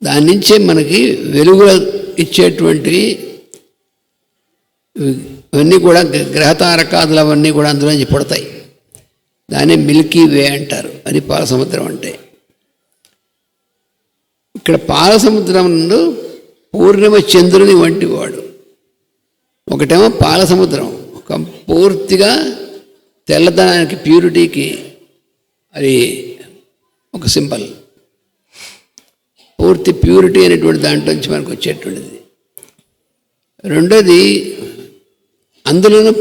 దాని నుంచే మనకి వెలుగులు ఇచ్చేటువంటివి ఇవన్నీ కూడా గ్రహతారకాదులు అవన్నీ కూడా అందులోంచి పుడతాయి. దాన్ని మిల్కీ వే అంటారు. అది పాల సముద్రం అంటే. ఇక్కడ పాల సముద్రం నుండి పూర్ణిమ చంద్రుని వంటి వాడు. ఒకటేమో పాల సముద్రం, ఒక పూర్తిగా తెల్లదనానికి, ప్యూరిటీకి అది ఒక సింబల్. పూర్తి ప్యూరిటీ అనేటువంటి దాంట్లో నుంచి మనకు వచ్చేటువంటిది. రెండోది అందులోనూ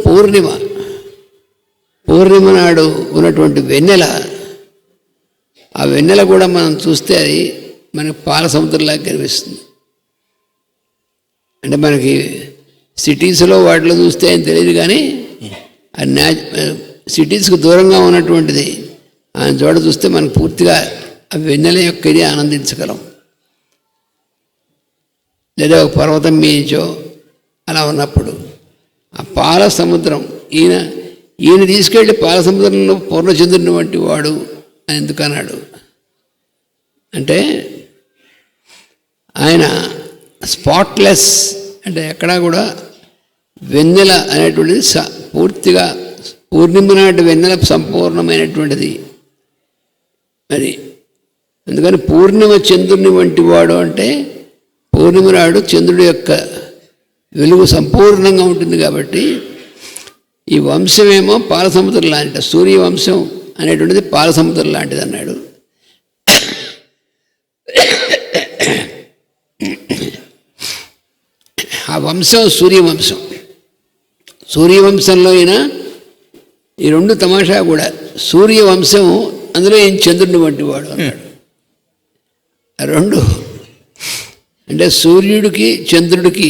పూర్ణిమ నాడు ఉన్నటువంటి వెన్నెల. ఆ వెన్నెల కూడా మనం చూస్తే అది మనకి పాల సముద్రంలాగా కనిపిస్తుంది. అంటే మనకి సిటీస్లో వాటిలో చూస్తే అని తెలియదు, కానీ సిటీస్కి దూరంగా ఉన్నటువంటిది ఆయన చోట చూస్తే మనకు పూర్తిగా ఆ వెన్నెల యొక్క ఇది ఆనందించగలం. లేదా ఒక పర్వతం మీచో అలా ఉన్నప్పుడు ఆ పాల సముద్రం, ఈయన తీసుకెళ్ళి పాల సముద్రంలో పూర్ణచంద్రుని వంటి వాడు అని ఎందుకు అన్నాడు అంటే, ఆయన స్పాట్లెస్, అంటే ఎక్కడా కూడా వెన్నెల అనేటువంటిది పూర్తిగా పూర్ణిమ నాటి వెన్నెల సంపూర్ణమైనటువంటిది అది. అందుకని పూర్ణిమ చంద్రుని వంటి వాడు అంటే పూర్ణిమ నాడు చంద్రుడి యొక్క వెలుగు సంపూర్ణంగా ఉంటుంది. కాబట్టి ఈ వంశమేమో పాల సముద్రం లాంటిది, సూర్యవంశం అనేటువంటిది పాల సముద్రం లాంటిది అన్నాడు. ఆ వంశం సూర్యవంశం. సూర్యవంశంలో అయినా ఈ రెండు తమాషా కూడా. సూర్యవంశం అందులో ఏం చంద్రుని వంటి వాడు అన్నాడు. రెండు అంటే సూర్యుడికి చంద్రుడికి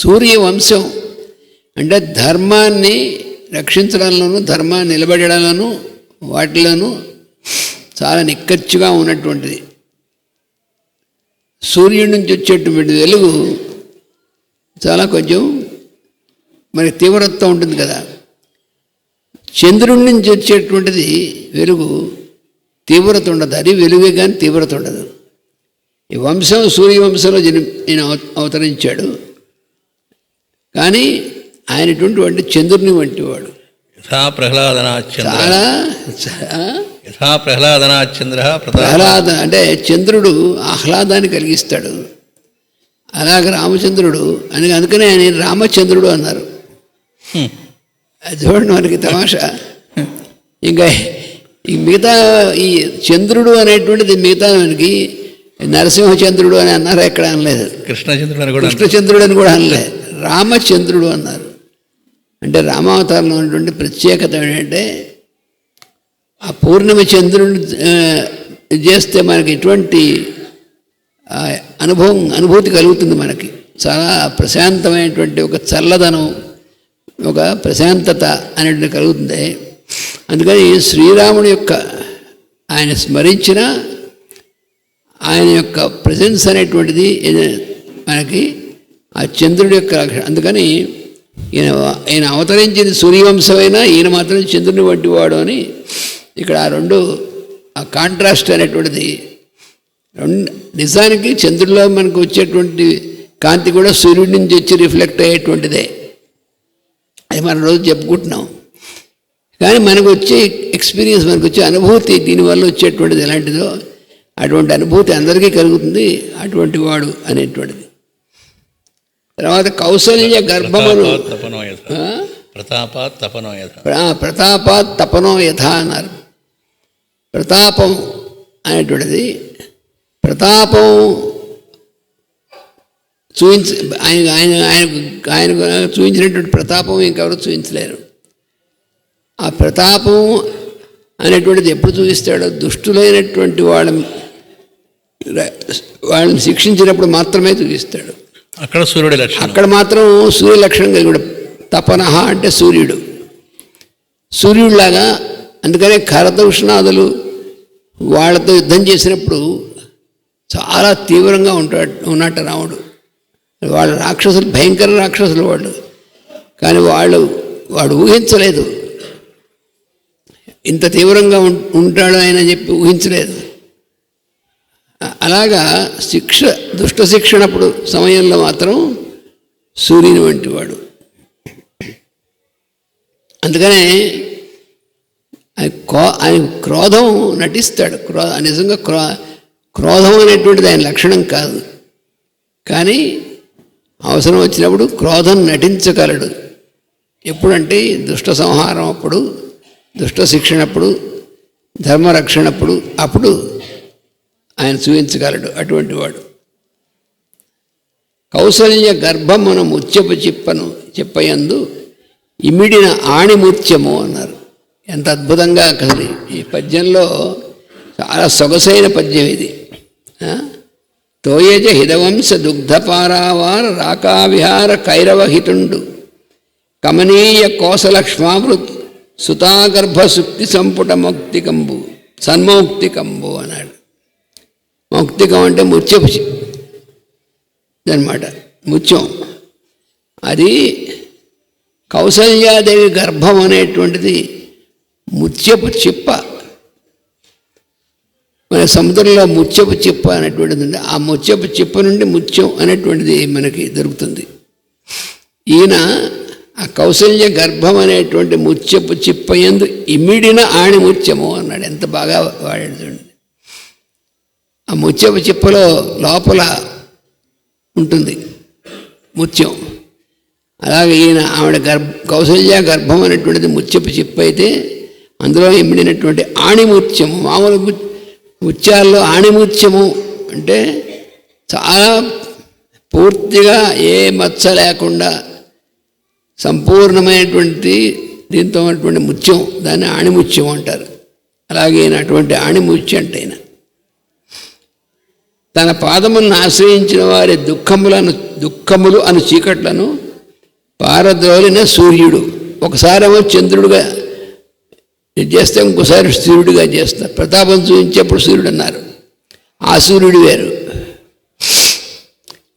సూర్యవంశం అంటే ధర్మాన్ని రక్షించడంలోనూ ధర్మాన్ని నిలబెట్టడంలోనూ వాటిలోనూ చాలా నిక్కచ్చిగా ఉన్నటువంటిది. సూర్యుడి నుంచి వచ్చేటువంటి వెలుగు చాలా కొంచెం మనకి తీవ్రత్వం ఉంటుంది కదా. చంద్రుడి నుంచి వచ్చేటువంటిది వెలుగు తీవ్రత ఉండదు, అది వెలుగే కానీ తీవ్రత ఉండదు. ఈ వంశం సూర్యవంశంలో ఈయన అవతరించాడు, కానీ ఆయనటువంటి చంద్రుని వంటి వాడు. ప్రహ్లాద అంటే చంద్రుడు ఆహ్లాదాన్ని కలిగిస్తాడు, అలాగే రామచంద్రుడు అని, అందుకనే ఆయన రామచంద్రుడు అన్నారు. అది చూడండి మనకి తమాషా. ఇంకా ఈ మిగతా ఈ చంద్రుడు అనేటువంటిది మిగతా మనకి నరసింహచంద్రుడు అని అన్నారు, ఎక్కడ అనలేదు. కృష్ణచంద్రుడు అని కూడా అనలేదు, రామచంద్రుడు అన్నారు. అంటే రామావతారంలో ఉన్నటువంటి ప్రత్యేకత ఏంటంటే ఆ పూర్ణిమ చంద్రుడిని చేస్తే మనకి ఎటువంటి అనుభూతి కలుగుతుంది. మనకి చాలా ప్రశాంతమైనటువంటి ఒక చల్లదనం, ఒక ప్రశాంతత అనేటువంటి కలుగుతుంది. అందుకని శ్రీరాముడి యొక్క ఆయన స్మరించిన ఆయన యొక్క ప్రజెన్స్ అనేటువంటిది మనకి ఆ చంద్రుడి యొక్క లక్షణం. అందుకని ఈయన అవతరించింది సూర్యవంశమైనా ఈయన మాత్రం చంద్రుని వంటి వాడు అని ఇక్కడ ఆ రెండు ఆ కాంట్రాస్ట్ అనేటువంటిది. నిజానికి చంద్రుడిలో మనకు వచ్చేటువంటి కాంతి కూడా సూర్యుడి నుంచి వచ్చి రిఫ్లెక్ట్ అయ్యేటువంటిదే, అది మనం రోజు చెప్పుకుంటున్నాం. కానీ మనకు వచ్చే ఎక్స్పీరియన్స్, మనకు వచ్చే అనుభూతి దీనివల్ల వచ్చేటువంటిది ఎలాంటిదో అటువంటి అనుభూతి అందరికీ కలుగుతుంది అటువంటి వాడు అనేటువంటిది. తర్వాత కౌసల్య గర్భమును ప్రతాపాత్ తపనో యథ అన్నారు. ప్రతాపం అనేటువంటిది, ప్రతాపం ఆయన చూపించినటువంటి ప్రతాపం ఇంకెవరు చూపించలేరు. ఆ ప్రతాపం అనేటువంటిది ఎప్పుడు చూపిస్తాడో దుష్టులైనటువంటి వాళ్ళని శిక్షించినప్పుడు మాత్రమే చూపిస్తాడు. అక్కడ సూర్యుడి లక్షణం, అక్కడ మాత్రం సూర్య లక్షణం కలిగి తపనహ అంటే సూర్యుడిలాగా. అందుకనే ఖరదూషణాదులు వాళ్ళతో యుద్ధం చేసినప్పుడు చాలా తీవ్రంగా ఉన్నట్టు రాముడు. వాళ్ళు రాక్షసులు, భయంకర రాక్షసులు వాళ్ళు, కానీ వాడు ఊహించలేదు ఇంత తీవ్రంగా ఉంటాడు ఆయన చెప్పి ఊహించలేదు. అలాగా దుష్ట శిక్షణప్పుడు సమయంలో మాత్రం సూర్యుని వంటి వాడు. అందుకనే ఆయన క్రోధం నటిస్తాడు. నిజంగా క్రోధం అనేటువంటిది ఆయన లక్షణం కాదు, కానీ అవసరం వచ్చినప్పుడు క్రోధం నటించగలడు. ఎప్పుడంటే దుష్ట సంహారం అప్పుడు, దుష్ట శిక్షణప్పుడు, ధర్మరక్షణప్పుడు, అప్పుడు ఆయన చూపించగలడు అటువంటి వాడు. కౌసల్య గర్భమున ముత్యపు చెప్పయందు ఇమిడిన ఆణిముత్యము అన్నారు. ఎంత అద్భుతంగా అసలు ఈ పద్యంలో చాలా సొగసైన పద్యం ఇది. తోయజ హిదవంశ దుగ్ధపారావార రాకావిహార కైరవహితుండు కమనీయ కోసలక్ష్మామృ సుతాగర్భ సుక్తి సంపుట మౌక్తికంబు సన్మౌక్తికంబు అన్నాడు. మౌక్తికం అంటే ముత్యపు అనమాట, ముత్యం. అది కౌసల్యాదేవి గర్భం అనేటువంటిది ముత్యపు చిప్ప. మన సముద్రంలో ముత్యపు చిప్ప అనేటువంటిది ఉంది. ఆ ముత్యపు చిప్ప నుండి ముత్యం అనేటువంటిది మనకి దొరుకుతుంది. ఈయన ఆ కౌసల్య గర్భం అనేటువంటి ముత్యపు చిప్ప యందు ఇమిడిన ఆణిముత్యము అన్నాడు. ఎంత బాగా వాడాడు చూడండి. ఆ ముత్యపు చిప్పలో లోపల ఉంటుంది ముత్యం. అలాగే ఈయన ఆవిడ కౌసల్య గర్భం అనేటువంటిది ముత్యపు చిప్ప అయితే అందులో ఇమిడినటువంటి ఆణిముత్యము. మామూలు ముత్యాల్లో ఆణిముత్యము అంటే చాలా పూర్తిగా ఏ మచ్చ లేకుండా సంపూర్ణమైనటువంటి దీంతో ఉన్నటువంటి ముత్యం, దాన్ని ఆణిముత్యం అంటారు. అలాగే అటువంటి ఆణిముత్యం అంటే ఆయన తన పాదములను ఆశ్రయించిన వారి దుఃఖములు అను చీకట్లను పారద్రోలిన సూర్యుడు. ఒకసారేమో చంద్రుడుగా చేస్తే ఇంకోసారి సూర్యుడిగా చేస్తారు. ప్రతాపం చూపించేప్పుడు సూర్యుడు అన్నారు, ఆ సూర్యుడు వేరు.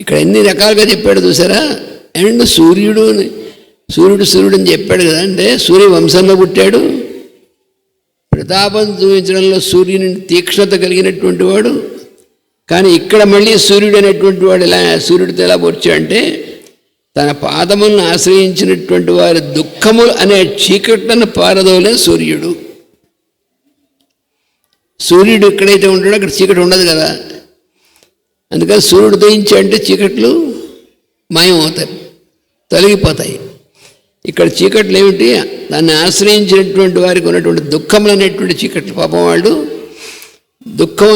ఇక్కడ ఎన్ని రకాలుగా చెప్పాడు చూసారా. అండ్ సూర్యుడు అని చెప్పాడు కదా, అంటే సూర్య వంశంలో పుట్టాడు, ప్రతాపం చూపించడంలో సూర్యుని తీక్ష్ణత కలిగినటువంటి వాడు. కానీ ఇక్కడ మళ్ళీ సూర్యుడు అనేటువంటి వాడు ఎలా సూర్యుడితో ఎలా పోర్చాడంటే తన పాదములను ఆశ్రయించినటువంటి వారి దుఃఖములు అనే చీకట్లను పారదోలే సూర్యుడు. సూర్యుడు ఎక్కడైతే ఉంటాడో అక్కడ చీకటి ఉండదు కదా. అందుకని సూర్యుడు ఉదయించాడంటే చీకట్లు మాయమవుతాయి, తొలగిపోతాయి. ఇక్కడ చీకట్లు ఏమిటి? దాన్ని ఆశ్రయించినటువంటి వారికి ఉన్నటువంటి దుఃఖములు అనేటువంటి చీకట్లు. పాపం వాళ్ళు దుఃఖం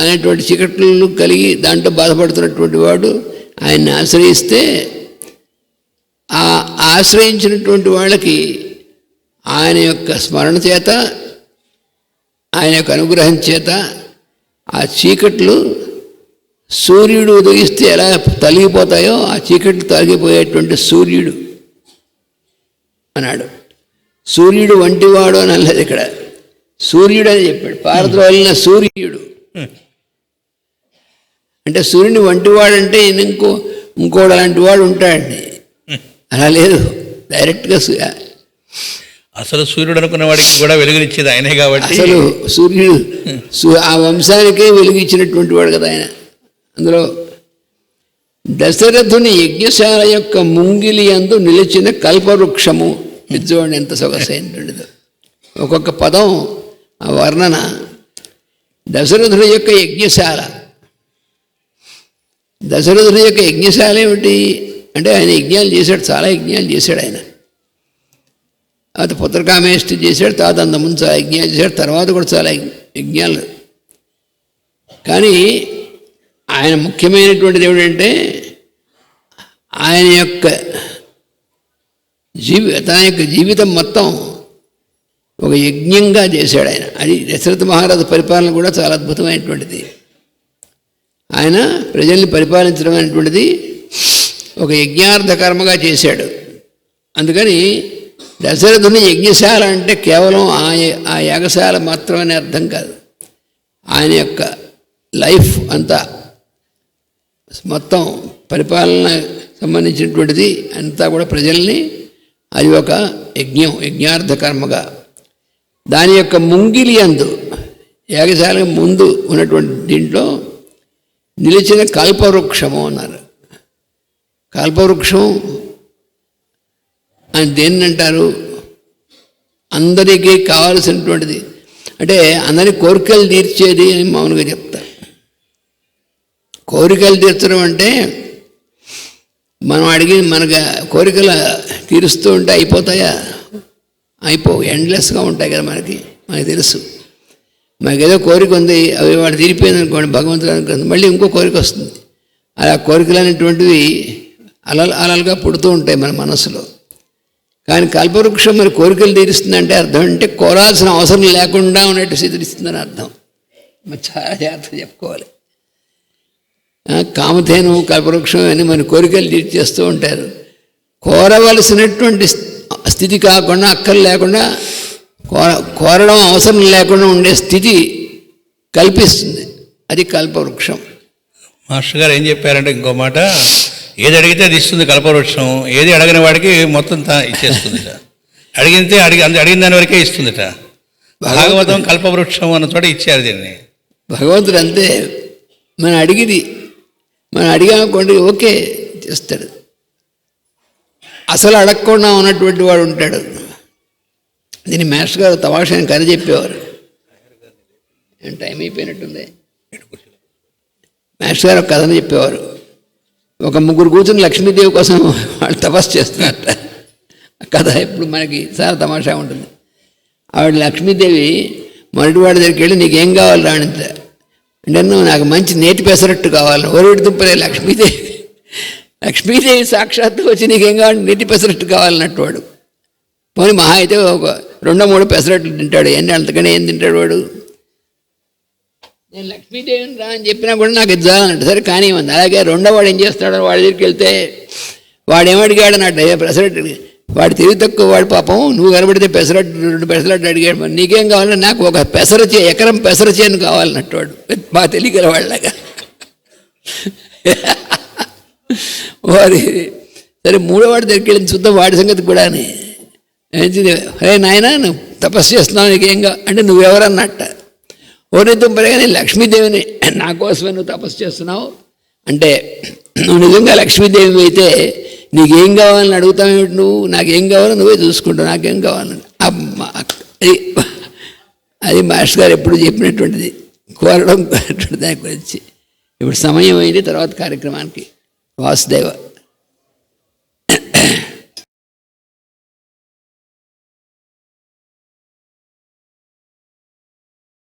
అనేటువంటి చీకట్లు కలిగి దాంట్లో బాధపడుతున్నటువంటి వాడు ఆయన్ని ఆశ్రయిస్తే ఆ ఆశ్రయించినటువంటి వాళ్ళకి ఆయన యొక్క స్మరణ చేత, ఆయన యొక్క అనుగ్రహం చేత ఆ చీకట్లు సూర్యుడు ఉదయిస్తే ఎలా తొలగిపోతాయో ఆ చీకట్లు తొలగిపోయేటువంటి సూర్యుడు అన్నాడు. సూర్యుడు వంటివాడు అని అనలేదు ఇక్కడ, సూర్యుడు అని చెప్పాడు. పారద్రోలిన సూర్యుడు అంటే సూర్యుని వంటివాడంటే ఇంకోడు అలాంటి వాడు ఉంటాడండి, అలా లేదు. డైరెక్ట్గా అసలు సూర్యుడు అనుకున్న వాడికి కూడా వెలుగునిచ్చేది ఆయనే కాబట్టి అసలు సూర్యుడు ఆ వంశానికే వెలుగిచ్చినటువంటి వాడు కదా ఆయన. అందులో దశరథుని యజ్ఞశాల యొక్క ముంగిలి యందు నిలిచిన కల్పవృక్షము. ఇది చూడండి ఎంత సొగసైనటువంటిదో. ఒక్కొక్క పదం ఆ వర్ణన. దశరథుడి యొక్క యజ్ఞశాల. దశరథుడి యొక్క యజ్ఞశాల ఏమిటి అంటే ఆయన యజ్ఞాలు చేశాడు, చాలా యజ్ఞాలు చేశాడు ఆయన. అది పుత్రకామేష్టి చేశాడు, తర్వాత అంతకుముందు చాలా యజ్ఞాలు చేశాడు, తర్వాత కూడా చాలా యజ్ఞాలు. కానీ ఆయన ముఖ్యమైనటువంటిది ఏమిటంటే ఆయన యొక్క తన యొక్క జీవితం మొత్తం ఒక యజ్ఞంగా చేశాడు ఆయన. అది దశరథ మహారాజు పరిపాలన కూడా చాలా అద్భుతమైనటువంటిది. ఆయన ప్రజల్ని పరిపాలించడం అనేటువంటిది ఒక యజ్ఞార్థ కర్మగా చేశాడు. అందుకని దశరథుని యజ్ఞశాల అంటే కేవలం ఆ యాగశాల మాత్రమే అర్థం కాదు. ఆయన యొక్క లైఫ్ అంతా మొత్తం పరిపాలన సంబంధించినటువంటిది అంతా కూడా ప్రజల్ని అది ఒక యజ్ఞార్థ కర్మగా. దాని యొక్క ముంగిలి యందు యాగశాల ముందు ఉన్నటువంటి దీంట్లో నిలిచిన కల్పవృక్షము అన్నారు. కల్పవృక్షం అని దేన్ని అంటారు? అందరికీ కావాల్సినటువంటిది, అంటే అందరి కోరికలు తీర్చేది అని మామూలుగా చెప్తారు. కోరికలు తీర్చడం అంటే మనం మనకు కోరికలు తీరుస్తూ ఉంటే అయిపోతాయా? అయిపోవు, ఎండ్లెస్గా ఉంటాయి కదా. మనకి తెలుసు. మనకేదో కోరిక ఉంది, అవి వాడు తీరిపోయింది అనుకోండి, భగవంతుడు అనుకోండి, మళ్ళీ ఇంకో కోరిక వస్తుంది. అలా కోరికలు అనేటువంటివి అలలుగా పుడుతూ ఉంటాయి మన మనసులో. కానీ కల్పవృక్షం మరి కోరికలు తీరుస్తుందంటే అర్థం అంటే కోరాల్సిన అవసరం లేకుండా ఉన్నట్టు తీరుస్తుందని అర్థం. మరి చాలా జాగ్రత్తగా చెప్పుకోవాలి. కామధేను కల్పవృక్షం అని మన కోరికలు తీర్చేస్తూ ఉంటారు. కోరవలసినటువంటి స్థితి కాకుండా, అక్కలు లేకుండా, కోరడం అవసరం లేకుండా ఉండే స్థితి కల్పిస్తుంది. అది కల్పవృక్షం. మాస్టర్ గారు ఏం చెప్పారంటే ఇంకో మాట, ఏది అడిగితే అది ఇస్తుంది కల్పవృక్షం, ఏది అడగిన వాడికి మొత్తం ఇచ్చేస్తుందిట. అడిగిన దాని వరకే ఇస్తుందిట. భాగవతం కల్పవృక్షం అన్న చోట ఇచ్చారు దీన్ని. భగవంతుడు అంతే, మనం అడిగామనుకోండి ఓకే చేస్తాడు. అసలు అడగకుండా ఉన్నటువంటి వాడు ఉంటాడు. దీన్ని మాస్టర్ గారు తమాషాని కథ చెప్పేవారు. టైం అయిపోయినట్టుంది. మాస్టర్ గారు ఒక కథను చెప్పేవారు. ఒక ముగ్గురు కూర్చుని లక్ష్మీదేవి కోసం వాళ్ళు తపస్సు చేస్తున్నట్ట. కథ ఇప్పుడు మనకి చాలా తమాషా ఉంటుంది. ఆవిడ లక్ష్మీదేవి మొదటివాడి దగ్గరికి వెళ్ళి నీకేం కావాలి రాణింత అంటే, నాకు మంచి నేతి పెసరట్టు కావాలి. ఓరివిడి దుంపలే లక్ష్మీదేవి సాక్షాత్తు వచ్చి నీకేం కావాలి, నేతి పెసరట్టు కావాలన్నట్టు వాడు. పోనీ మహా అయితే ఒక 2-3 పెసరట్లు తింటాడు. అంతకనే ఏం తింటాడు వాడు? నేను లక్ష్మీదేవిని రా అని చెప్పినా కూడా నాకు ఇది చాలంట. సరే కానీ ఉంది. అలాగే రెండో వాడు ఏం చేస్తాడో వాడి దగ్గరికి వెళ్తే వాడు ఏమడిగాడు అన్నట్టు, పెసరట్టు, వాడు తెలివి తక్కువ వాడు పాపం, నువ్వు కనబడితే పెసరట్టు 2 పెసరట్టు అడిగాడు. మరి నీకేం కావాలంటే నాకు ఒక ఎకరం పెసర చేను కావాలన్నట్టు వాడు బాగా తెలియగల వాళ్ళగా. వారి సరే మూడో వాడి దగ్గరికి వెళ్ళి చూద్దాం వాడి సంగతి కూడా అని. అరే నాయన నువ్వు తపస్సు చేస్తున్నావు, నీకేంగా అంటే నువ్వెవరన్నట్ట. ఓరే దుంపరేగా నేను లక్ష్మీదేవిని, నా కోసమే నువ్వు తపస్సు చేస్తున్నావు అంటే, నువ్వు నిజంగా లక్ష్మీదేవి అయితే నీకేం కావాలని అడుగుతావేమిటి, నువ్వు నాకేం కావాలో నువ్వే చూసుకుంటావు, నాకేం కావాలని. అది మాస్టర్ గారు ఎప్పుడు చెప్పినటువంటిది, కోరడం దాని గురించి. ఇప్పుడు సమయం అయింది, తర్వాత కార్యక్రమానికి. వాసుదేవ.